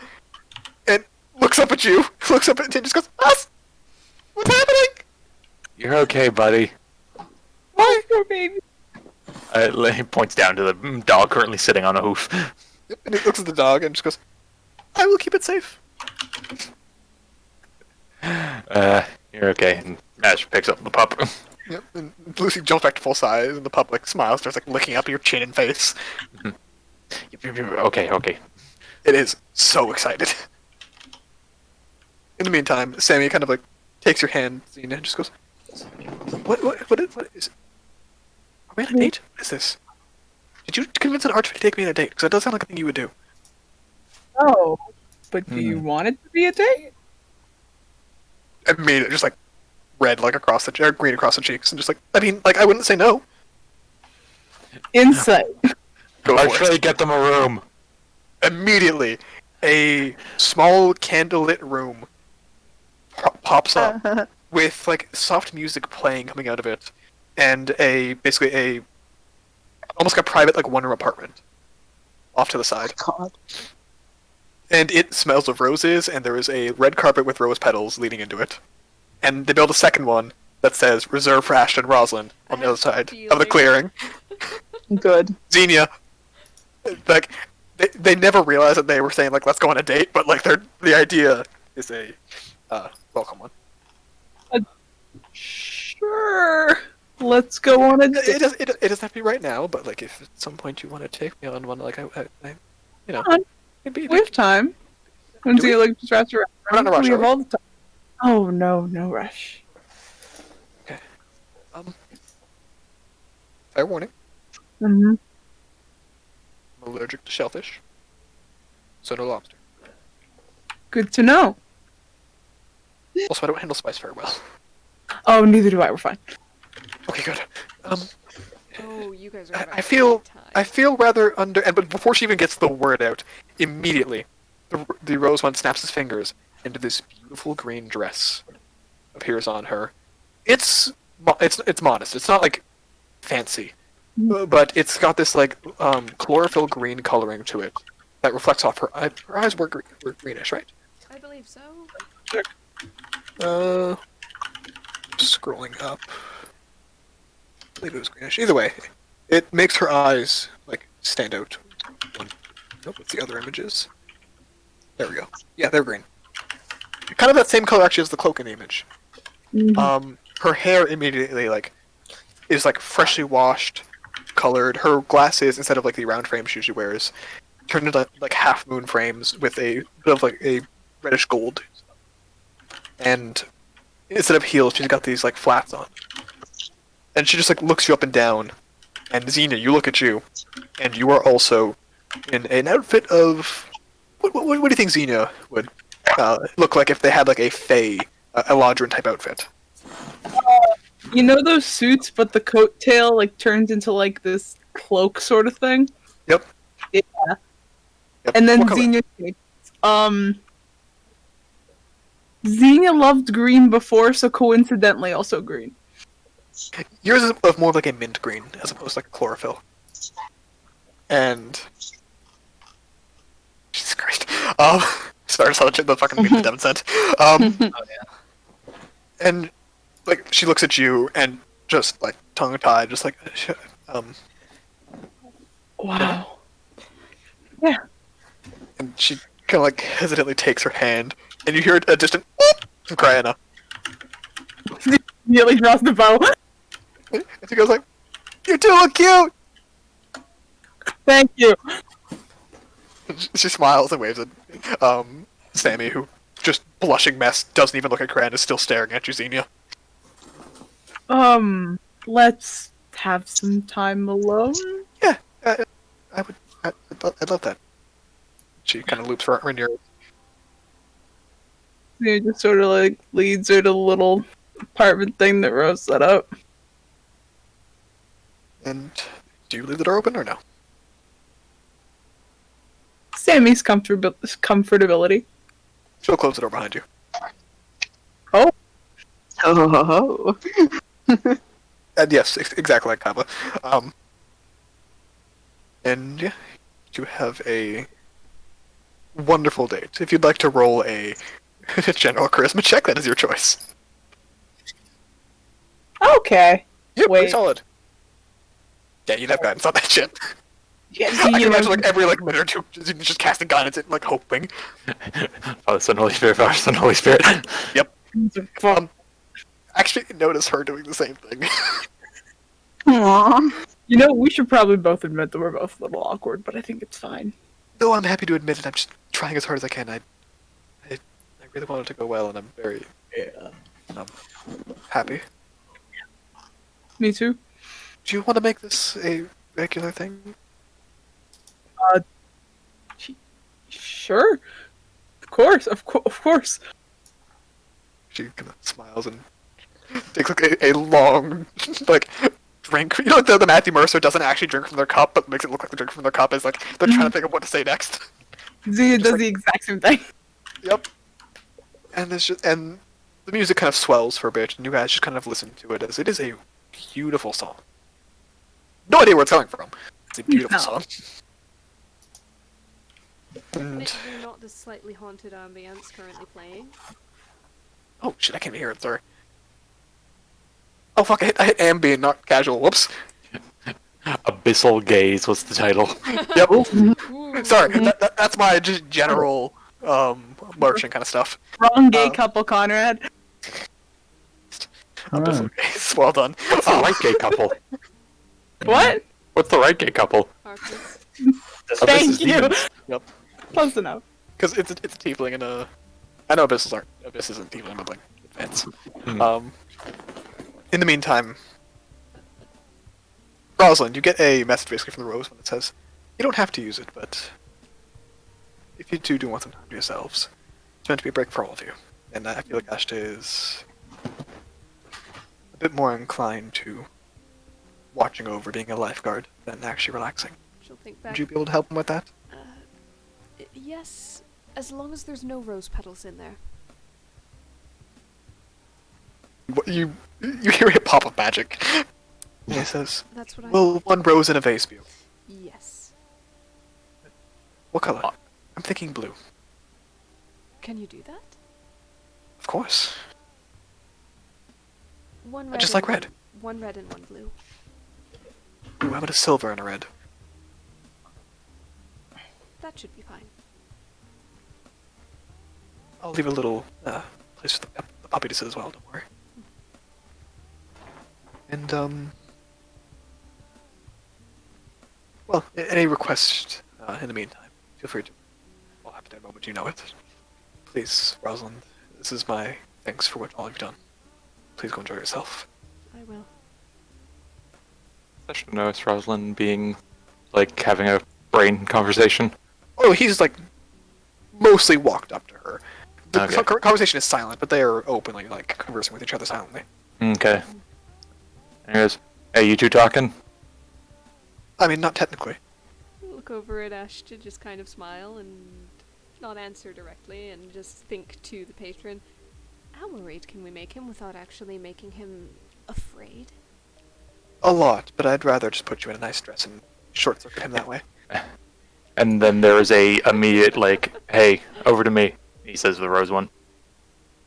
And looks up at you, looks up at you, and just goes, "Us, what's happening? You're okay, buddy. Oh, poor baby. He points down to the dog currently sitting on a hoof. Yep. And he looks at the dog and just goes, I will keep it safe. You're okay. And Ash picks up the pup. Yep. And Lucy jumps back to full size, and the pup like smiles, starts like licking up your chin and face. Okay. It is so excited. In the meantime, Sammy kind of like takes your hand, Xena, and just goes, What is? Are we on a date? What is this? Did you convince an archer to take me on a date? Because that does sound like a thing you would do. Oh, but do you want it to be a date? Immediately, just like red, like across the or green across the cheeks, and just like I mean, like I wouldn't say no. Insight. Go for Actually, it. get them a room. Immediately, a small candlelit room pops up with like soft music playing coming out of it, and basically a almost like a private like one room apartment off to the side. God. And it smells of roses, and there is a red carpet with rose petals leading into it. And they build a second one that says "Reserved for Ashton and Rosalind" on the other side of the clearing. Good. Xenia, like, they never realized that they were saying like "Let's go on a date," but like the idea is a welcome one. Sure. Let's go on a date. It doesn't have to be right now, but like if at some point you want to take me on one, like I you know, Fine. it'd be We have time. Do Until we? you like just wrapped around. We're not in a rush, We are have we? all the time. Oh no, no rush. Fair warning. Mm-hmm. I'm allergic to shellfish, so no lobster. Good to know. Also, I don't handle spice very well. Oh, neither do I. We're fine. Okay, good. Oh, you guys are. I feel rather under. And but before she even gets the word out, immediately, the rose one snaps his fingers, and this beautiful green dress appears on her. It's modest. It's not like fancy, but it's got this like chlorophyll green coloring to it that reflects off her eye. Her eyes were greenish, right? I believe so. Scrolling up. I believe it was greenish. Either way, it makes her eyes like stand out. Nope, what's the other images? There we go. Yeah, they're green. Kind of that same color actually as the cloak in the image. Her hair immediately like is like freshly washed, colored. Her glasses, instead of like the round frames she usually wears, turned into like half moon frames with a bit of like a reddish gold. And instead of heels, she's got these like flats on. And she just like looks you up and down. And Xena, you look at you, and you are also in an outfit of what do you think Xena would look like if they had like a Fae, Eladrin type outfit? You know those suits, but the coat tail like turns into like this cloak sort of thing. Yep. Yeah. Yep. And then What color? Xenia loved green before, so coincidentally also green. Yours is of more like a mint green as opposed to like chlorophyll. And Jesus Christ. Sorry, I saw the fucking meme that Devin sent. And like she looks at you and just like tongue tied, just like Wow. and she kind of like hesitantly takes her hand, and you hear a distant whoop from Kryana. Immediately draws the bow. And she goes like, "You two look cute." Thank you. She smiles and waves at Sammy, who just blushing mess doesn't even look at Kryana, is still staring at you, Xenia. Let's have some time alone. Yeah, I'd love that. She kind of loops her near. He just sort of like leads her to the little apartment thing that Rose set up. And do you leave the door open or no? Sammy's comfortability. She'll close the door behind you. Oh. Oh. And yes, exactly like Kaba. And yeah, you have a wonderful date. If you'd like to roll a general charisma check, that is your choice. Okay. Yep, Wait. pretty solid. Yeah, you'd have guidance on that shit. Yeah, I can imagine like every like minute or two just casting guidance and like hoping. Father, Son, Holy Spirit, Father, Son, Holy Spirit. Yep. Actually notice her doing the same thing. Aww. You know, we should probably both admit that we're both a little awkward, but I think it's fine. No, I'm happy to admit it. I'm just trying as hard as I can. I really want it to go well, and I'm very happy. Me too. Do you want to make this a regular thing? Sure. Of course, of course. She kind of smiles and takes like a long like drink. You know, the Matthew Mercer doesn't actually drink from their cup, but makes it look like they drink from their cup. Is like they're trying to think of what to say next. Zia does the exact same thing. Yep. And the music kind of swells for a bit, and you guys just kind of listen to it as it is a beautiful song. No idea where it's coming from. It's a beautiful song. And Admittedly not the slightly haunted ambience currently playing. oh shit, I can't even hear it. Sorry. Oh fuck! I hit ambient, not casual. Whoops. Abyssal Gaze was the title. Yep. Ooh. Sorry. That's my just general marching kind of stuff. Wrong gay couple, Conrad. Abyssal Gaze. Well done. What's the right gay couple? What? What's the right gay couple? Harkness. Thank Abyss is you. demons. Yep. Close enough. Because it's a tiefling and a. I know Abyss isn't tiefling, but like advance. In the meantime, Rosalind, you get a message basically from the Rose when it says, "You don't have to use it, but if you do want some time to yourselves, it's meant to be a break for all of you." And I feel like Ashta is a bit more inclined to watching over being a lifeguard than actually relaxing. She'll think back. Would you be able to help him with that? Yes, as long as there's no rose petals in there. You hear a pop of magic. And he says, That's what I. "Well, one rose in a vase be? Yes. What color? I'm thinking blue. Can you do that? Of course. One I red. just and like red. One red and one blue. Ooh, how about a silver and a red? That should be fine. I'll leave a little place for the puppy to sit as well, don't worry. And, well, any request in the meantime, feel free to. Well, after that moment, you know it. Please, Rosalind, this is my thanks for what all you've done. Please go enjoy yourself. I will. I should notice Rosalind being like having a brain conversation. Oh, he's like mostly walked up to her. The Okay. conversation is silent, but they are openly like conversing with each other silently. Okay. Anyways, hey, you two talking? I mean, not technically. Look over at Ash to just kind of smile and not answer directly and just think to the patron, how worried can we make him without actually making him afraid? A lot, but I'd rather just put you in a nice dress and short circuit him that way. And then there is a immediate like, "Hey, over to me," he says to the rose one.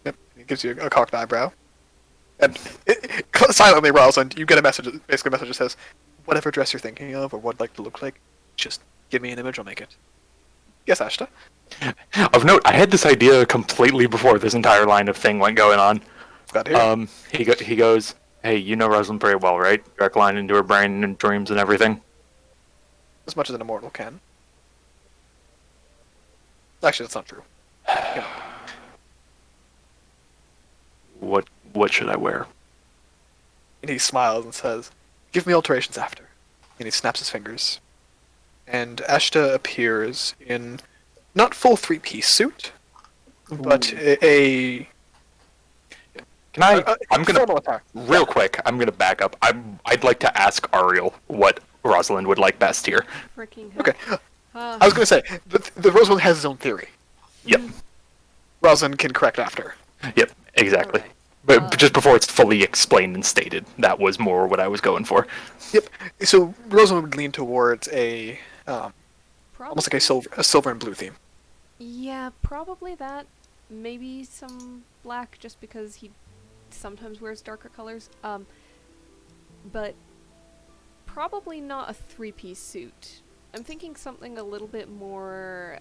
Yep, he gives you a cocked eyebrow. And silently, Rosalind, you get a message, basically a message that says, whatever dress you're thinking of or what I'd like to look like, just give me an image, I'll make it. Yes, Ashta? Of note, I had this idea completely before this entire line of thing went going on. Glad to hear it. He goes, "Hey, you know Rosalind very well, right? Direct line into her brain and dreams and everything." As much as an immortal can. Actually, that's not true. You know. What should I wear? And he smiles and says, give me alterations after. And he snaps his fingers. And Ashta appears in not full three-piece suit, but a Can I? I'm gonna formal attire. real quick. I'm gonna back up. I'd like to ask Ariel what Rosalind would like best here. Freaking Okay, I was going to say, the Rosalind has his own theory. Yep. Rosalind can correct after. Yep. Exactly. Alright. But just before it's fully explained and stated, that was more what I was going for. Yep. So Rosalind would lean towards a Probably, almost like a silver and blue theme. yeah, probably that. Maybe some black, just because he sometimes wears darker colors. But probably not a three-piece suit. I'm thinking something a little bit more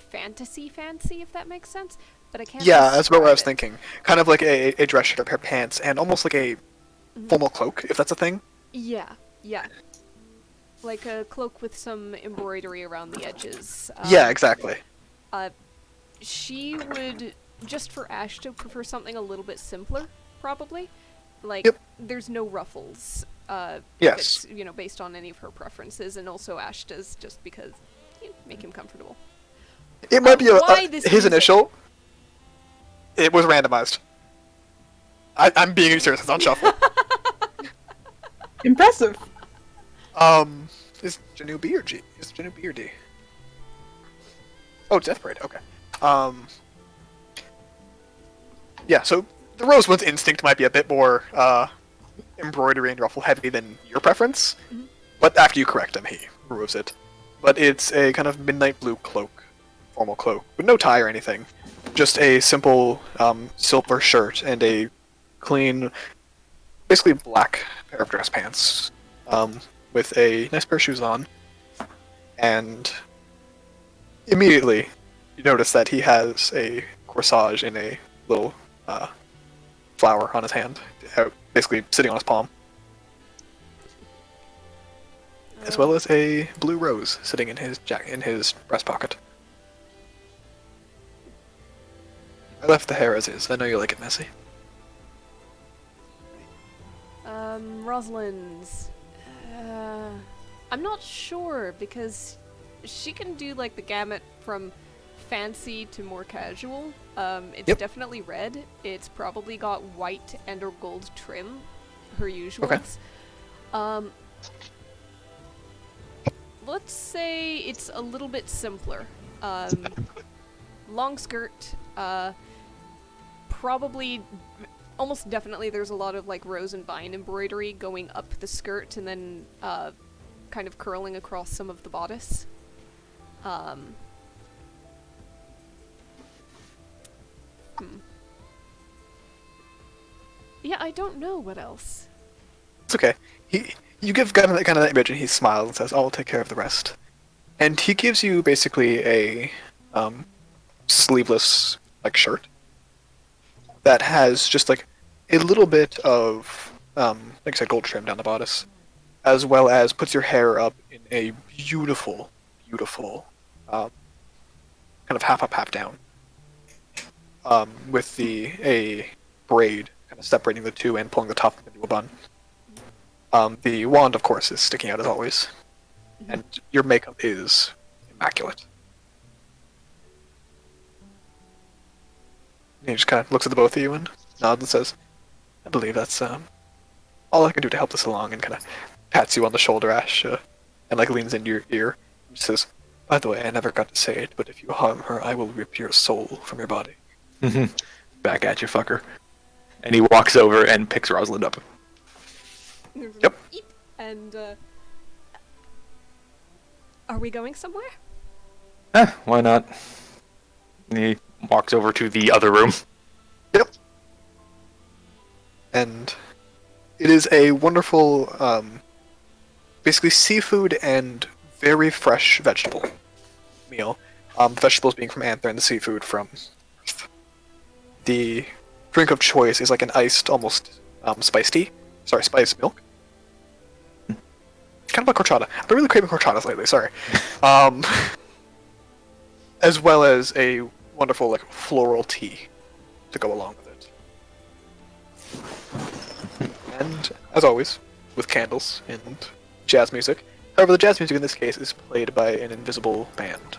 fancy, if that makes sense. But I can't. Yeah, that's about what I was describe it. thinking. Kind of like a dress shirt, a pair of pants, and almost like a Mhm. formal cloak, if that's a thing. Yeah, yeah. Like a cloak with some embroidery around the edges. Yeah, exactly. She would, just for Ashta, prefer something a little bit simpler, probably. Like, Yep. there's no ruffles. If Yes. it's, based on any of her preferences, and also Ashta's, just because make him comfortable. It might be why this his music? initial. It was randomized. I'm being serious. It's on shuffle. Impressive. Is Janu B or G? Is Janu B or D? Oh, Death Parade. Okay. Yeah. So the Rosewood's instinct might be a bit more embroidery and ruffle heavy than your preference, Mhm. but after you correct him, he removes it. But it's a kind of midnight blue cloak, formal cloak, with no tie or anything. Just a simple silver shirt and a clean, basically black pair of dress pants, with a nice pair of shoes on. And immediately, you notice that he has a corsage in a little flower on his hand, basically sitting on his palm, as well as a blue rose sitting in his breast pocket. I left the hair as is. I know you like it messy. Rosalind's. I'm not sure, because she can do like the gamut from fancy to more casual. It's Yep. definitely red. It's probably got white and or gold trim, her usuals. Let's say it's a little bit simpler. Long skirt, probably, almost definitely there's a lot of like rose and vine embroidery going up the skirt and then kind of curling across some of the bodice. Yeah, I don't know what else. It's okay. You give kind of that image, and he smiles and says, "I'll take care of the rest." And he gives you basically a sleeveless like shirt that has just like a little bit of like I said, gold trim down the bodice, as well as puts your hair up in a beautiful, beautiful kind of half up, half down, with a braid kind of separating the two and pulling the top into a bun. The wand, of course, is sticking out as always, and your makeup is immaculate. He just kind of looks at the both of you and nods and says, "I believe that's all I can do to help this along," and kind of pats you on the shoulder, Ash, and like leans into your ear and says, "By the way, I never got to say it, but if you harm her, I will rip your soul from your body." Back at you, fucker. And he walks over and picks Rosalind up. Yep. And, are we going somewhere? Why not? And he walks over to the other room. Yep. And it is a wonderful, basically seafood and very fresh vegetable meal. The vegetables being from Anther and the seafood from Earth. The drink of choice is like an iced, almost spiced tea. Sorry, spiced milk. Kind of like horchata. I've been really craving horchatas lately. Sorry. As well as a wonderful like floral tea to go along with it. And as always, with candles and jazz music. However, the jazz music in this case is played by an invisible band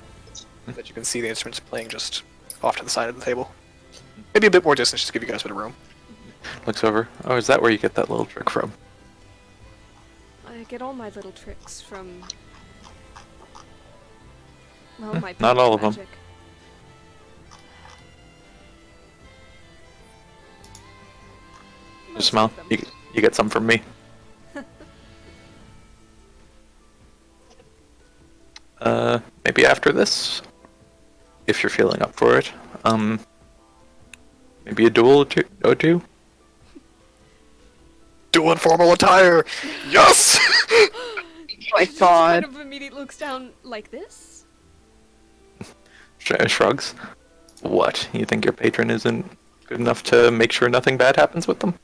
that you can see the instruments playing just off to the side of the table. Maybe a bit more distance just to give you guys a bit of room. Looks over. Oh, is that where you get that little trick from? I get all my little tricks from... well, my not all of them. magic. Just Most smell. of them. You get some from me. Maybe after this, if you're feeling up for it. Maybe a duel or two. Dual informal attire! Yes! My She God. kind of immediately looks down like this. Shrugs. What? You think your patron isn't good enough to make sure nothing bad happens with them?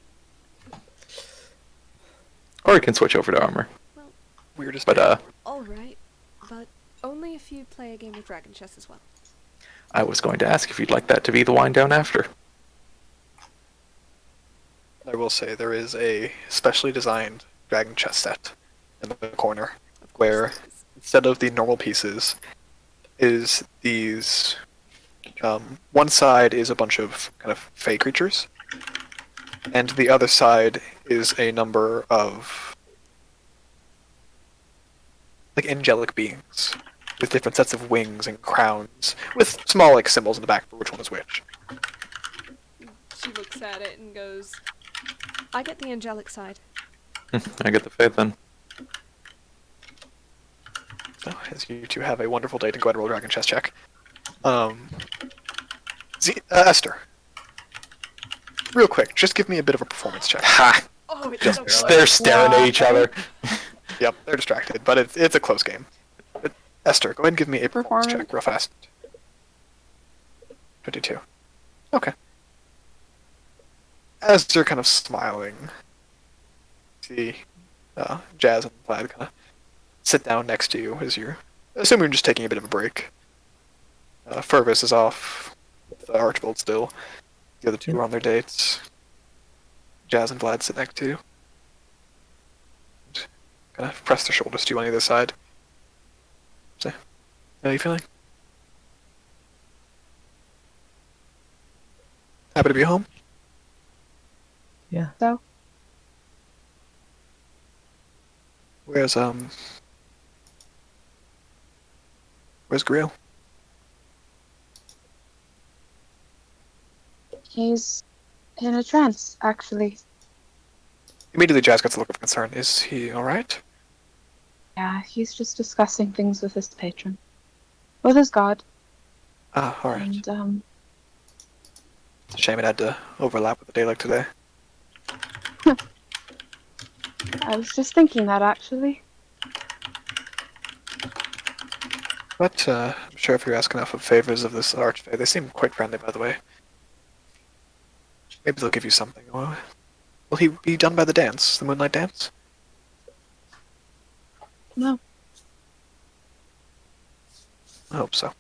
Or you can switch over to armor. Weirdest. But Alright, but only if you play a game of Dragon Chess as well. I was going to ask if you'd like that to be the wind down after. I will say there is a specially designed dragon chess set in the corner Of course where it is. instead of the normal pieces is these one side is a bunch of kind of fey creatures and the other side is a number of like angelic beings with different sets of wings and crowns with small like symbols in the back for which one is which. She looks at it and goes, I get the angelic side. I get the faith then. So, as you two have a wonderful day to go ahead and roll a dragon chess check. Esther. Real quick, just give me a bit of a performance check. Ha! Oh, it's Just so barely. good. They're staring at each other. Yep, they're distracted, but it's a close game. But Esther, go ahead and give me a performance Performance. check real fast. 22. Okay. As they're kind of smiling, see Jazz and Vlad kind of sit down next to you as you're assuming you're just taking a bit of a break. Fergus is off with Archibald still. The other two are on their dates. Jazz and Vlad sit next to you. Kind of press their shoulders to you on either side. So, how are you feeling? Happy to be home? Yeah. So, Where's Grill? he's in a trance, actually. Immediately Jazz gets a look of concern. Is he alright? Yeah, he's just discussing things with his patron. With his god. Ah, alright. And, It's a shame it had to overlap with a day like today. I was just thinking that, actually. But, I'm sure if you ask enough of favors of this archfey, they seem quite friendly, by the way. Maybe they'll give you something. Will he be done by the dance? The moonlight dance? No. I hope so.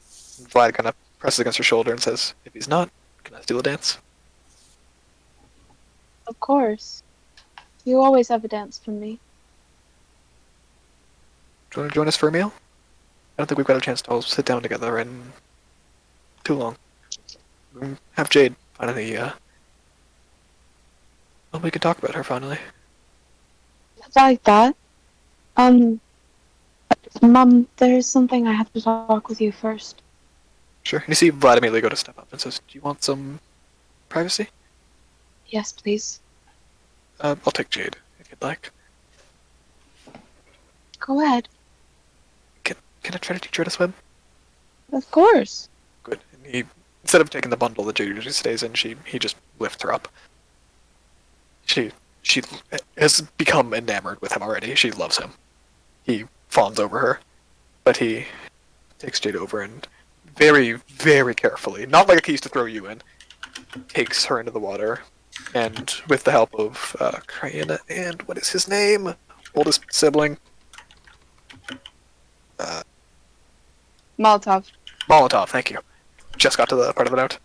Vlad kind of presses against her shoulder and says, if he's not, can I steal a dance? Of course. You always have a dance from me. Do you want to join us for a meal? I don't think we've got a chance to all sit down together in too long. Have Jade finally, well, we can talk about her finally. Like that. Mum, there's something I have to talk with you first. Sure. And you see Vlad immediately go to step up and says, do you want some privacy? Yes, please. I'll take Jade, if you'd like. Go ahead. Can I try to teach her to swim? Of course. Good. And he, instead of taking the bundle that Jade usually stays in, he just lifts her up. She has become enamored with him already. She loves him. He fawns over her, but he takes Jade over and very, very carefully, not like he used to throw you in, takes her into the water, and with the help of Crayon and what is his name? Oldest sibling? Molotov. Molotov, thank you. Just got to the part of the note.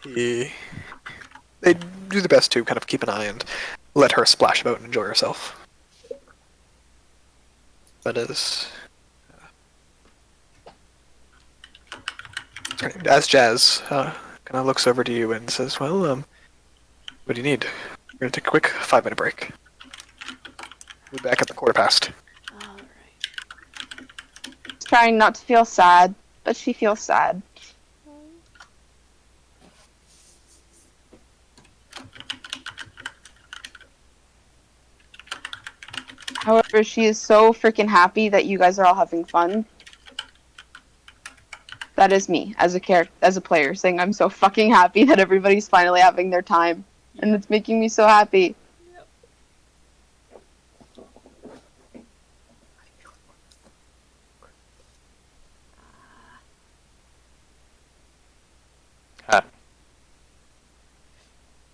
They do the best to kind of keep an eye and let her splash about and enjoy herself. But as Jazz kind of looks over to you and says, "Well, what do you need? We're gonna take a quick 5-minute break. We'll be back at the 1:15." All right. Trying not to feel sad, but she feels sad. However, she is so freaking happy that you guys are all having fun. That is me as a player, saying I'm so fucking happy that everybody's finally having their time, and it's making me so happy. Ah,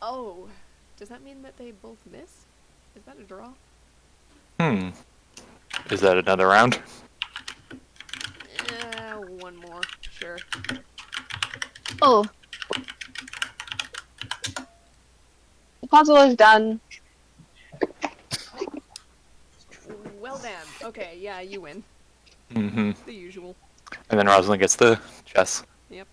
Oh, does that mean that they both miss? Is that a draw? is that another round? One more, sure. Oh. The puzzle is done. Well damn. Okay, yeah, you win. Mm-hmm. The usual. And then Rosalind gets the chess. Yep.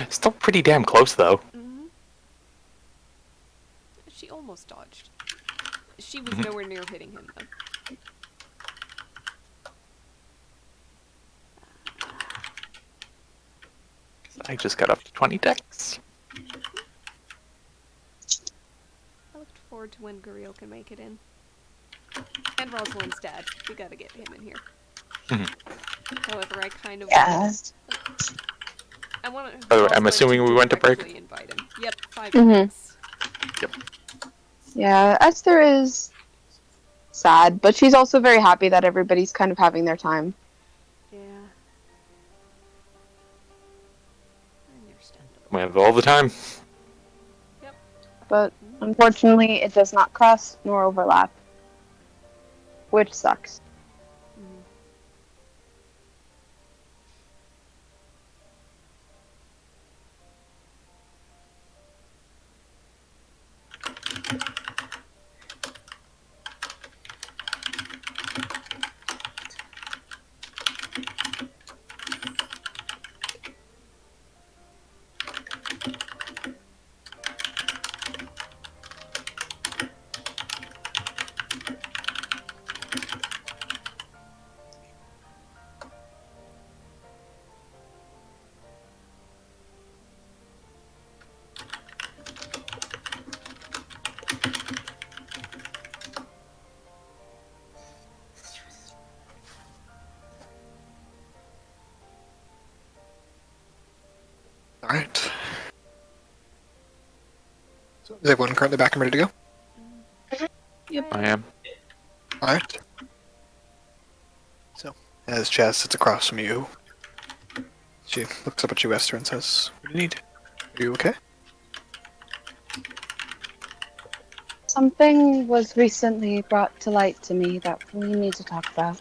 Still pretty damn close, though. Mm-hmm. She almost dodged. She was nowhere near hitting him, though. I just got up to 20 decks. I looked forward to when Guriel can make it in. And Rosalind's dad. We gotta get him in here. However, I kind of Yes. I want to. By the way, I'm assuming we went to break? Invite him. Yep, 5 Mhm. minutes. Yeah, Esther is sad, but she's also very happy that everybody's kind of having their time. Yeah. Understandable. We have all the time. But unfortunately, it does not cross nor overlap, which sucks. Mhm. Alright. So is everyone currently back and ready to go? I am. Alright. So, as Jazz sits across from you, she looks up at you, Esther, and says, "What do you need? Are you okay?" Something was recently brought to light to me that we need to talk about.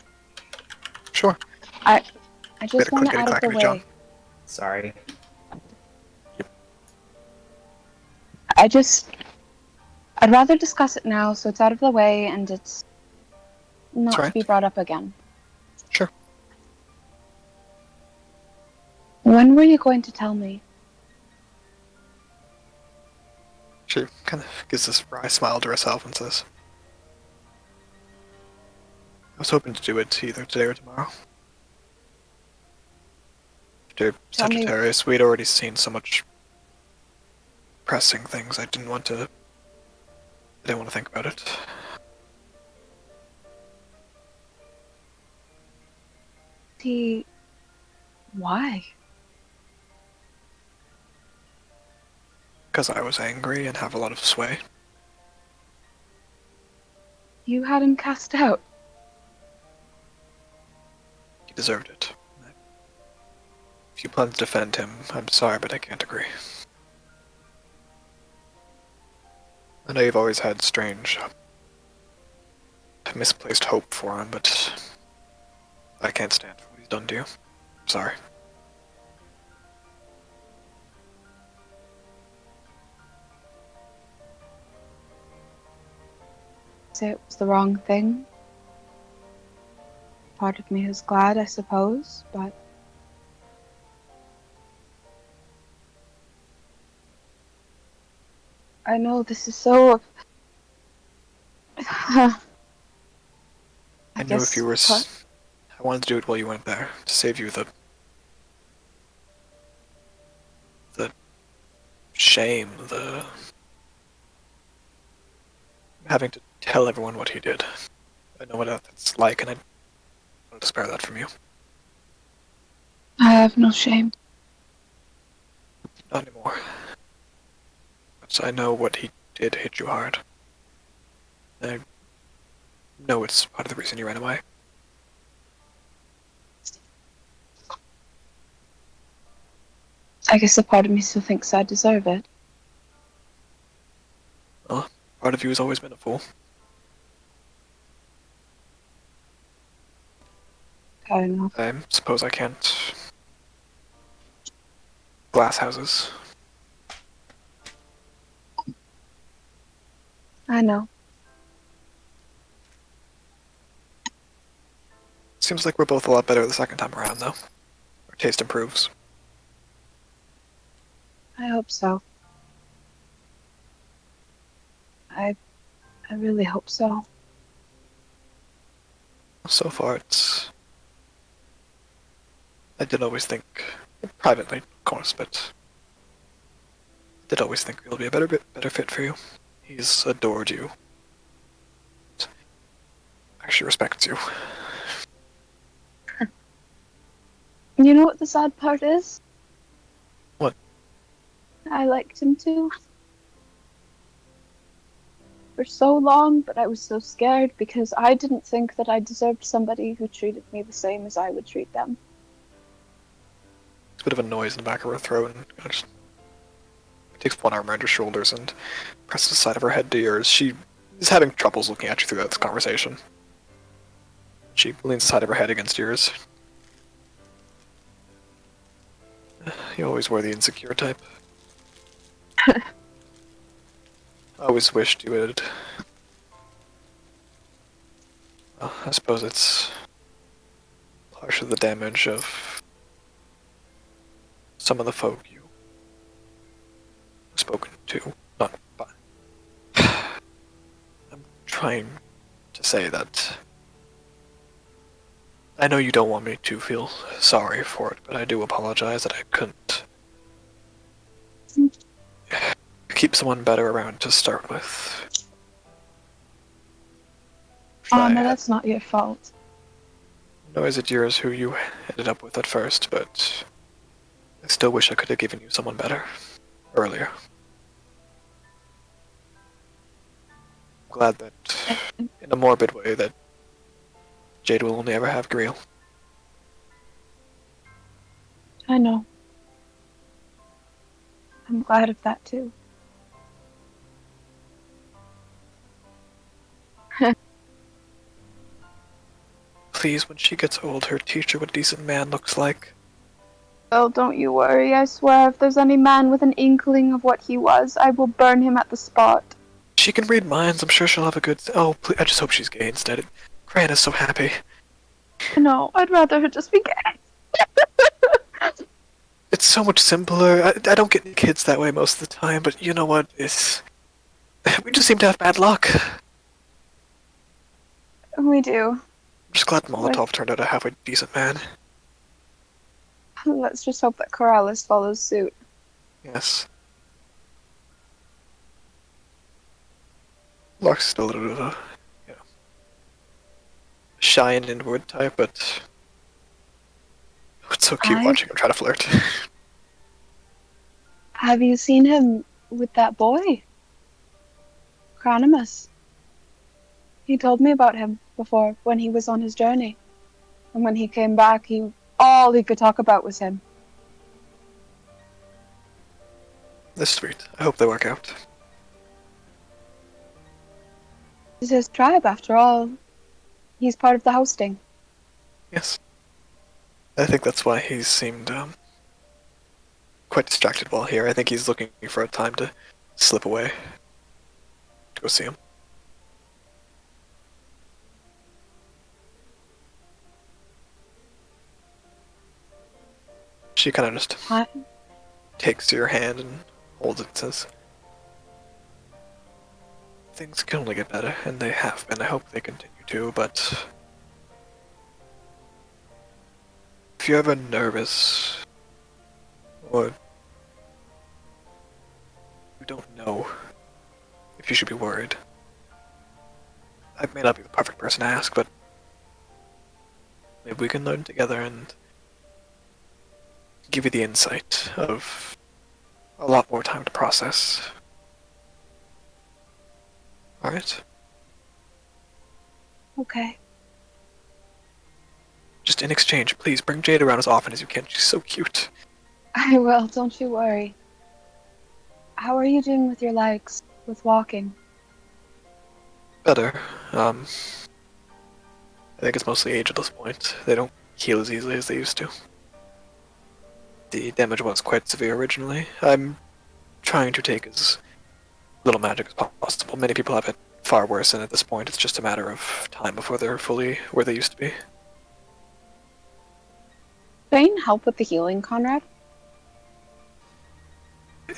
Sure. I just Better want quick it getting out of the clacking, John. way. Sorry. I'd rather discuss it now so it's out of the way and it's not That's to right. be brought up again. Sure. When were you going to tell me? She kind of gives this wry smile to herself and says, "I was hoping to do it either today or tomorrow. After Tell me- Sagittarius, we'd already seen so much pressing things. I didn't want to think about it. Why? Because I was angry and have a lot of sway. You had him cast out. He deserved it. If you plan to defend him, I'm sorry, but I can't agree. I know you've always had strange, misplaced hope for him, but I can't stand for what he's done to you. I'm sorry. Say it was the wrong thing. Part of me is glad, I suppose, but I know this is so. I knew if you were. part- I wanted to do it while you weren't there to save you the shame, the having to tell everyone what he did. I know what that's like, and I wanted to spare that from you. I have no shame. Not anymore. But I know what he did hit you hard. I know it's part of the reason you ran away. I guess a part of me still thinks I deserve it. Well, part of you has always been a fool. I don't know. I suppose I can't. Glass houses. I know. Seems like we're both a lot better the second time around, though. Our taste improves. I hope so. I really hope so. So far, I did always think, privately, of course, but I did always think he'll be a better fit for you. He's adored you. Actually respects you. You know what the sad part is? What? I liked him too. For so long, but I was so scared because I didn't think that I deserved somebody who treated me the same as I would treat them. It's a bit of a noise in the back of her throat, and just takes one arm around her shoulders and presses the side of her head to yours. She is having troubles looking at you throughout this conversation. She leans the side of her head against yours. You always were the insecure type. I always wished you would. Well, I suppose it's partially the damage of some of the folk you spoken to. Not by. I'm trying to say that I know you don't want me to feel sorry for it, but I do apologize that I couldn't keep someone better around to start with. Oh, no, that's not your fault. Nor is it yours who you ended up with at first, but I still wish I could have given you someone better earlier. I'm glad that, in a morbid way, that Jade will only ever have Griel. I know. I'm glad of that too. Please, when she gets old, her teach her what a decent man looks like. Oh, don't you worry. I swear, if there's any man with an inkling of what he was, I will burn him at the spot. She can read minds. I'm sure she'll have a good. Oh, please, I just hope she's gay instead. Gran is so happy. No, I'd rather her just be gay. It's so much simpler. I don't get any kids that way most of the time, but you know what? We just seem to have bad luck. I'm We do. just glad Molotov turned out a halfway decent man. Let's just hope that Corrales follows suit. Yes. Lark's still a little bit of a, shy and inward type, but it's so cute I- watching him try to flirt. Have you seen him with that boy? Cranimus. He told me about him before when he was on his journey. And when he came back, all he could talk about was him. That's sweet. I hope they work out. It's his tribe, after all. He's part of the hosting. Yes. I think that's why he seemed quite distracted while here. I think he's looking for a time to slip away. To go see him. She kind of just Hi. takes your hand and holds it and says, things can only get better, and they have been. I hope they continue to, but if you're ever nervous, or you don't know if you should be worried, I may not be the perfect person to ask, but maybe we can learn together and give you the insight of a lot more time to process. Alright? Okay. Just in exchange, please bring Jade around as often as you can. She's so cute. I will, don't you worry. How are you doing with your legs, with walking? Better. I think it's mostly age at this point. They don't heal as easily as they used to. The damage was quite severe originally. I'm trying to take as little magic as possible. Many people have it far worse, and at this point it's just a matter of time before they're fully where they used to be. Bane help with the healing, Conrad?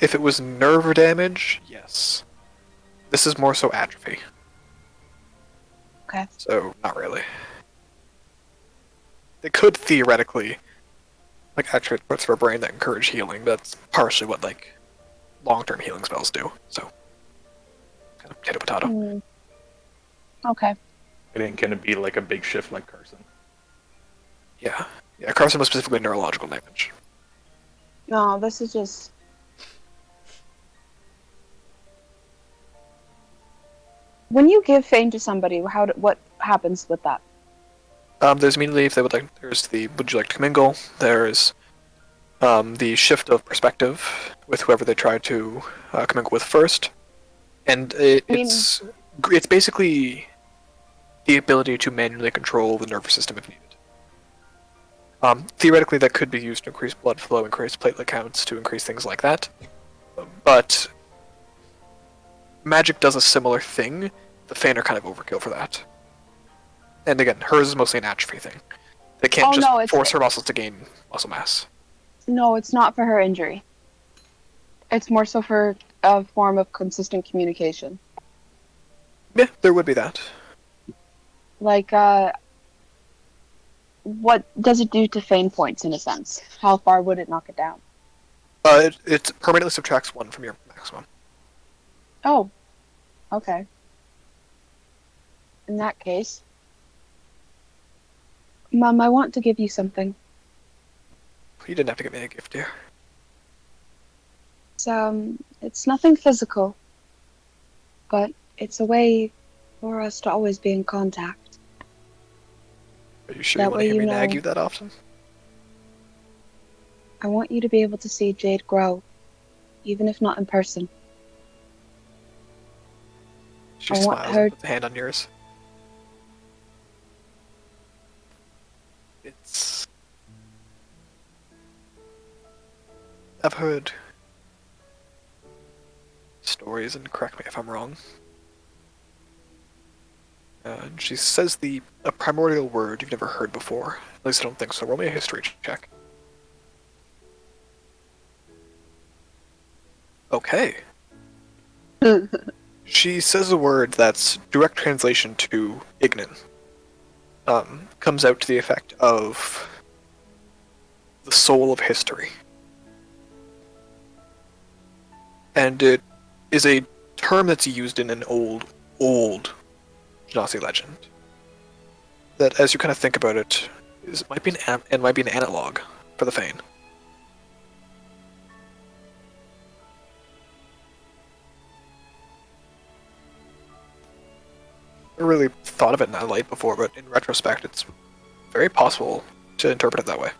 If it was nerve damage, yes. This is more so atrophy. Okay. So, not really. They could theoretically activate parts of our brain that encourage healing. That's partially what long-term healing spells do. So, kind of potato. Hmm. Okay. It ain't gonna be like a big shift like Carson. Yeah. Carson was specifically neurological damage. No, this is just... When you give Fane to somebody, what happens with that? There's immediately, if they would like, there's the would you like to mingle, there's the shift of perspective with whoever they try to commingle with first, and it's basically the ability to manually control the nervous system if needed. Theoretically, that could be used to increase blood flow, increase platelet counts, to increase things like that, but magic does a similar thing. The Fane are kind of overkill for that. And again, hers is mostly an atrophy thing. They can't force her muscles to gain muscle mass. No, it's not for her injury. It's more so for a form of consistent communication. Yeah, there would be that. What does it do to Fane points, in a sense? How far would it knock it down? It permanently subtracts 1 from your maximum. Oh. Okay. In that case... Mom, I want to give you something. You didn't have to give me a gift, dear. It's nothing physical, but it's a way for us to always be in contact. Are you sure you want to hear me nag you that often? I want you to be able to see Jade grow, even if not in person. She smiles and puts a hand on yours. I've heard stories, and correct me if I'm wrong. And she says a primordial word you've never heard before. At least I don't think so. Roll me a history check. Okay. She says a word that's direct translation to Ignan. Comes out to the effect of the soul of history. And it is a term that's used in an old Genasi legend. That, as you kind of think about it, might be an analog for the Fane. I never really thought of it in that light before, but in retrospect, it's very possible to interpret it that way.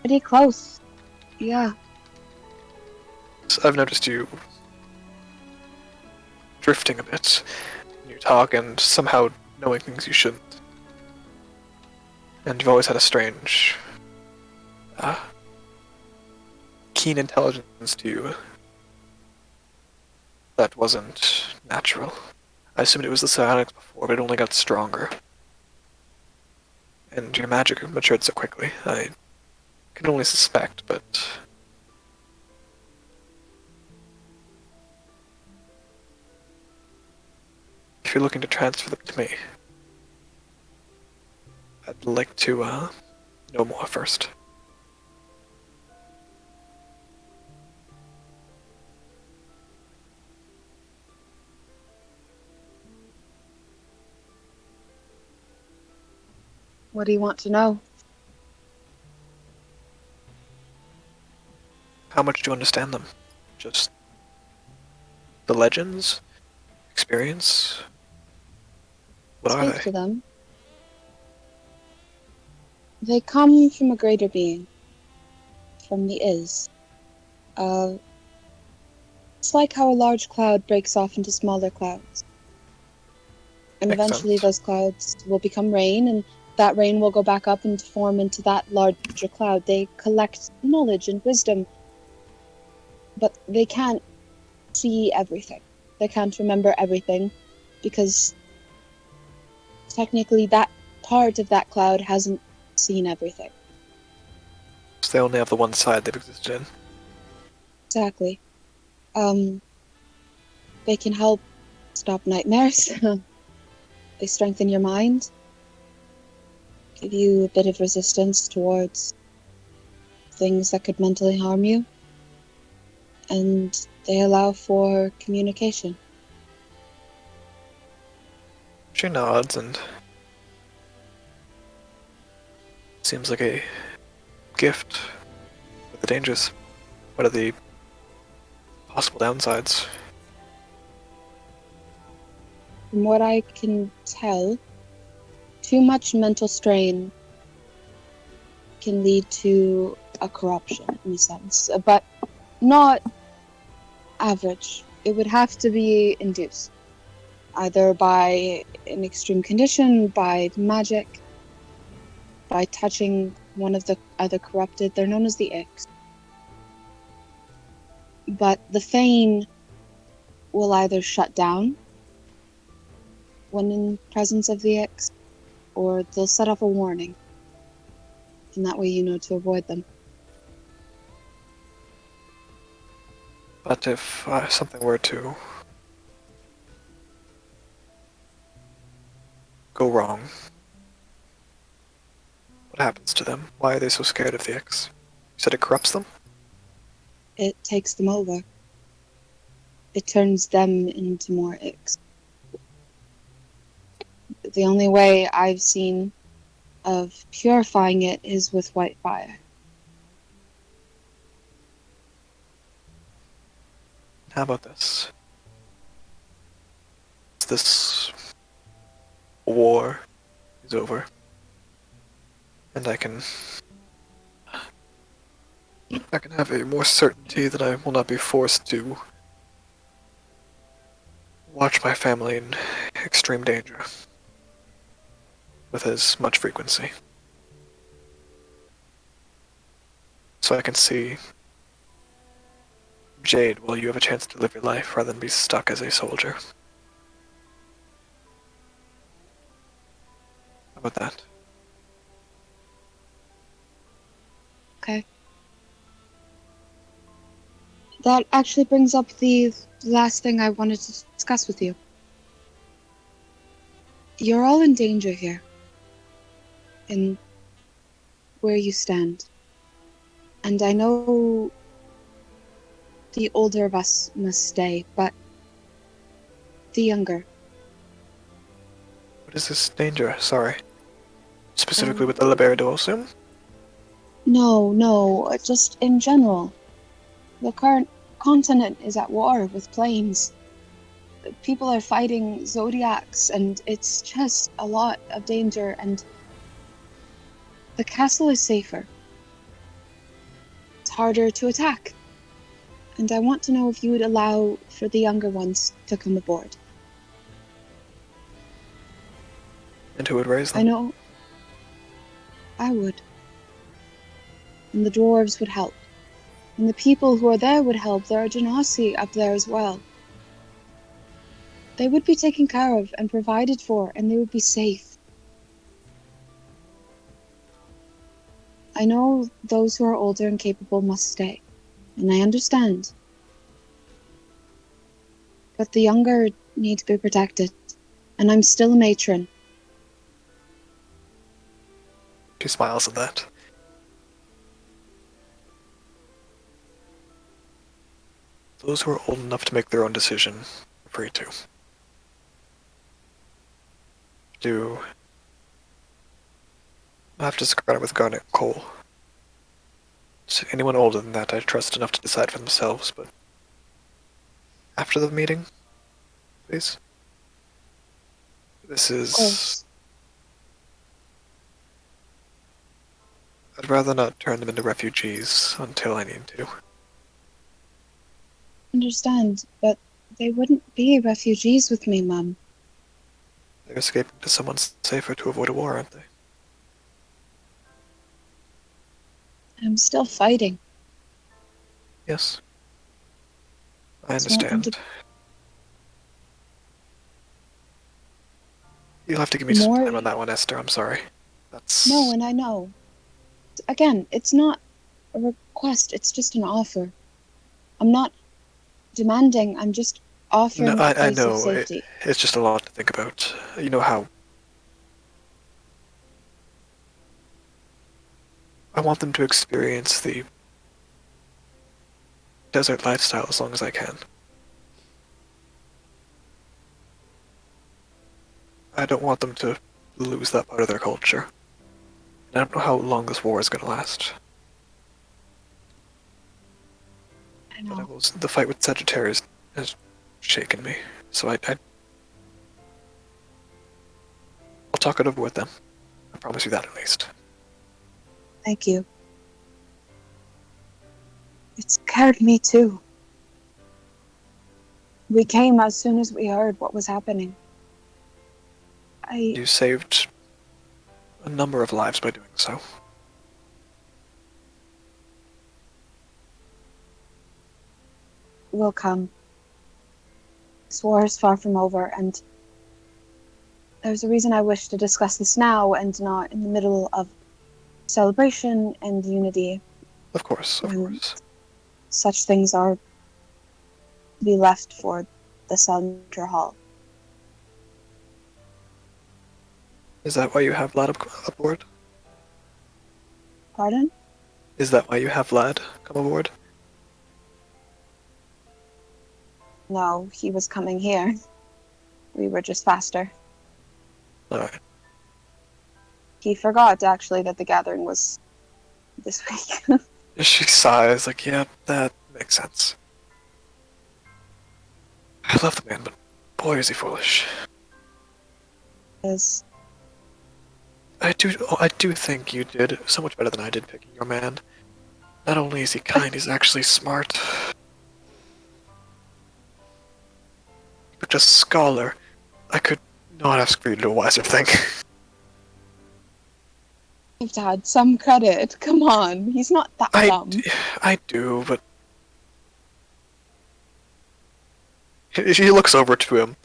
Pretty close. Yeah. So I've noticed you drifting a bit in your talk and somehow knowing things you shouldn't. And you've always had a strange, keen intelligence to you that wasn't natural. I assumed it was the psionics before, but it only got stronger. And your magic matured so quickly. I can only suspect, but if you're looking to transfer them to me, I'd like to know more first. What do you want to know? How much do you understand them? Just the legends? Experience? What are Speak they? to them. They come from a greater being. From the Is. It's like how a large cloud breaks off into smaller clouds. And Makes eventually sense. those clouds will become rain, and that rain will go back up and form into that larger cloud. They collect knowledge and wisdom, but they can't see everything. They can't remember everything, because technically that part of that cloud hasn't seen everything. So they only have the one side they've existed in. Exactly. They can help stop nightmares. They strengthen your mind, give you a bit of resistance towards things that could mentally harm you, and they allow for communication. She nods and seems like a gift with the dangers. What are the possible downsides? From what I can tell, too much mental strain can lead to a corruption, in a sense, but not average. It would have to be induced, either by an extreme condition, by magic, by touching one of the other corrupted. They're known as the Ix. But the Fane will either shut down when in presence of the Ix, or they'll set off a warning. And that way you know to avoid them. But if something were to go wrong, what happens to them? Why are they so scared of the X? You said it corrupts them? It takes them over. It turns them into more Ix. The only way I've seen of purifying it is with white fire. How about this? This war is over, and I can have a more certainty that I will not be forced to watch my family in extreme danger with as much frequency. So I can see Jade, will you have a chance to live your life rather than be stuck as a soldier? How about that? Okay. That actually brings up the last thing I wanted to discuss with you. You're all in danger here. in where you stand. And I know the older of us must stay, but the younger. What is this danger? Sorry. Specifically Um, with the Liberador, assume? No, just in general. The current continent is at war with planes. People are fighting zodiacs, and it's just a lot of danger, and the castle is safer. It's harder to attack. And I want to know if you would allow for the younger ones to come aboard. And who would raise I them? know I would. And the dwarves would help. And the people who are there would help. There are genasi up there as well. They would be taken care of and provided for, and they would be safe. I know those who are older and capable must stay, and I understand. But the younger need to be protected, and I'm still a matron. She smiles at that. Those who are old enough to make their own decision are free to. Do I have to discard it with Garnet Cole? So anyone older than that I trust enough to decide for themselves, but after the meeting, please. This Of is... course. I'd rather not turn them into refugees until I need to. Understand, but they wouldn't be refugees with me, Mum. They're escaping to someone safer to avoid a war, aren't they? I'm still fighting. Yes. I Just want them understand. to You'll have to give me some more. time on that one, Esther. I'm sorry. That's... No, and I know. Again, it's not a request, it's just an offer. I'm not demanding, I'm just No, offering a I place of know. safety. It's just a lot to think about. You know how... I want them to experience the desert lifestyle as long as I can. I don't want them to lose that part of their culture. And I don't know how long this war is going to last. I But know. the fight with Sagittarius has shaken me. So I'll talk it over with them. I promise you that at least. Thank you. It scared me too. We came as soon as we heard what was happening. I You saved a number of lives by doing so. will come. This war is far from over, and there's a reason I wish to discuss this now and not in the middle of celebration and unity Of course, of when course. such things are to be left for the center hall. Is that why you have Vlad aboard? Pardon? Is that why you have Vlad come aboard? No, he was coming here. We were just faster. Alright. He forgot, actually, that the gathering was this week. She sighs, like, yeah, that makes sense. I love the man, but boy is he foolish. Is I do think you did so much better than I did picking your man. Not only is he kind, he's actually smart. But just scholar. I could not ask for you to do a wiser thing. I've had some credit. Come on, he's not that dumb. I do, but... She looks over to him.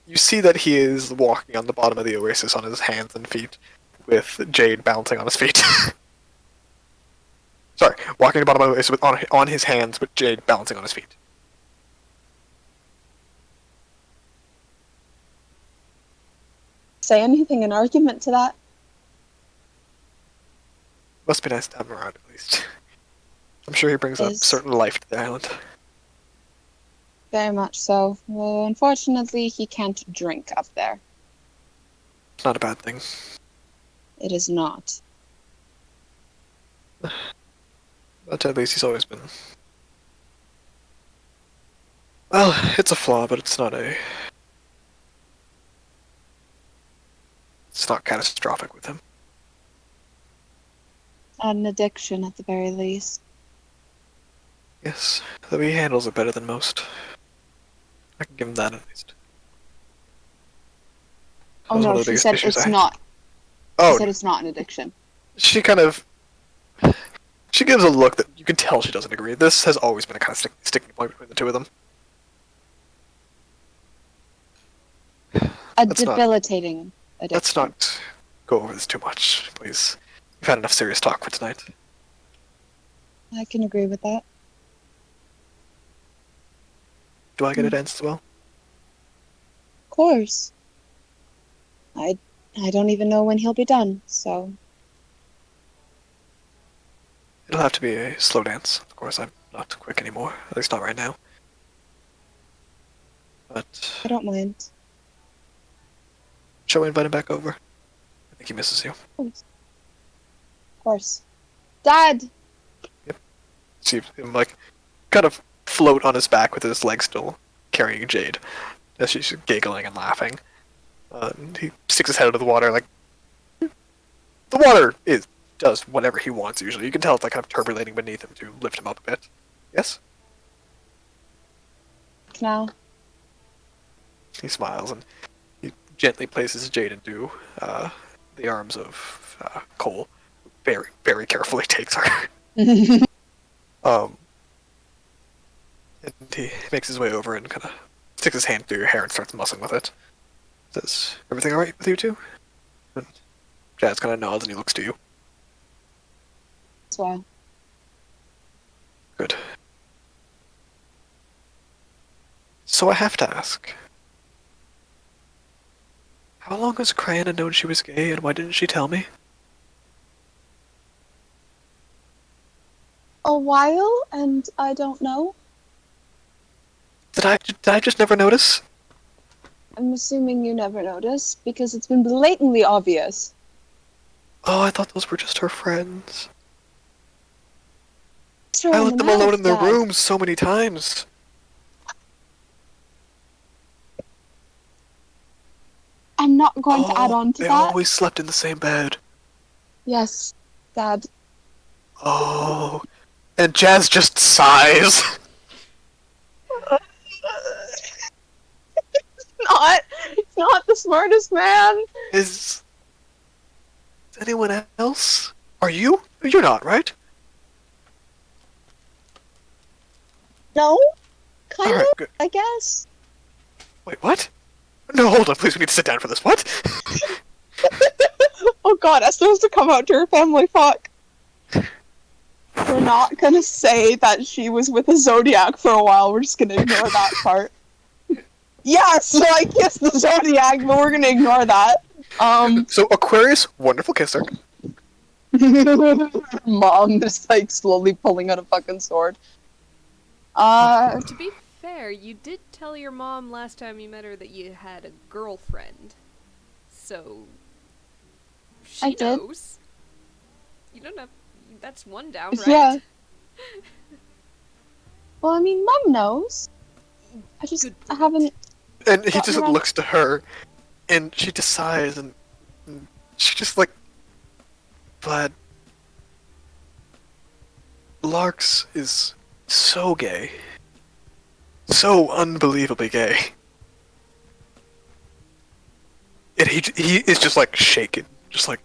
You see that he is walking on the bottom of the Oasis on his hands and feet, with Jade bouncing on his feet. Sorry, walking on the bottom of the Oasis on his hands with Jade bouncing on his feet. Say anything in argument to that? Must be nice to have him around, at least. I'm sure he brings a Is- certain life to the island. Very much so. Well, unfortunately, he can't drink up there. It's not a bad thing. It is not. But at least he's always been... Well, it's a flaw, but it's not a... It's not catastrophic with him. Not an addiction, at the very least. Yes, though he handles it better than most. I can give him that at least. Oh That was one no, of the she biggest said issues I it's had. not. She Oh, said it's not an addiction. she kind of... She gives a look that you can tell she doesn't agree. This has always been a kind of sticking point between the two of them. A That's not- debilitating addiction. Let's not go over this too much, please. We've had enough serious talk for tonight. I can agree with that. Do I get a dance as well? Of course. I don't even know when he'll be done, so It'll have to be a slow dance. Of course, I'm not quick anymore. At least not right now. But I don't mind. shall we invite him back over? I think he misses you. Of course. Dad! See him like kind of float on his back with his legs still carrying Jade as she's giggling and laughing. And he sticks his head out of the water like the water does whatever he wants usually. You can tell it's like kind of turbulating beneath him to lift him up a bit. Yes? Now, He smiles and he gently places Jade into the arms of Cole. Very, very carefully takes her. And he makes his way over and kind of sticks his hand through your hair and starts mussing with it. Says, "Everything alright with you two?" And Jazz kind of nods and he looks to you. as well. Good. So I have to ask. How long has Cryana known she was gay and why didn't she tell me? A while, and I don't know. Did I just never notice? I'm assuming you never noticed, because it's been blatantly obvious. Oh, I thought those were just her friends. Sure, I in let the them alone mouth, in their Dad. rooms so many times. I'm not going to add on to they that. always slept in the same bed. Yes, Dad. Oh. And Jazz just sighs. He's not the smartest man. Is anyone else? Are you? You're not, right? No? Kind Alright, of, good. I guess. Wait, what? No, hold on, please, we need to sit down for this. What? Oh god, Esther has to come out to her family, fuck. We're not gonna say that she was with a Zodiac for a while, we're just gonna ignore that part. Yes, so I kissed the Zodiac, but we're gonna ignore that. So, Aquarius, wonderful kisser. Mom just like slowly pulling out a fucking sword. To be fair, you did tell your mom last time you met her that you had a girlfriend. So she I did. knows. You don't have that's one down, right? Yeah. Well, I mean, Mom knows. I haven't. And he Got just me wrong. looks to her, and she just sighs, and she just like, but Larks is so gay. So unbelievably gay. And he is just like shaken. Just like,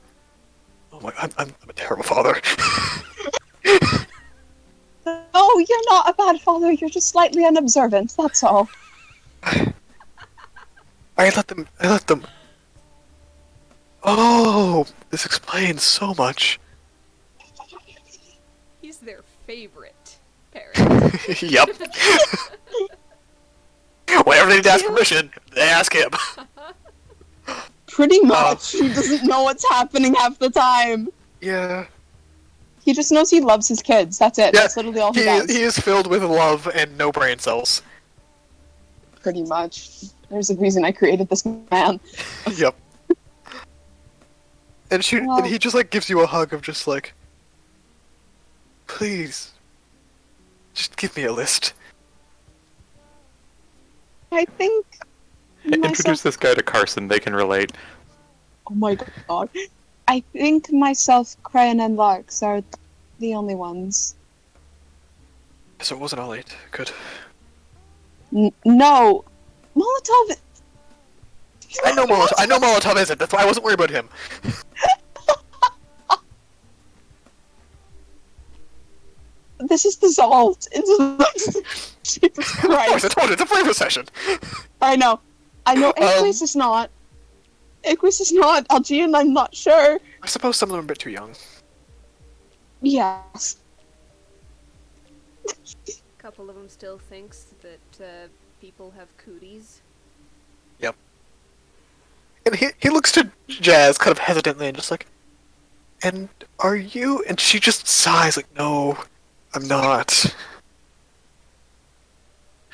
oh my, I'm a terrible father. No, you're not a bad father. You're just slightly unobservant. That's all. I let them. Oh, this explains so much. He's their favorite parent. Yep. Whenever they need to ask permission, they ask him. Pretty much. She doesn't know what's happening half the time. Yeah. He just knows he loves his kids. That's it. Yeah, That's literally all he he does. is filled with love and no brain cells. Pretty much. There's a reason I created this man. Yep. And Well- he just like gives you a hug of just like, please, just give me a list. I think Introduce myself. this guy to Carson. They can relate. Oh my god. I think myself, Crayon, and Larks are the only ones. So it wasn't all 8. Good. No, Molotov. I know Molotov isn't. That's why I wasn't worried about him. This is dissolved into Jesus Of course, I Christ. told you, it's a flavor session. I know. Aquis is not. Aquis is not. Algean, I'm not sure. I suppose some of them are a bit too young. Yes. A couple of them still thinks that people have cooties. And he looks to Jazz kind of hesitantly and just like, and are you? And she just sighs like, no, I'm not.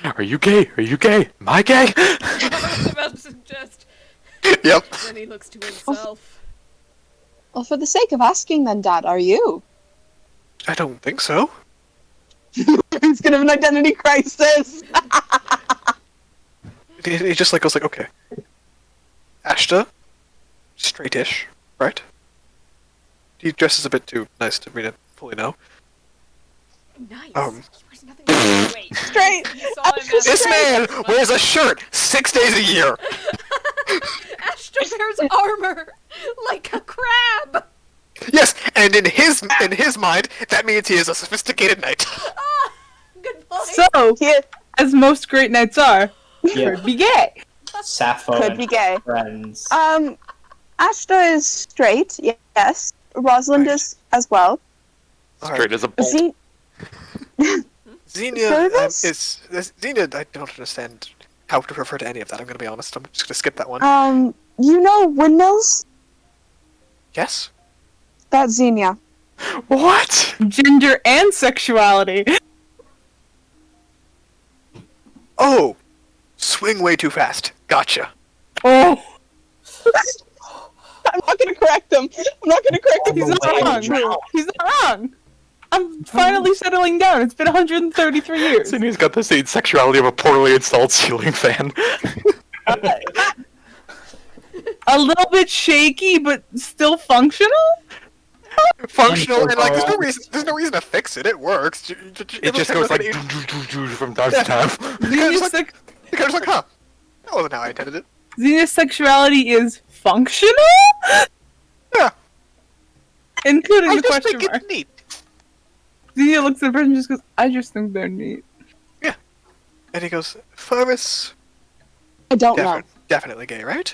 Are you gay? Are you gay? Am I gay? I was about to suggest. Yep. Then he looks to himself. Well, for the sake of asking, then, Dad, are you? I don't think so. He's gonna have an identity crisis. He just like goes like, okay. Ashta, straightish, right? He dresses a bit too nice to me to fully know. Nice. Um. He wears nothing but wait. Straight. You saw him as This man wears a shirt 6 days a year. Ashton wears armor like a crab. Yes, and in his mind, that means he is a sophisticated knight. Ah, good point. So, He as most great knights are, Yeah. could be gay. Sappho could and be gay. friends. Ashta is straight, yes. Rosalind Right. is as well. Straight as a bolt. Z- Xenia Service? Xenia. I don't understand how to refer to any of that. I'm gonna be honest. I'm just gonna skip that one. You know windmills? Yes. That's Xenia. What? Gender and sexuality. Oh, swing way too fast. Gotcha. Oh, I'm not gonna correct him. I'm not gonna correct him. he's It's not not wrong. true. He's not wrong. I'm finally settling down. It's been 133 years. Sydney's got the same sexuality of a poorly installed ceiling fan. A little bit shaky, but still functional? Functional and like there's no reason to fix it. It works. It just goes like from time to time. Xenia's, like- You're kind of like, huh? That wasn't how I intended it. Xenia's sexuality is functional? Yeah. Including I the just question think mark. it's neat. Xenia looks at the person and just goes, I just think they're neat. And he goes, Fervus, I don't know. definitely gay, right?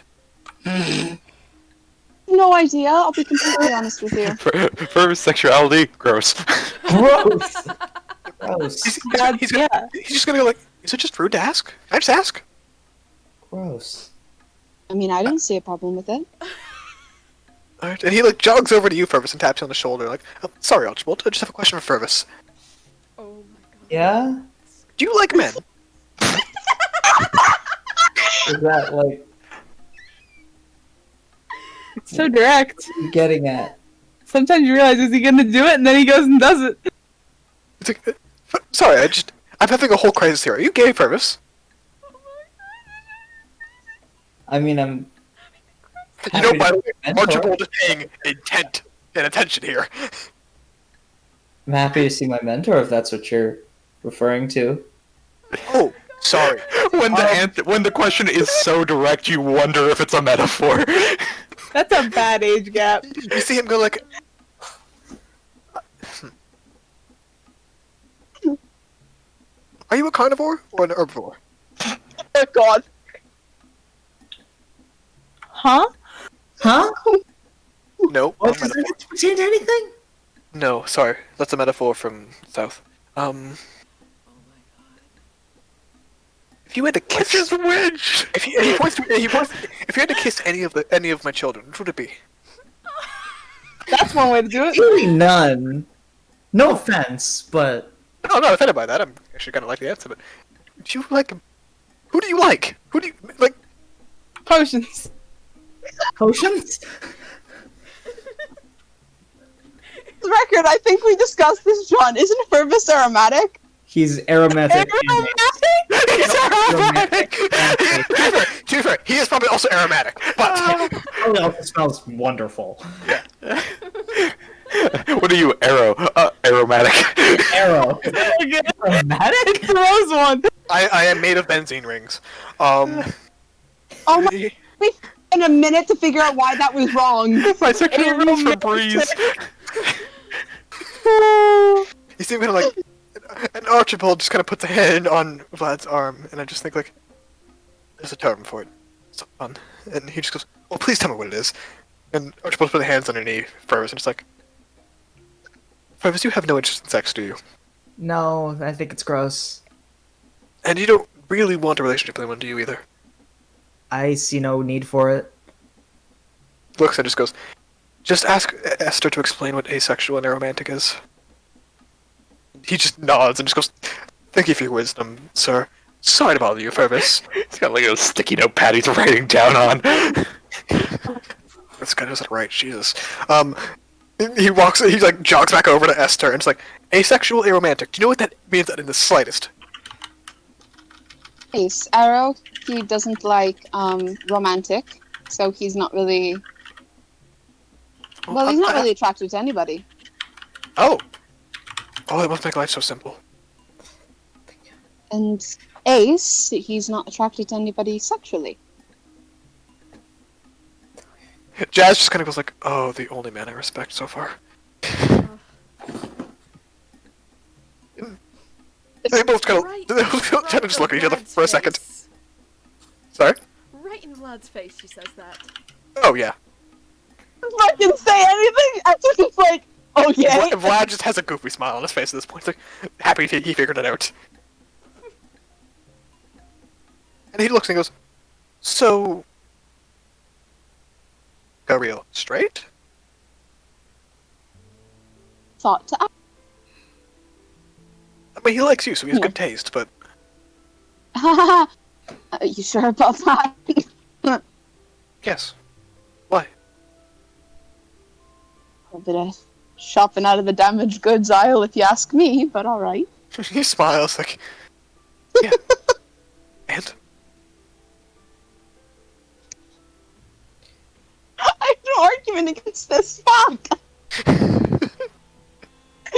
No idea. I'll be completely honest with you. For sexuality, gross. Gross. Gross. God, He's yeah. just gonna go like, is it just rude to ask? Can I just ask? Gross. I mean, I didn't see a problem with it. Alright, and he like jogs over to you, Fervus, and taps you on the shoulder, like, oh, sorry, Archibald, I just have a question for Fervus. Oh my god. Yeah? Do you like men? Is that like It's so direct. what are you getting at? Sometimes you realize, is he gonna do it? And then he goes and does it. It's like, sorry, I'm having a whole crisis here. Are you gay, Fervus? I mean, I'm. You know, happy by to the way, mentor. Archibald is paying intent and attention here. I'm happy to see my mentor if that's what you're referring to. Oh, sorry. When the question is so direct, you wonder if it's a metaphor. That's a bad age gap. You see him go like, are you a carnivore or an herbivore? Oh god. Huh? Huh? No, What wrong does metaphor. that pertain to anything? No, sorry, that's a metaphor from South. If you had to kiss, which? if you had to kiss any of my children, which would it be? That's one way to do it. Really none. No offense, but No, I'm not offended by that. I'm actually kind of like the answer, but do you like him? Who do you like? Who do you like? Potions. potions? The record, I think we discussed this, John. Isn't Fervus aromatic? He's aromatic. He's aromatic! To be fair, he is probably also aromatic, but... Probably also smells wonderful. What are you, aromatic? Arrow. Aromatic? Throws one. I am made of benzene rings. Oh my, we in a minute to figure out why that was wrong. My second room for breeze. You seem kind of like... And Archibald just kind of puts a hand on Vlad's arm, and I just think, like, there's a term for it. It's fun. And he just goes, "Oh, please tell me what it is." And Archibald puts his hands underneath Fervus, and just like, "Fervus, you have no interest in sex, do you? No, I think it's gross. And you don't really want a relationship with anyone, do you, either?" I see no need for it. Looks and just goes, "Just ask Esther to explain what asexual and aromantic is." He just nods and just goes, "Thank you for your wisdom, sir. Sorry to bother you, Fervus." He's got like a sticky notepad he's writing down on. This guy doesn't write, Jesus. He like jogs back over to Esther and it's like, "Asexual, aromantic. Do you know what that means in the slightest?" Ace, Arrow, he doesn't like romantic, so he's not really. Well, he's not really attracted to anybody. Oh! Oh, it must make life so simple. And Ace, he's not attracted to anybody sexually. Jazz just kind of goes like, "Oh, the only man I respect so far." They both kind of just look at each other for a second. Sorry? Right in Vlad's face, she says that. Oh, yeah. Fucking say anything. I was just like, oh yeah. Vlad just has a goofy smile on his face at this point. He's like, happy he figured it out. And he looks and he goes, "So... Gabriel, straight?" Thought to. I mean, he likes you, so he has good taste, but... Are you sure about that? Yes. Why? A bit of shopping out of the damaged goods aisle, if you ask me. But all right. He smiles like, "Yeah." And? I have no argument against this. Fuck.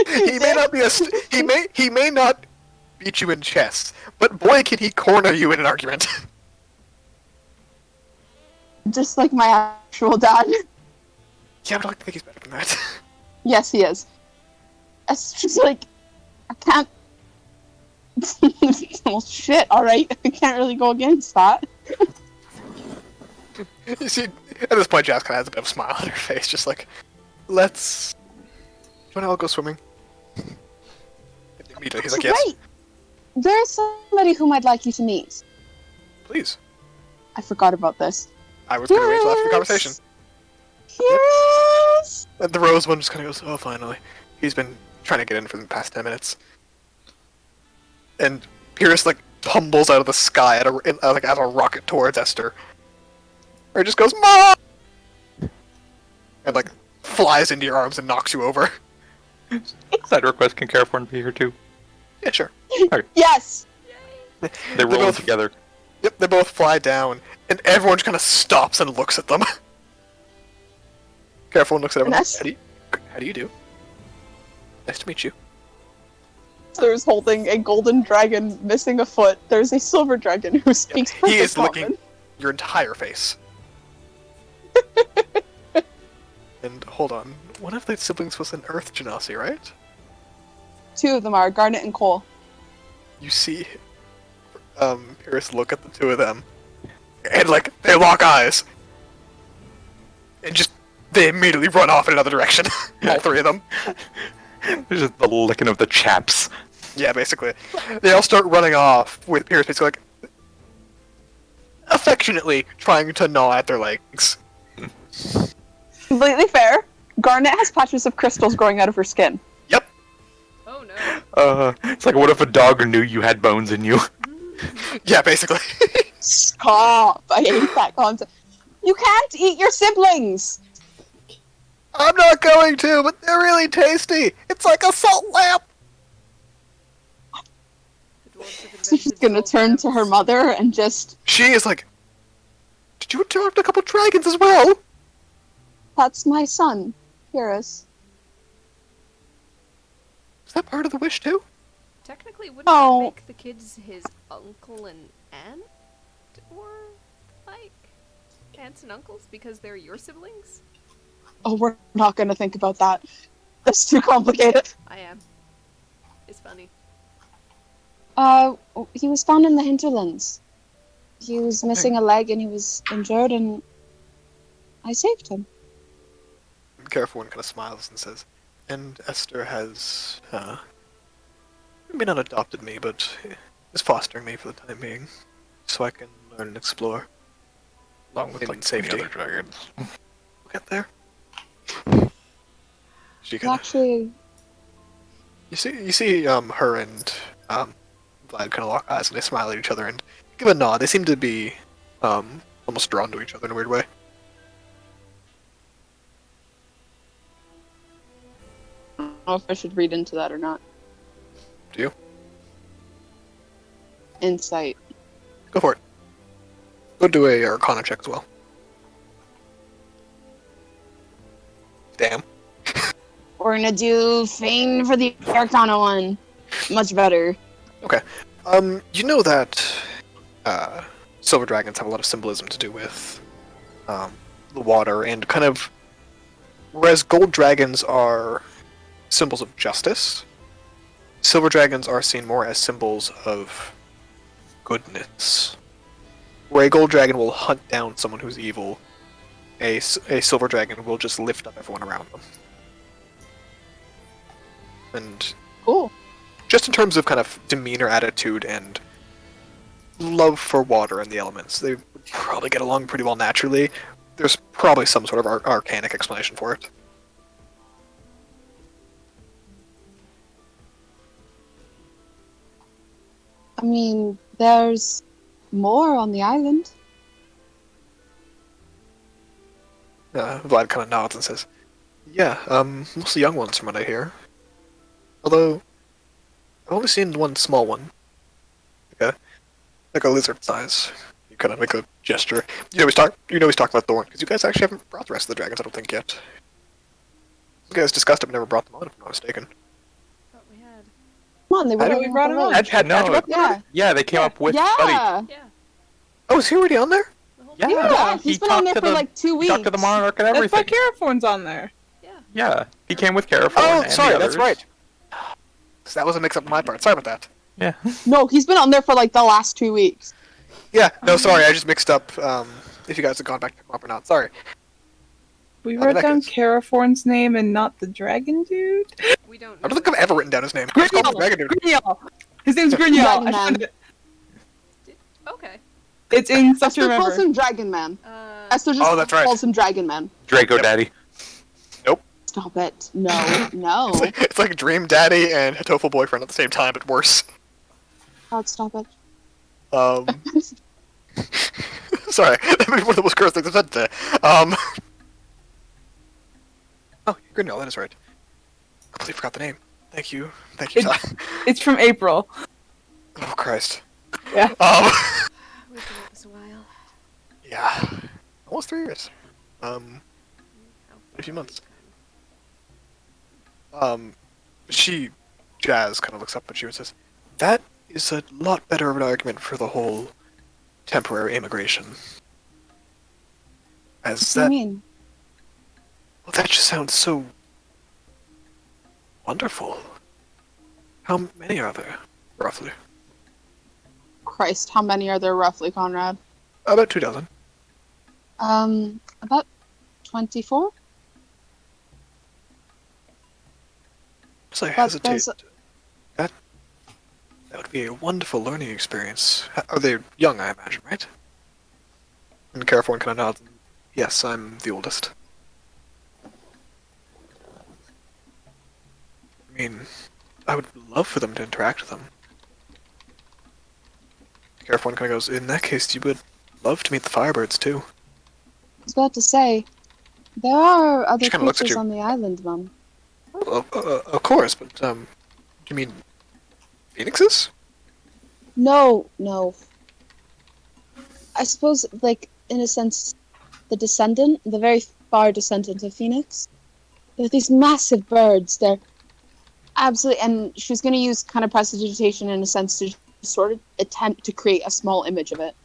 He may not be he may not beat you in chess, but boy can he corner you in an argument. Just like my actual dad. Yeah, but I think he's better than that. Yes, he is. It's just like I can't. Well, shit. All right, I can't really go against that. You see, at this point, Jazz kind of has a bit of a smile on her face, just like, "Let's... Do you want to all go swimming?" Immediately, he's like, "Yes, Wait, there's somebody whom I'd like you to meet. please." I forgot about this. I was going to wait till after the conversation. Yes. And the Rose one just kind of goes, "Oh, finally." He's been trying to get in for the past 10 minutes. And Pyrrhus, like, tumbles out of the sky at a rocket towards Esther. Or just goes, "Mom!" And, like, flies into your arms and knocks you over. Side request, can Caraforn be here too? Yeah, sure. Yes. They roll both- together. Yep, they both fly down, and everyone just kind of stops and looks at them. Caraforn looks at everyone. Nice. How do you do? Nice to meet you. There's holding a golden dragon missing a foot. There's a silver dragon who speaks perfect He is common. licking your entire face. And hold on, one of the siblings was an Earth Genasi, right? Two of them are Garnet and Cole. You see, Pyrrhus look at the two of them, and like they lock eyes, and just they immediately run off in another direction. All three of them. There's just the licking of the chaps. Yeah, basically, they all start running off with Pyrrhus basically like affectionately trying to gnaw at their legs. Completely fair. Garnet has patches of crystals growing out of her skin. Yep. It's like, what if a dog knew you had bones in you? Yeah, basically. Stop! I hate that concept. You can't eat your siblings! I'm not going to, but they're really tasty. It's like a salt lamp. The dwarves have She's invented gonna salt turn to her lamps. mother and just, She is like, did you adopt a couple dragons as well? that's my son, Pyrrhus. Is that part of the wish too? Technically, wouldn't Oh. that make the kids his uncle and aunt? Or, like, aunts and uncles because they're your siblings? Oh, we're not gonna think about that. That's too complicated. I am. It's funny. He was found in the hinterlands. He was missing a leg and he was injured and I saved him. Careful one kind of smiles and says, and Esther has, maybe not adopted me, but is fostering me for the time being, so I can learn and explore. Along with In like safety. safety. Other dragons. We'll get there. She Well, kind of, actually, you see, her and Vlad kind of lock eyes and they smile at each other and give a nod. They seem to be, almost drawn to each other in a weird way. I don't know if I should read into that or not. Do you? Insight. Go for it. Go do a Arcana check as well. Damn. We're gonna do Feign for the Arcana one. Much better. Okay. You know that silver dragons have a lot of symbolism to do with the water and kind of, whereas gold dragons are symbols of justice, silver dragons are seen more as symbols of goodness. Where a gold dragon will hunt down someone who's evil, a silver dragon will just lift up everyone around them. And Cool. just in terms of kind of demeanor, attitude, and love for water and the elements, they would probably get along pretty well naturally. There's probably some sort of arcanic explanation for it. I mean, there's more on the island. Vlad kind of nods and says, yeah, mostly young ones from what I hear. Although, I've only seen one small one. Like a lizard size. You kind of make a gesture. You know he's talking about Thorn, because you guys actually haven't brought the rest of the dragons, I don't think, yet. You guys discussed it, but never brought them on, if I'm not mistaken. Thought we had. Come on, they were How do going we with brought the him on? village. No. Yeah. Yeah, they came up with Buddy. Yeah. Yeah. Oh, is he already on there? The whole Yeah. Yeah, he he's been on talked there to for the- like 2 He weeks. talked to the monarch and That's everything. why Caraforn's on there. Yeah. Yeah, he came with Caraforn Oh, and sorry, the that's others. right. That was a mix-up on my part. Sorry about that. Yeah. No, he's been on there for like the last 2 weeks. Yeah, no, sorry, I just mixed up, if you guys have gone back to come up or not. Sorry. We How wrote did that down go? Caraforn's name and not the dragon dude. We don't. I don't know think I've his ever name. written down his name. I just called him Dragon Dude. Grignol. His name's Grignol. Dragon I Man. found it. Okay. It's in Stuff to Esther calls Remember. him Dragon Man. Esther just Oh, that's right. calls him Dragon Man. Draco Yep. Daddy. Stop it. No, no. It's like Dream Daddy and Hatoful Boyfriend at the same time, but worse. God, stop it. Sorry, that may be one of the most gross things I've said today. Oh, Grinnell, that is right. I completely forgot the name. Thank you, Ty. It's from April. Oh, Christ. Yeah. We've been at this a while. Yeah. Almost 3 years. How A few months. far Jazz kind of looks up at you and says, that is a lot better of an argument for the whole temporary immigration. As What do you that, mean? well, that just sounds so wonderful. How many are there, roughly? Christ, how many are there roughly, Conrad? About 24. About 24? As I But hesitate, there's- that would be a wonderful learning experience. Are they young, I imagine, right? And Caraforn kind of nods. Yes, I'm the oldest. I mean, I would love for them to interact with them. Careful kind of goes, in that case, you would love to meet the Firebirds, too. I was about to say, there are other She kinda looks at creatures you. on the island, Mum. Of course, but, you mean phoenixes? No, no. I suppose, like, in a sense, the very far descendant of Phoenix. They're these massive birds. They're absolutely, and she's going to use kind of prestidigitation in a sense to sort of attempt to create a small image of it.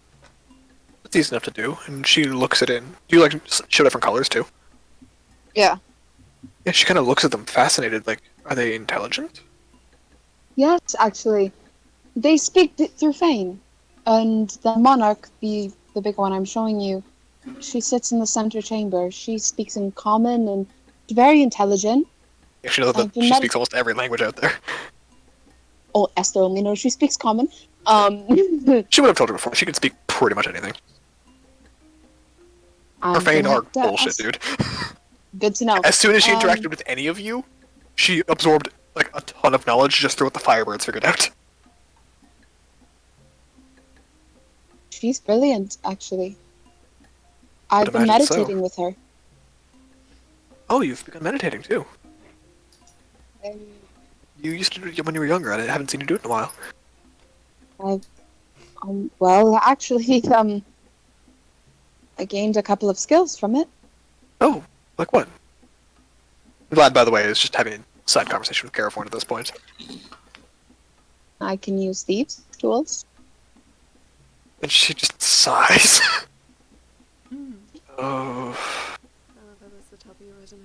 It's easy enough to do, and she looks at it. Do you, like, show different colors, too? Yeah. Yeah, she kind of looks at them, fascinated, like, are they intelligent? Yes, actually. They speak through Fane. And the monarch, the big one I'm showing you, she sits in the center chamber. She speaks in common and very intelligent. Yeah, she knows that she speaks almost every language out there. Oh, Esther only knows she speaks common. She would have told her before, she can speak pretty much anything. Her Fane are bullshit, dude. Good to know. As soon as she interacted with any of you, she absorbed, like, a ton of knowledge just through what the Firebirds figured out. She's brilliant, actually. I've been imagine so. meditating with her. Oh, you've begun meditating, too. Um, You used to do it when you were younger, I haven't seen you do it in a while. well, actually, I gained a couple of skills from it. Oh, like what? Vlad, by the way, is just having a side conversation with Caraforn at this point. I can use thieves' tools. And she just sighs. Oh, Oh, that was the top of your resume.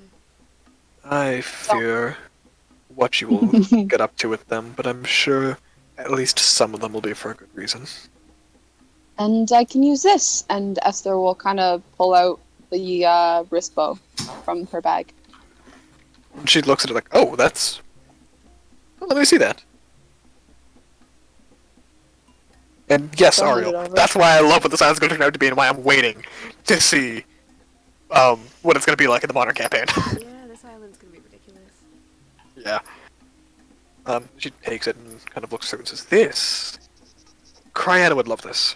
I fear what you will get up to with them, but I'm sure at least some of them will be for a good reason. And I can use this. And Esther will kind of pull out the wrist bow from her bag. And she looks at it like, oh, that's... Oh, let me see that. And yes, Don't hand it Ariel, over. that's why I love what this island's going to turn out to be and why I'm waiting to see what it's going to be like in the modern campaign. Yeah, this island's gonna be ridiculous. Yeah. She takes it and kind of looks through and says, this... Cryana would love this.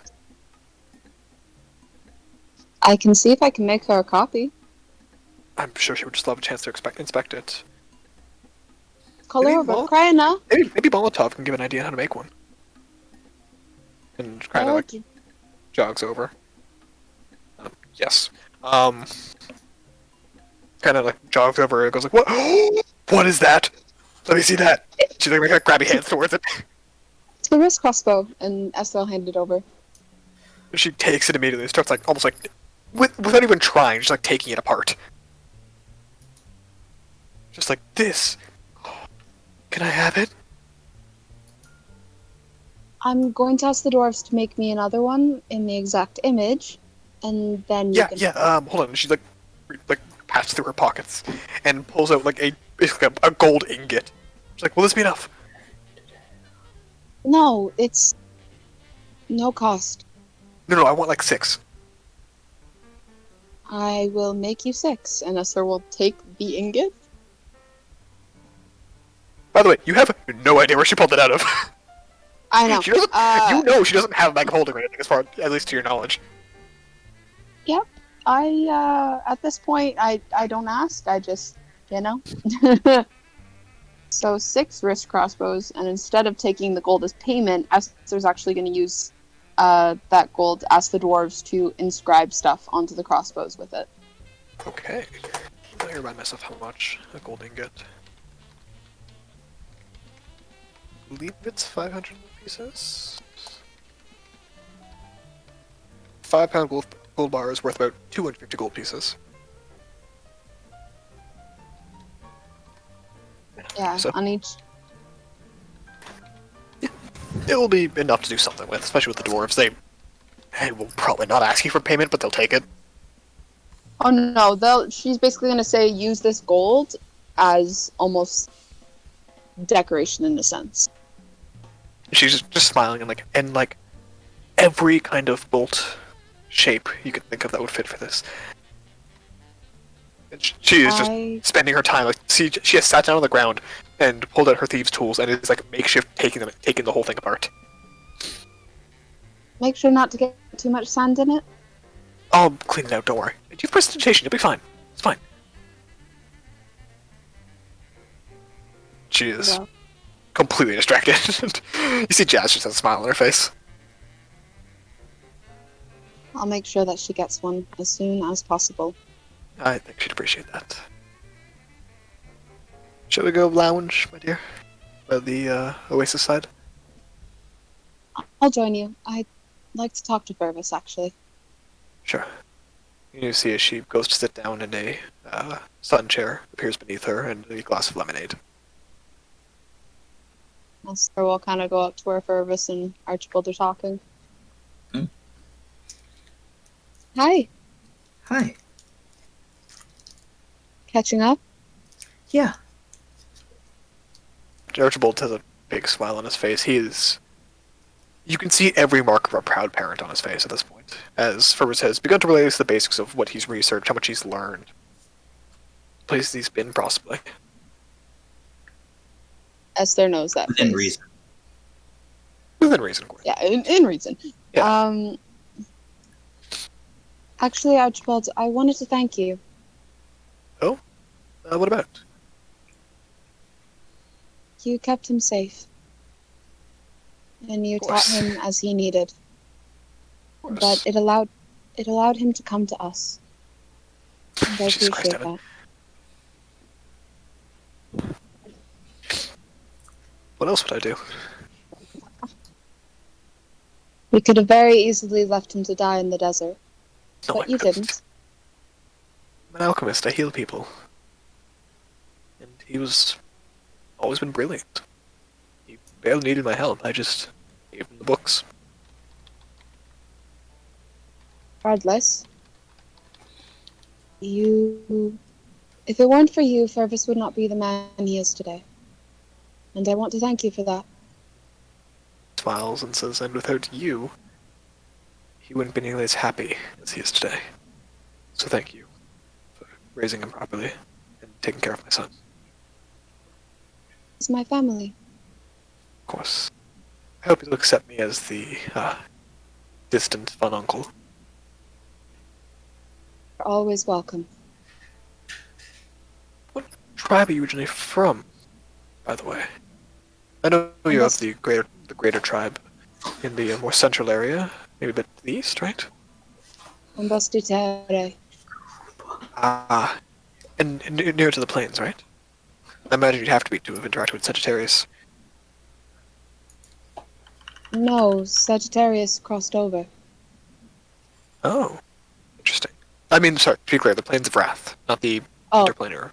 I can see if I can make her a copy. I'm sure she would just love a chance to inspect it. Call her Maybe over. Mol- Cryana. Maybe Molotov can give an idea on how to make one. And kind of like jogs over. Yes. Kind of like jogs over and goes like, what? What is that? Let me see that. She's like grabby hands towards it. It's the wrist crossbow, and Esther will hand it over. She takes it immediately and starts like almost like without even trying, just like taking it apart. Just like this. Can I have it? I'm going to ask the dwarves to make me another one in the exact image, and then you can... Hold on. She's like passes through her pockets and pulls out like basically a gold ingot. She's like, will this be enough? No, it's no cost. No, I want like 6. I will make you 6, and Esther will take the ingot. By the way, you have no idea where she pulled it out of. I know. She doesn't. You know she doesn't have a bag of holding or anything, as far at least to your knowledge. Yep. At this point, I don't ask. I just, you know. So 6 wrist crossbows, and instead of taking the gold as payment, Esther's actually going to use that gold, ask the dwarves to inscribe stuff onto the crossbows with it. Okay. Let me remind myself how much a gold ingot. I believe it's 500 pieces. 5-pound gold bar is worth about 250 gold pieces. Yeah, So- on each. It will be enough to do something with, especially with the dwarves. They will probably not ask you for payment, but they'll take it. Oh no, she's basically going to say use this gold as almost decoration in a sense. She's just smiling and like every kind of bolt shape you could think of that would fit for this. And she is just spending her time. Like, she has sat down on the ground and pulled out her thieves' tools and is like makeshift taking the whole thing apart. Make sure not to get too much sand in it. I'll clean it out, don't worry. Do you have prestidigitation? You'll be fine. It's fine. She is Well, completely distracted. You see Jazz just has a smile on her face. I'll make sure that she gets one as soon as possible. I think she'd appreciate that. Shall we go lounge, my dear? By the Oasis side? I'll join you. I'd like to talk to Purvis, actually. Sure. You see as she goes to sit down in a sun chair, appears beneath her, and a glass of lemonade. Esther will kind of go up to where Purvis and Archibald are talking. Hmm. Hi. Hi. Catching up? Yeah. Archibald has a big smile on his face. He is... You can see every mark of a proud parent on his face at this point, as Purvis has begun to relay the basics of what he's researched, how much he's learned. Places he's been, possibly. Esther knows that. Within place. reason. Within reason, of course. Yeah, in reason. Yeah. Actually, Archibald, I wanted to thank you. Oh? What about? You kept him safe. And you taught him as he needed. Of But course. it allowed him to come to us. And I Jesus Christ, appreciate Evan. that. What else would I do? We could have very easily left him to die in the desert. No, But I you couldn't. didn't. I'm an alchemist. I heal people. And he was always been brilliant. He barely needed my help. I just gave him the books. Regardless, if it weren't for you, Fervis would not be the man he is today. And I want to thank you for that. Smiles and says, and without you, he wouldn't be nearly as happy as he is today. So thank you for raising him properly and taking care of my son. It's my family. Of course. I hope you'll accept me as the distant fun uncle. You're always welcome. What tribe are you originally from, by the way? I know you're of the greater tribe in the more central area, maybe a bit to the east, right? Ambastutere. Ah, and near to the plains, right? I imagine you'd have to be to have interacted with Sagittarius. No, Sagittarius crossed over. Oh, interesting. I mean, sorry, to be clear, the Plains of Wrath, not the Oh, Interplanar.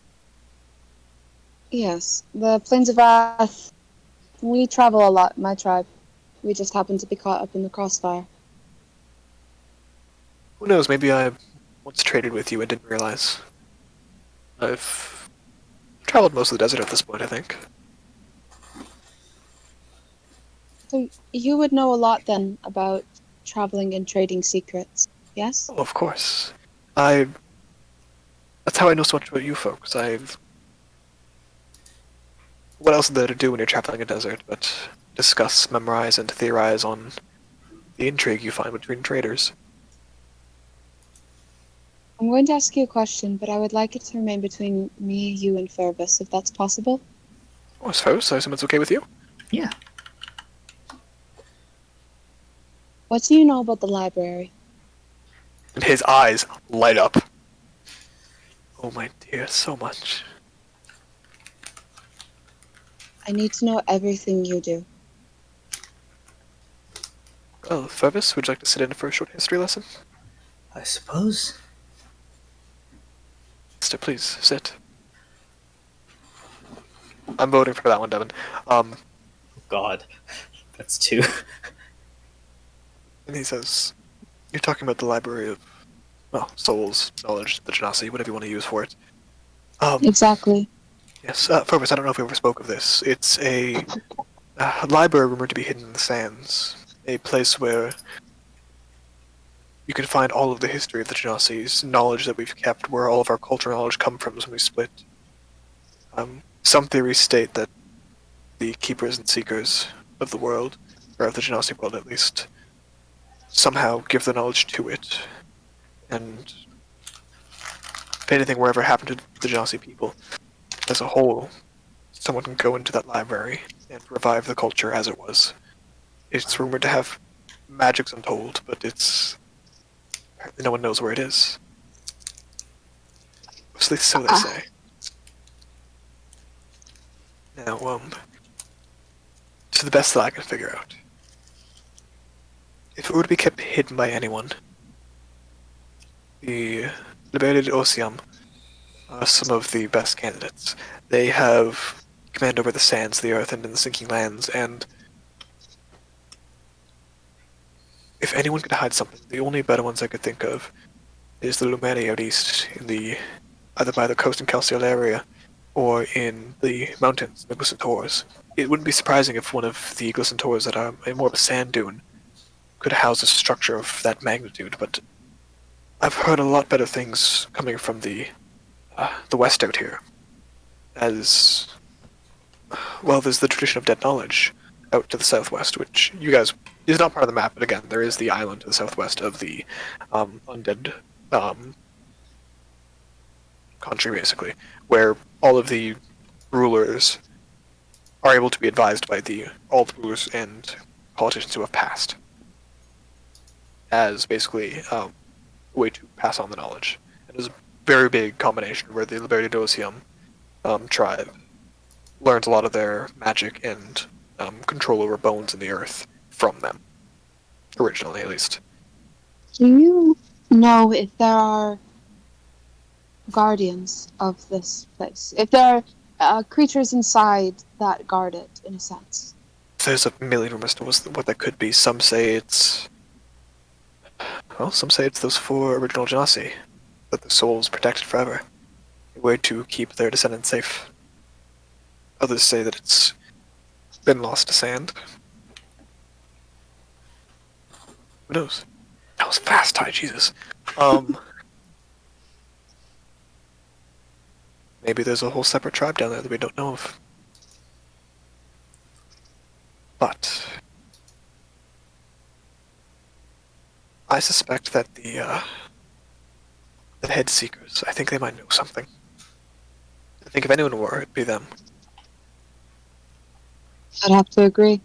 yes. The Plains of Wrath. We travel a lot, my tribe. We just happen to be caught up in the crossfire. Who knows, maybe I once traded with you and didn't realize. I've traveled most of the desert at this point, I think. So you would know a lot then about traveling and trading secrets, yes? Oh, of course. That's how I know so much about you folks. What else is there to do when you're traveling a desert but discuss, memorize, and theorize on the intrigue you find between traders? I'm going to ask you a question, but I would like it to remain between me, you, and Fervis, if that's possible. Oh, I suppose. I assume it's okay with you? Yeah. What do you know about the library? And his eyes light up. Oh my dear, so much. I need to know everything you do. Well, Fervis, would you like to sit in for a short history lesson? I suppose. Mister, please, sit. I'm voting for that one, Devin. God. That's two. And he says, you're talking about the library of, well, souls, knowledge, the genasi, whatever you want to use for it. Exactly. Yes, Fergus, I don't know if we ever spoke of this. It's a library rumored to be hidden in the sands. A place where you can find all of the history of the Genasis, knowledge that we've kept, where all of our cultural knowledge come from when we split. Some theories state that the keepers and seekers of the world, or of the Genasi world at least, somehow give the knowledge to it. And if anything were ever happened to the Genasi people as a whole, someone can go into that library and revive the culture as it was. It's rumored to have magics untold, but it's apparently no one knows where it is. At least so they say. Now, to the best that I can figure out, if it were to be kept hidden by anyone, the Liberated Oceum are some of the best candidates. They have command over the sands, the earth, and in the sinking lands, and if anyone could hide something, the only better ones I could think of is the Lumeri out east, in the either by the coast in Calcial area, or in the mountains, the Glissantors. It wouldn't be surprising if one of the Glissantors that are more of a sand dune could house a structure of that magnitude, but I've heard a lot better things coming from the west out here. As well, there's the tradition of dead knowledge out to the southwest, which you guys is not part of the map, but again, there is the island to the southwest of the undead country, basically, where all of the rulers are able to be advised by all the rulers and politicians who have passed, as basically a way to pass on the knowledge. And there's a very big combination where the Liberated Oceum tribe learns a lot of their magic and control over bones in the earth from them, originally at least. Do you know if there are guardians of this place? If there are creatures inside that guard it, in a sense? There's a million rumors to what that could be. Some say it's those 4 original Genasi, that the soul is protected forever, a way to keep their descendants safe. Others say that it's been lost to sand. Who knows? That was fast, Ty, Jesus. Maybe there's a whole separate tribe down there that we don't know of. But I suspect that the head seekers, I think they might know something. I think if anyone were, it'd be them. I'd have to agree.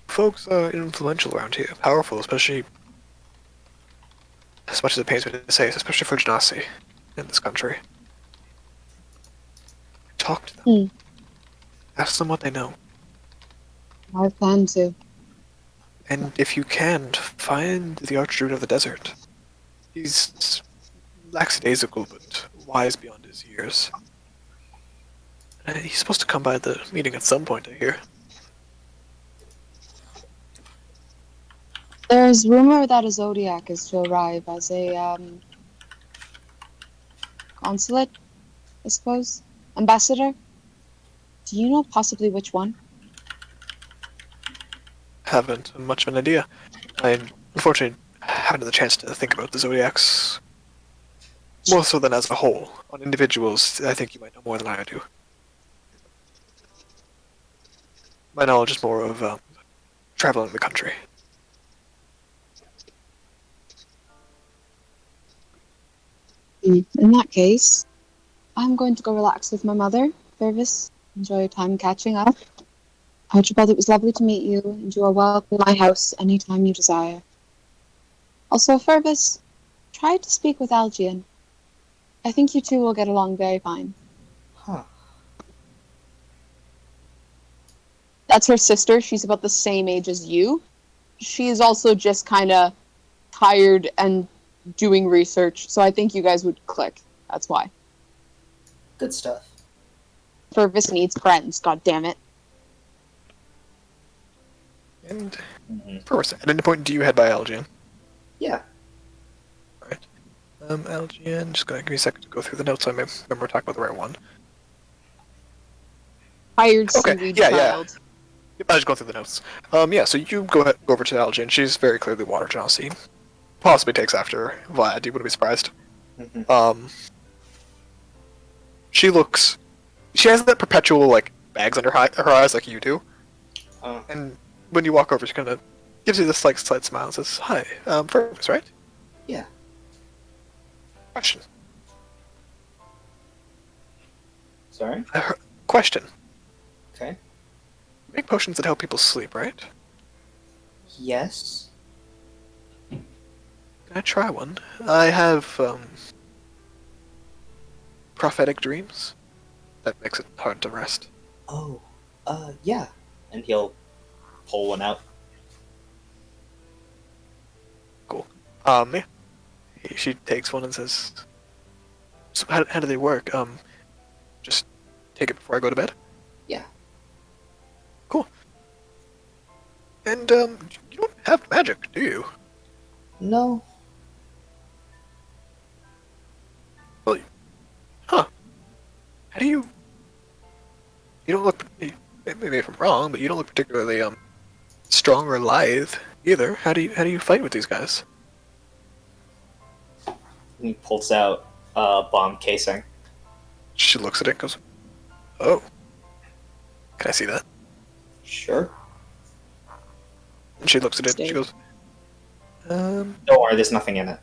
Folks are influential around here, powerful, especially, as much as it pains me to say, especially for Genasi in this country. Talk to them. Ask them what they know. I plan to. And if you can, find the Archdruid of the Desert. He's lackadaisical, but wise beyond his years. He's supposed to come by the meeting at some point, I hear. There's rumor that a Zodiac is to arrive as a consulate, I suppose? Ambassador? Do you know possibly which one? Haven't much of an idea. I unfortunately haven't had the chance to think about the Zodiacs more so than as a whole. On individuals, I think you might know more than I do. My knowledge is more of traveling the country. In that case, I'm going to go relax with my mother, Fervis. Enjoy your time catching up. Archibald, it was lovely to meet you, and you are welcome in my house anytime you desire. Also, Fervis, try to speak with Algian. I think you two will get along very fine. Huh. That's her sister. She's about the same age as you. She is also just kind of tired and doing research, so I think you guys would click. That's why. Good stuff. Fervis needs friends, god damn it. And first, at any point do you head by Algian? Yeah. Alright. Algian, just gonna give me a second to go through the notes so I remember to talk about the right one. Tired Okay, seaweed yeah. child. I just go through the notes. Yeah, so you go over to Algian. She's very clearly water Genasi. Possibly takes after Vlad, you wouldn't be surprised. She looks she has that perpetual like bags under her eyes like you do, Oh. and when you walk over, she kind of gives you this like slight smile and says, "Hi, Fergus, right?" Yeah. Question. Sorry? Question. Okay. Make potions that help people sleep, right? Yes. Can I try one? I have prophetic dreams. That makes it hard to rest. Oh. Yeah. And he'll pull one out. Cool. Yeah. She takes one and says, "So how do they work? Just take it before I go to bed." Yeah. Cool. And you don't have magic, do you? No. Well, huh? How do you? You don't look. Maybe if I'm wrong, but you don't look particularly strong or lithe either. How do you fight with these guys? He pulls out a bomb casing. She looks at it and goes, "Oh, can I see that?" Sure. And she looks at it and she goes, Don't worry, there's nothing in it.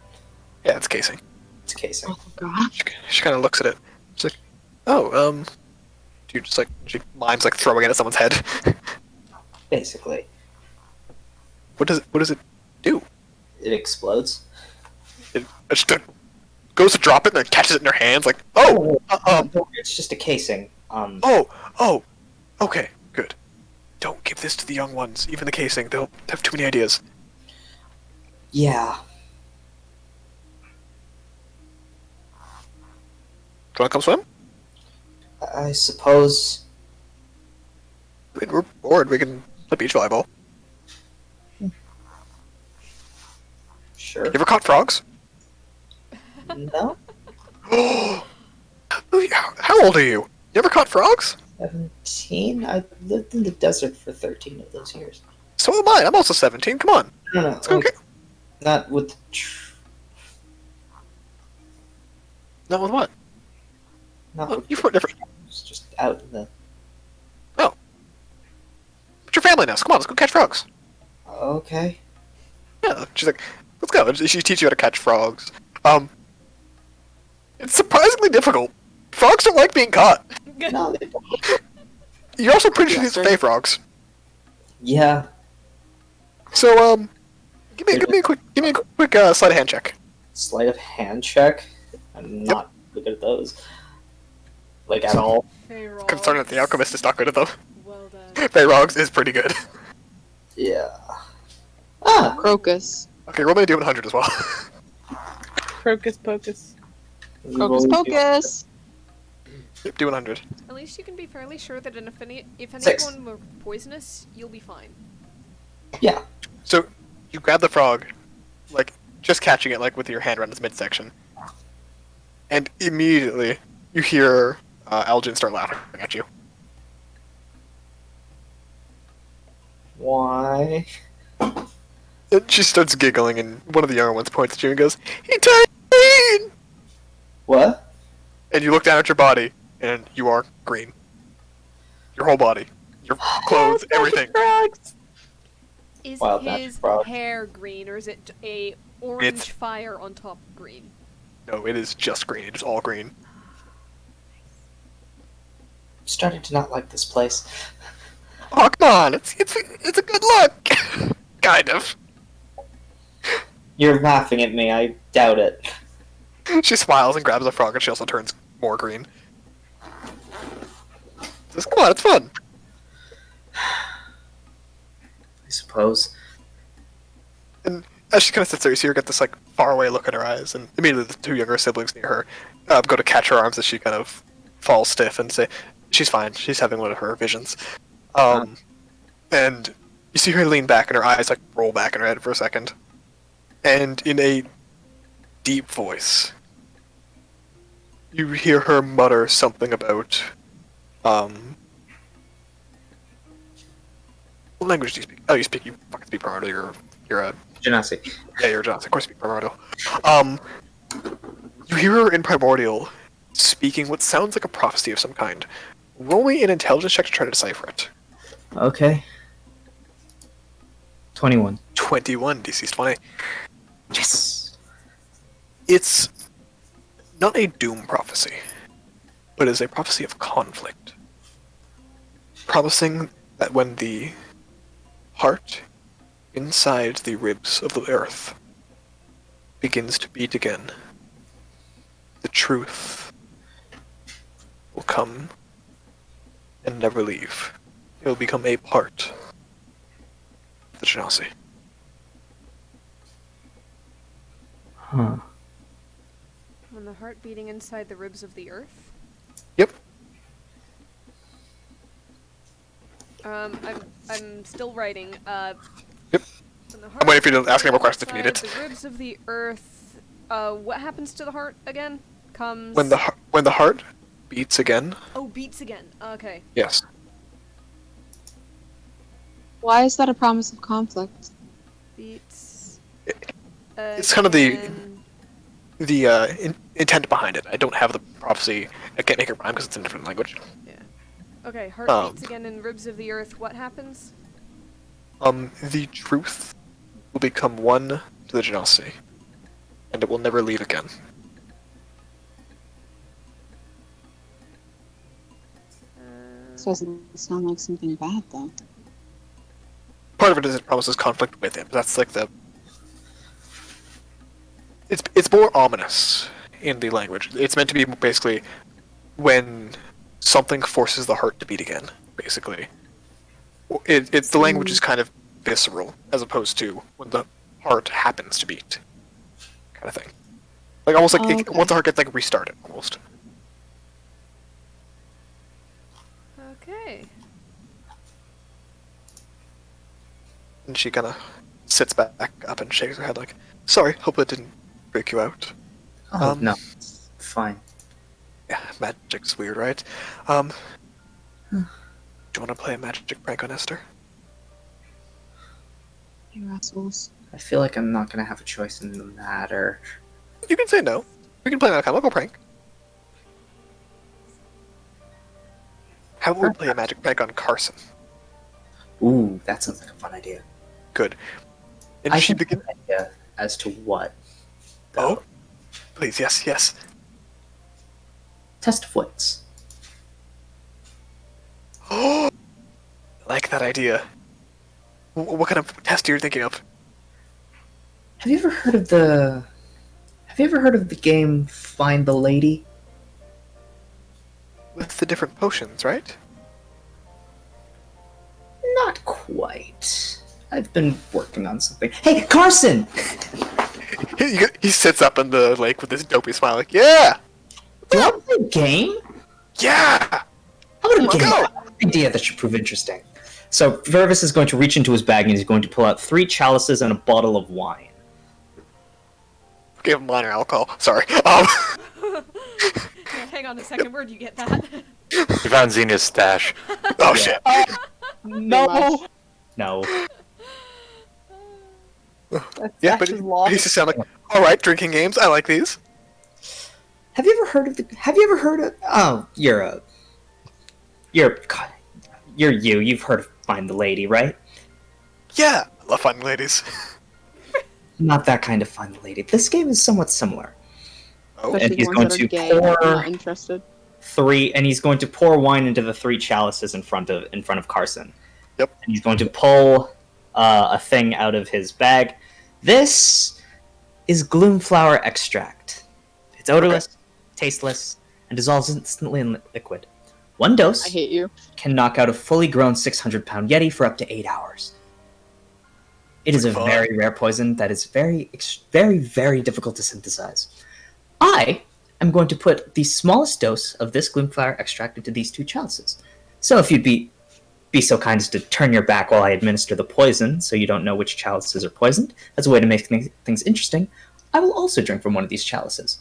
"Yeah, it's casing." It's casing. Oh god. She kind of looks at it. She's like, "Oh, do you just like she mimes like throwing it at someone's head?" Basically. What does it do? It explodes. It just goes to drop it and then catches it in her hands like, "Oh, Don't worry, it's just a casing. oh, okay, good. Don't give this to the young ones, even the casing. They'll have too many ideas." Yeah. Do you want to come swim? I suppose. I mean, we're bored. We can play beach volleyball. Sure. You ever caught frogs? No? How old are you? You ever caught frogs? 17? I lived in the desert for 13 of those years. So am I. I'm also 17. Come on. No, no. Let's go get... Not with. No, with what? Not Oh, with. you're different. It's just out in the. It's your family now. So come on, let's go catch frogs. Okay. Yeah. She's like, let's go. She teaches you how to catch frogs. It's surprisingly difficult. Frogs don't like being caught. No, they don't. You're also pretty sure Yeah, these sir. are fey frogs. Yeah. So, give me a quick sleight of hand check. Sleight of hand check. I'm not good at those. Like, at all. Concerning that the alchemist is not good at them. Well done. Fey frogs is pretty good. Yeah. Ah! Crocus. Okay, roll me a D100 as well. Crocus pocus. Crocus pocus. Yep, D100. At least you can be fairly sure that if Six. anyone were poisonous, you'll be fine. Yeah. So, you grab the frog, like, just catching it, like, with your hand around its midsection. And immediately, you hear Elgin start laughing at you. Why? And she starts giggling, and one of the younger ones points at you and goes, "He turned green!" What? And you look down at your body, and you are green. Your whole body. Your clothes, everything. Is Wild magic his frog. hair green, or is it a orange fire on top green? No, it is just green. It is all green. I'm starting to not like this place. Oh, come on! It's a good look! Kind of. You're laughing at me, I doubt it. She smiles and grabs a frog, and she also turns more green. Says, "Come on, it's fun." I suppose. And as she kind of sits there, you see her get this like faraway look in her eyes, and immediately the two younger siblings near her go to catch her arms as she kind of falls stiff and say, "She's fine. She's having one of her visions." And you see her lean back, and her eyes like roll back in her head for a second, and in a deep voice, you hear her mutter something about, what language do you speak? Oh, you fucking speak primordial. You're a Genasi. Yeah, you're Johnson. Of course, you speak primordial. You hear her in primordial speaking what sounds like a prophecy of some kind. Roll me an intelligence check to try to decipher it. Okay. 21. 21, DC's 20. Yes. It's not a doom prophecy, but is a prophecy of conflict. Promising that when the heart inside the ribs of the earth begins to beat again, the truth will come and never leave. It will become a part of the Genasi. Huh. When the heart beating inside the ribs of the earth. Yep. I'm still writing. Yep. When the I'm heart waiting for you to ask any more questions if you need inside it. The ribs of the earth. What happens to the heart again? Comes. When the heart beats again, Oh, beats again. Okay. yes. Why is that a promise of conflict? Beats. It's kind of the again. intent behind it. I don't have the prophecy. I can't make it rhyme because it's in a different language. Okay, heart beats again in ribs of the earth. What happens? The truth will become one to the Genasi, and it will never leave again. This doesn't sound like something bad, though. Part of it is it promises conflict with it, but that's like the... It's more ominous in the language. It's meant to be basically when something forces the heart to beat again, basically. It's the language is kind of visceral, as opposed to when the heart happens to beat, kind of thing. Like almost like Okay. once the heart gets like restarted, almost. Okay. And she kind of sits back up and shakes her head like, "Sorry, hope it didn't freak you out." Oh, no. It's fine. Yeah, magic's weird, right? Do you want to play a magic prank on Esther? You assholes. I feel like I'm not gonna have a choice in the matter. You can say no. We can play an alchemical prank. How about we play a magic prank on Carson? Ooh, that sounds like a fun idea. Good. And I she can begins. have an idea as to what. Oh, please, yes. Test of wits. Oh, I like that idea. What kind of test are you thinking of? Have you ever heard of the game Find the Lady? With the different potions, right? Not quite. I've been working on something. Hey, Carson! He sits up in the lake with this dopey smile, like, yeah, Do you want to play a game? yeah. How about a Let's game? go. I have an idea that should prove interesting. So, Vervis is going to reach into his bag and he's going to pull out 3 chalices and a bottle of wine. Give him minor alcohol. Sorry. Hang on a second. Where'd you get that? You found Xenia's stash. Oh shit. No. No. That's Yeah, but just he lost. used to sound like, all right, drinking games. I like these. Have you ever heard of oh, you're you. You've heard of Find the Lady, right? Yeah, I love finding ladies. Not that kind of Find the Lady. This game is somewhat similar. Oh, And Especially he's the going ones that to are gay. pour- I'm not interested. And he's going to pour wine into the 3 chalices in front of Carson. Yep. And he's going to pull a thing out of his bag. This is Gloomflower extract. It's odorless, tasteless, and dissolves instantly in liquid. 1 dose I hate you. can knock out a fully grown 600-pound Yeti for up to 8 hours. It is a Fun. very rare poison that is very, very, very difficult to synthesize. I am going to put the smallest dose of this Gloomflower extract into these 2 chalices. So if you'd be so kind as to turn your back while I administer the poison, so you don't know which chalices are poisoned, as a way to make things interesting, I will also drink from one of these chalices.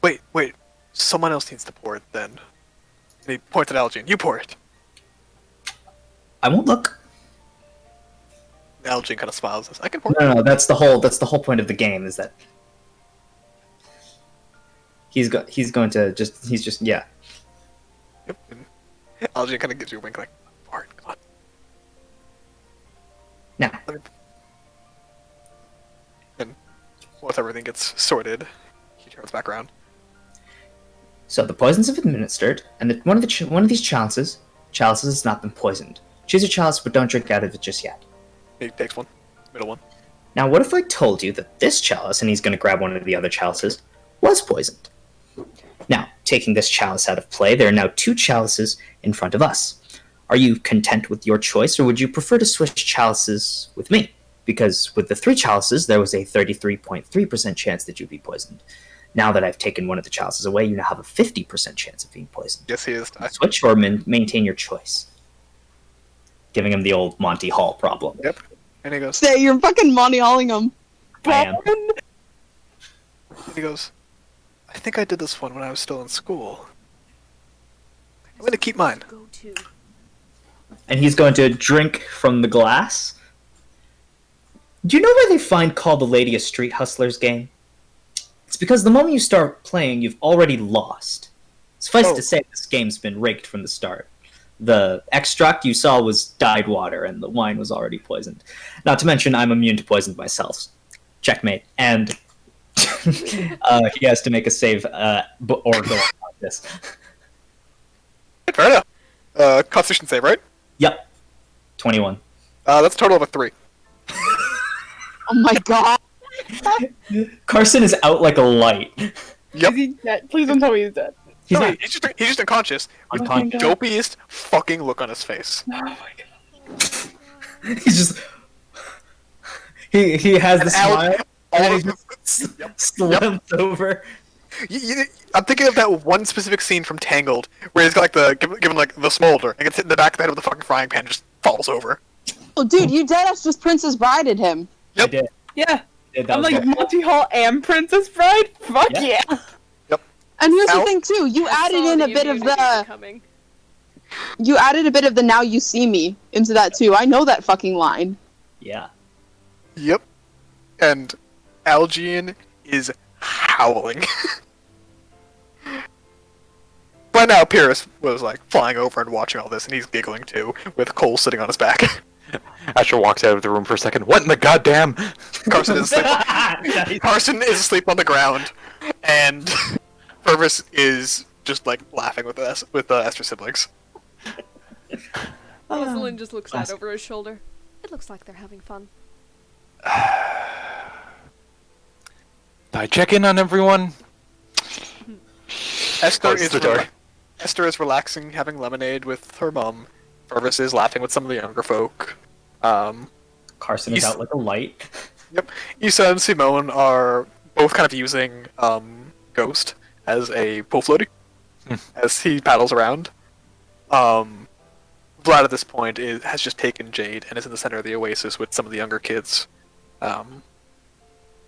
wait. Someone else needs to pour it then. And he points at Algene. You pour it. I won't look. Algene kind of smiles. And says, I can pour it. No, that's the whole point of the game, is that he's just yeah. Yep. And Algie kind of gives you a wink, like, Bart, come on. Now, And once everything gets sorted, he turns back around. so the poisons have been administered, and one of these chalices has not been poisoned. Choose a chalice, but don't drink out of it just yet. He takes one, middle one. Now, what if I told you that this chalice, and he's going to grab one of the other chalices, was poisoned? Now, taking this chalice out of play, there are now 2 chalices in front of us. Are you content with your choice, or would you prefer to switch chalices with me? Because with the 3 chalices, there was a 33.3% chance that you'd be poisoned. Now that I've taken one of the chalices away, you now have a 50% chance of being poisoned. Yes, he is. Switch or maintain your choice. Giving him the old Monty Hall problem. Yep. And he goes, Say, you're fucking Monty Halling him. I am. I think I did this one when I was still in school. I'm going to keep mine. Go to. And he's going to drink from the glass. Do you know where they find Call the Lady a Street Hustlers game? It's because the moment you start playing, you've already lost. Suffice to say, this game's been rigged from the start. The extract you saw was dyed water, and the wine was already poisoned. Not to mention, I'm immune to poison myself. Checkmate. And he has to make a save or go on this. Fair enough. Constitution save, right? Yep. 21. That's a total of a 3. Oh my god. Carson is out like a light. Yep. Is he dead? Please don't tell me he's dead. He's No, not he's just unconscious. With the unconscious. dopiest fucking look on his face. Oh my god. He's just... He has the Al- smile, all and of he the- just Yep. slumps over. I'm thinking of that one specific scene from Tangled where he's got like given like the smolder and gets hit in the back of the head with the fucking frying pan and just falls over. Oh, dude, you deadass just Princess Brided him. Yep. I did. Yeah. That I'm was like good. Monty Hall and Princess Bride? Fuck Yeah. yeah. And here's Al- the thing too, you added in a bit of the Coming. you added a bit of the now you see me into that too. I know that fucking line. Yeah. Yep. And Algian is howling. By now, Pyrrhus was like flying over and watching all this, and he's giggling too, with Cole sitting on his back. Asher walks out of the room for a second. What in the goddamn? Carson is asleep. Nice. Carson is asleep on the ground, and Purvis is just like laughing with Esther's siblings. Rosalind just looks out classic. over his shoulder. It looks like they're having fun. I check in on everyone. Esther Close the door. Esther is relaxing, having lemonade with her mom. Purvis is laughing with some of the younger folk. Carson is out like a light. Yep. Issa and Simone are both kind of using Ghost as a pool floaty as he paddles around. Vlad at this point has just taken Jade and is in the center of the Oasis with some of the younger kids.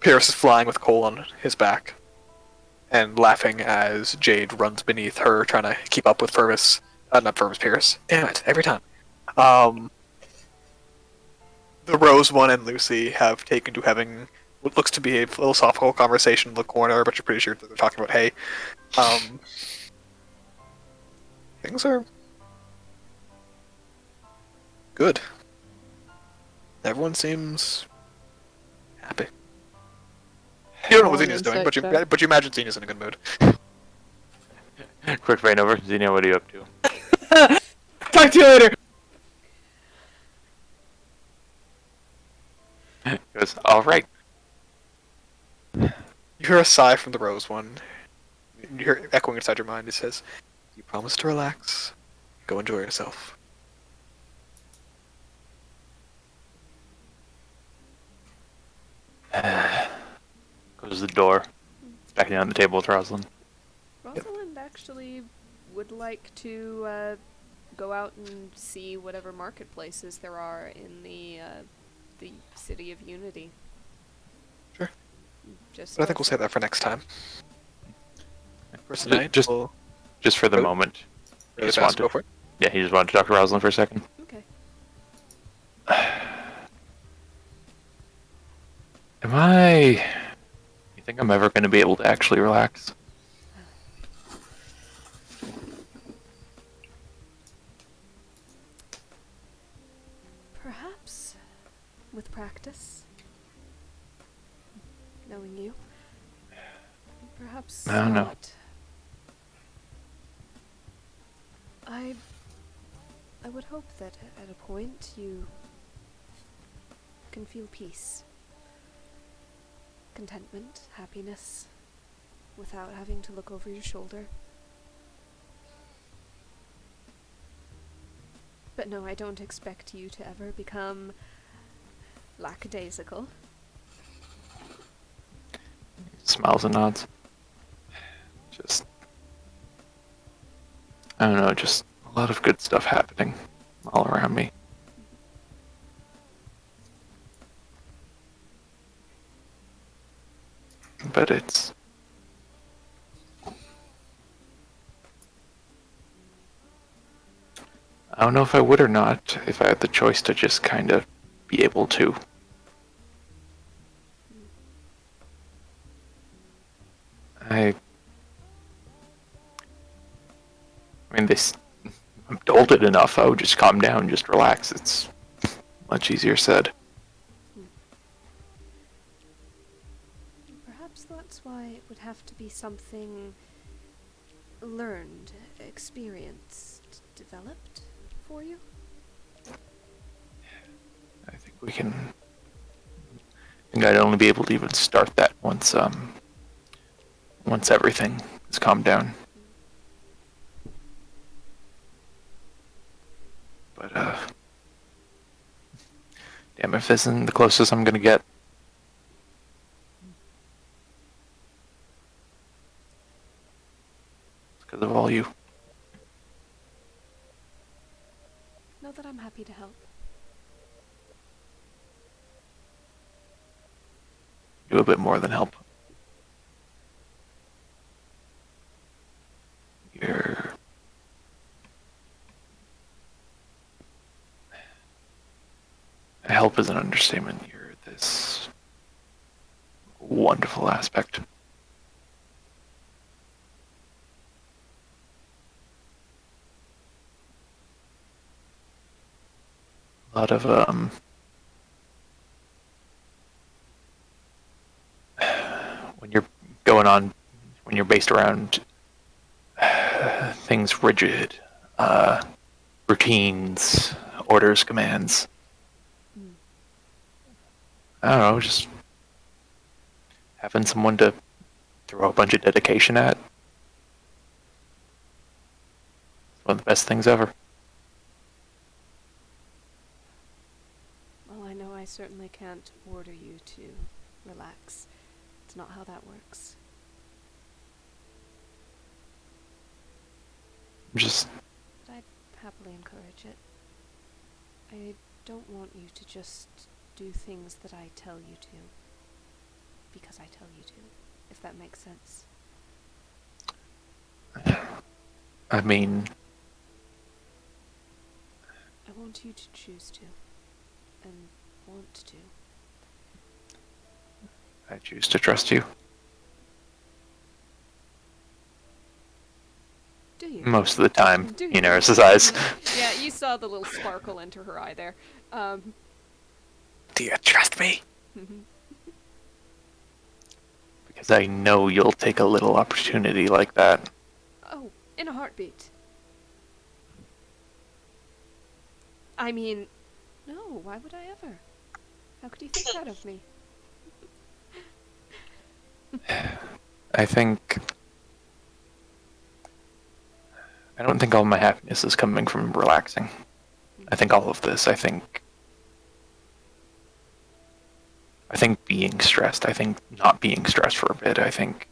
Pierce is flying with Cole on his back and laughing as Jade runs beneath her, trying to keep up with Purvis. Not Purvis, Pierce. Damn it, every time. The Rose One and Lucy have taken to having what looks to be a philosophical conversation in the corner, but you're pretty sure that they're talking about hay. Things are good. Everyone seems happy. You don't know what Xenia's doing, but you imagine Xenia's in a good mood. Quick rain over. Xenia, what are you up to? Talk to you later. Goes, alright. You hear a sigh from the Rose One. You hear it echoing inside your mind. It says, "You promise to relax. Go enjoy yourself." Closes the door. Back down on the table with Rosalind. Rosalind actually would like to go out and see whatever marketplaces there are in the city of Unity. Sure. Just But I think we'll save that for next time. For Ju- tonight, just- we'll Just for the Go- moment. really just fast wanted- go for it. Yeah, he just wanted to talk to Rosalind for a second. Okay. You think I'm ever going to be able to actually relax? practice. Knowing you. Perhaps I don't know. not. I would hope that at a point you can feel peace, contentment, happiness, without having to look over your shoulder. But no, I don't expect you to ever become lackadaisical. Smiles and nods. Just, I don't know, just a lot of good stuff happening all around me. But it's... I don't know if I would or not, if I had the choice to just kind of be able to. I mean, I'm dolted enough, I would just calm down, just relax. It's much easier said. Perhaps that's why it would have to be something learned, experienced, developed for you. I think we can... I think I'd only be able to even start that once everything is calmed down. But, damn, if this isn't the closest I'm gonna get. It's because of all you. Know that I'm happy to help. Do a bit more than help. You're... Help is an understatement. You're this wonderful aspect. A lot of when you're going on, when you're based around things rigid, routines, orders, commands. I don't know, just having someone to throw a bunch of dedication at. It's one of the best things ever. Well, I know I certainly can't order you to relax. It's not how that works. Just, But I'd happily encourage it. I don't want you to just do things that I tell you to, because I tell you to, if that makes sense. I mean, I want you to choose to, and want to. I choose to trust you. Do you? Most of the time, Do you know, eyes. Yeah, you saw the little sparkle enter her eye there. Do you trust me? Because I know you'll take a little opportunity like that. Oh, in a heartbeat. I mean, no, why would I ever? How could you think that of me? I don't think all my happiness is coming from relaxing. I think all of this, I think being stressed, I think not being stressed for a bit, I think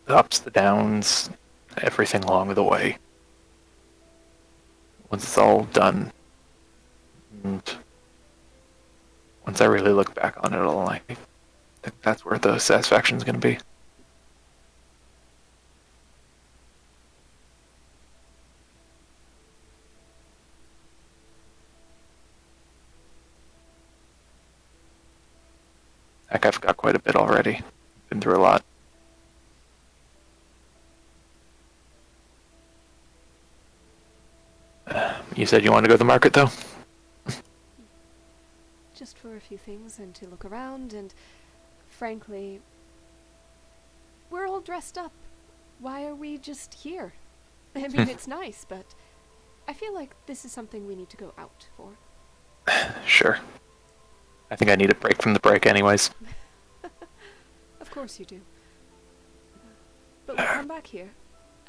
the ups, the downs, everything along the way. Once it's all done, and once I really look back on it all, I think that's where the satisfaction's gonna be. Heck, I've got quite a bit already. Been through a lot. You said you want to go to the market, though? just for a few things and to look around, and frankly, we're all dressed up. Why are we just here? I mean, it's nice, but I feel like this is something we need to go out for. Sure. I think I need a break from the break, anyways. Of course you do. But we'll come back here,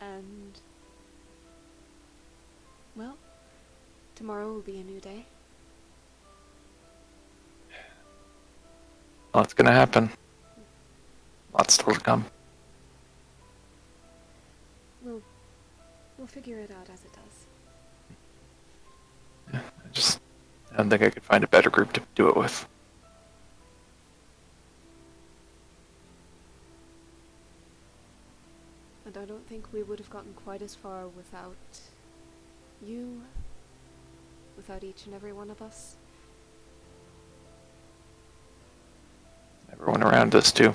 and... well, tomorrow will be a new day. Lots gonna happen. Lots still to come. We'll figure it out as it does. I don't think I could find a better group to do it with. And I don't think we would have gotten quite as far without you, without each and every one of us. Everyone around us, too.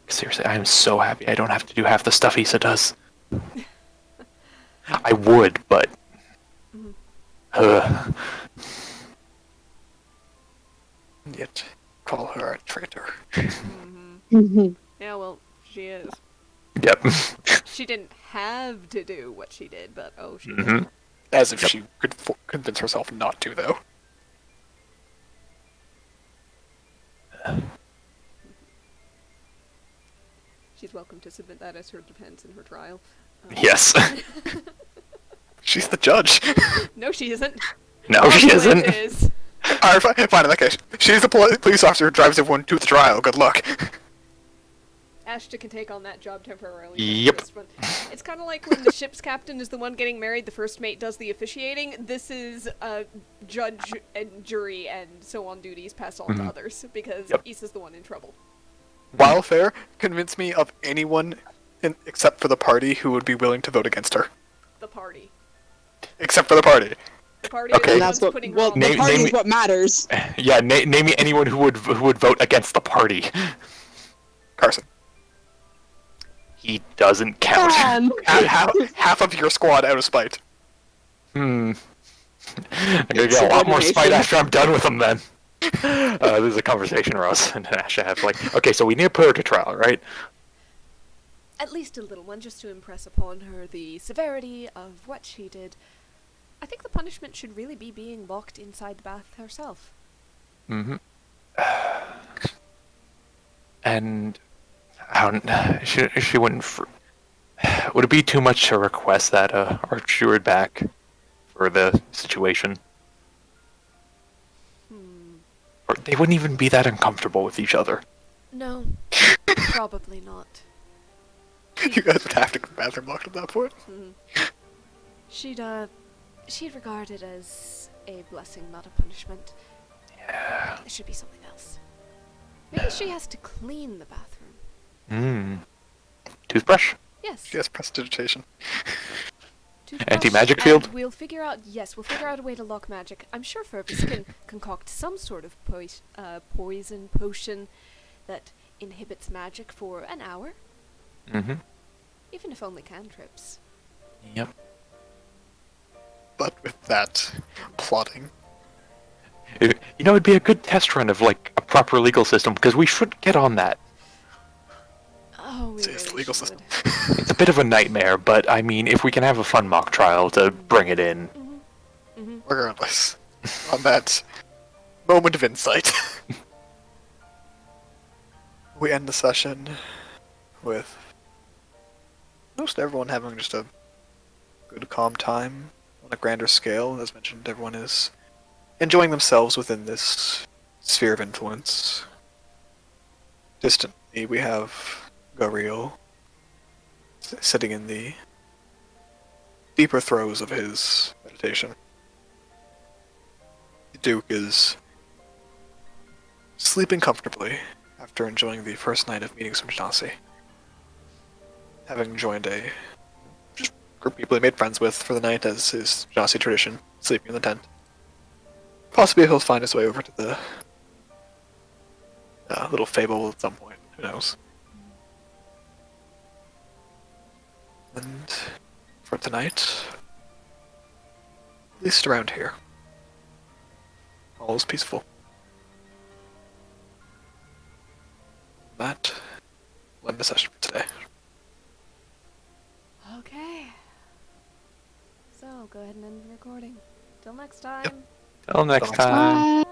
Seriously, I am so happy I don't have to do half the stuff Issa does. I would, but... Ugh. Yet, call her a traitor. Yeah, well, she is. Yep. She didn't have to do what she did, but oh, she Mm-hmm. did. As if she could convince herself not to, though. She's welcome to submit that as her defense in her trial. Yes. She's the judge. No, she isn't. No, she isn't. It is. Alright, fine, in that case. She's the police officer who drives everyone to the trial. Good luck. Ashton can take on that job temporarily. Yep. This one. It's kind of like when the ship's captain is the one getting married, the first mate does the officiating. This is judge and jury and so on duties passed on to others, because Issa's the one in trouble. While fair, convince me of anyone except for the party who would be willing to vote against her. The party. Except for the party. The party Okay. is And the that's ones what. putting her Well, on. the Name- party name is me- what matters. Yeah, name me anyone who would vote against the party. Carson. He doesn't count. Man. Half of your squad out of spite. I'm gonna get a lot more spite after I'm done with them then. There's a conversation Ross and Ash have like, okay, so we need to put her to trial, right? At least a little one, just to impress upon her the severity of what she did. I think the punishment should really be being locked inside the bath herself. Mm-hmm. And I don't, she wouldn't. Would it be too much to request that our steward back for the situation? Or they wouldn't even be that uncomfortable with each other. No, probably not. You guys would have to get the bathroom locked at that point. She'd regard it as a blessing, not a punishment. Yeah. It should be something else. Maybe she has to clean the bathroom. Toothbrush? Yes. She has prestidigitation. Toothbrush, Anti-magic and field? We'll figure out a way to lock magic. I'm sure Fergus can concoct some sort of poison potion that inhibits magic for an hour. Mm-hmm. Even if only cantrips. Yep. But with that plotting. It'd be a good test run of like a proper legal system because we should get on that. Oh, we It's the really legal should. system. It's a bit of a nightmare, but I mean, if we can have a fun mock trial to bring it in. Regardless, on that moment of insight, we end the session with most everyone having just a good, calm time on a grander scale. As mentioned, everyone is enjoying themselves within this sphere of influence. Distantly, we have Gariel sitting in the deeper throes of his meditation. The Duke is sleeping comfortably after enjoying the first night of meeting some Genasi. Having joined a just group of people he made friends with for the night, as is Genasi tradition, sleeping in the tent. Possibly he'll find his way over to the little fable at some point, who knows. And for tonight, At least around here. All is peaceful. That will end the session for today. Okay. So, go ahead and end the recording. Till next time. Yep. Till next Awesome. time. Bye.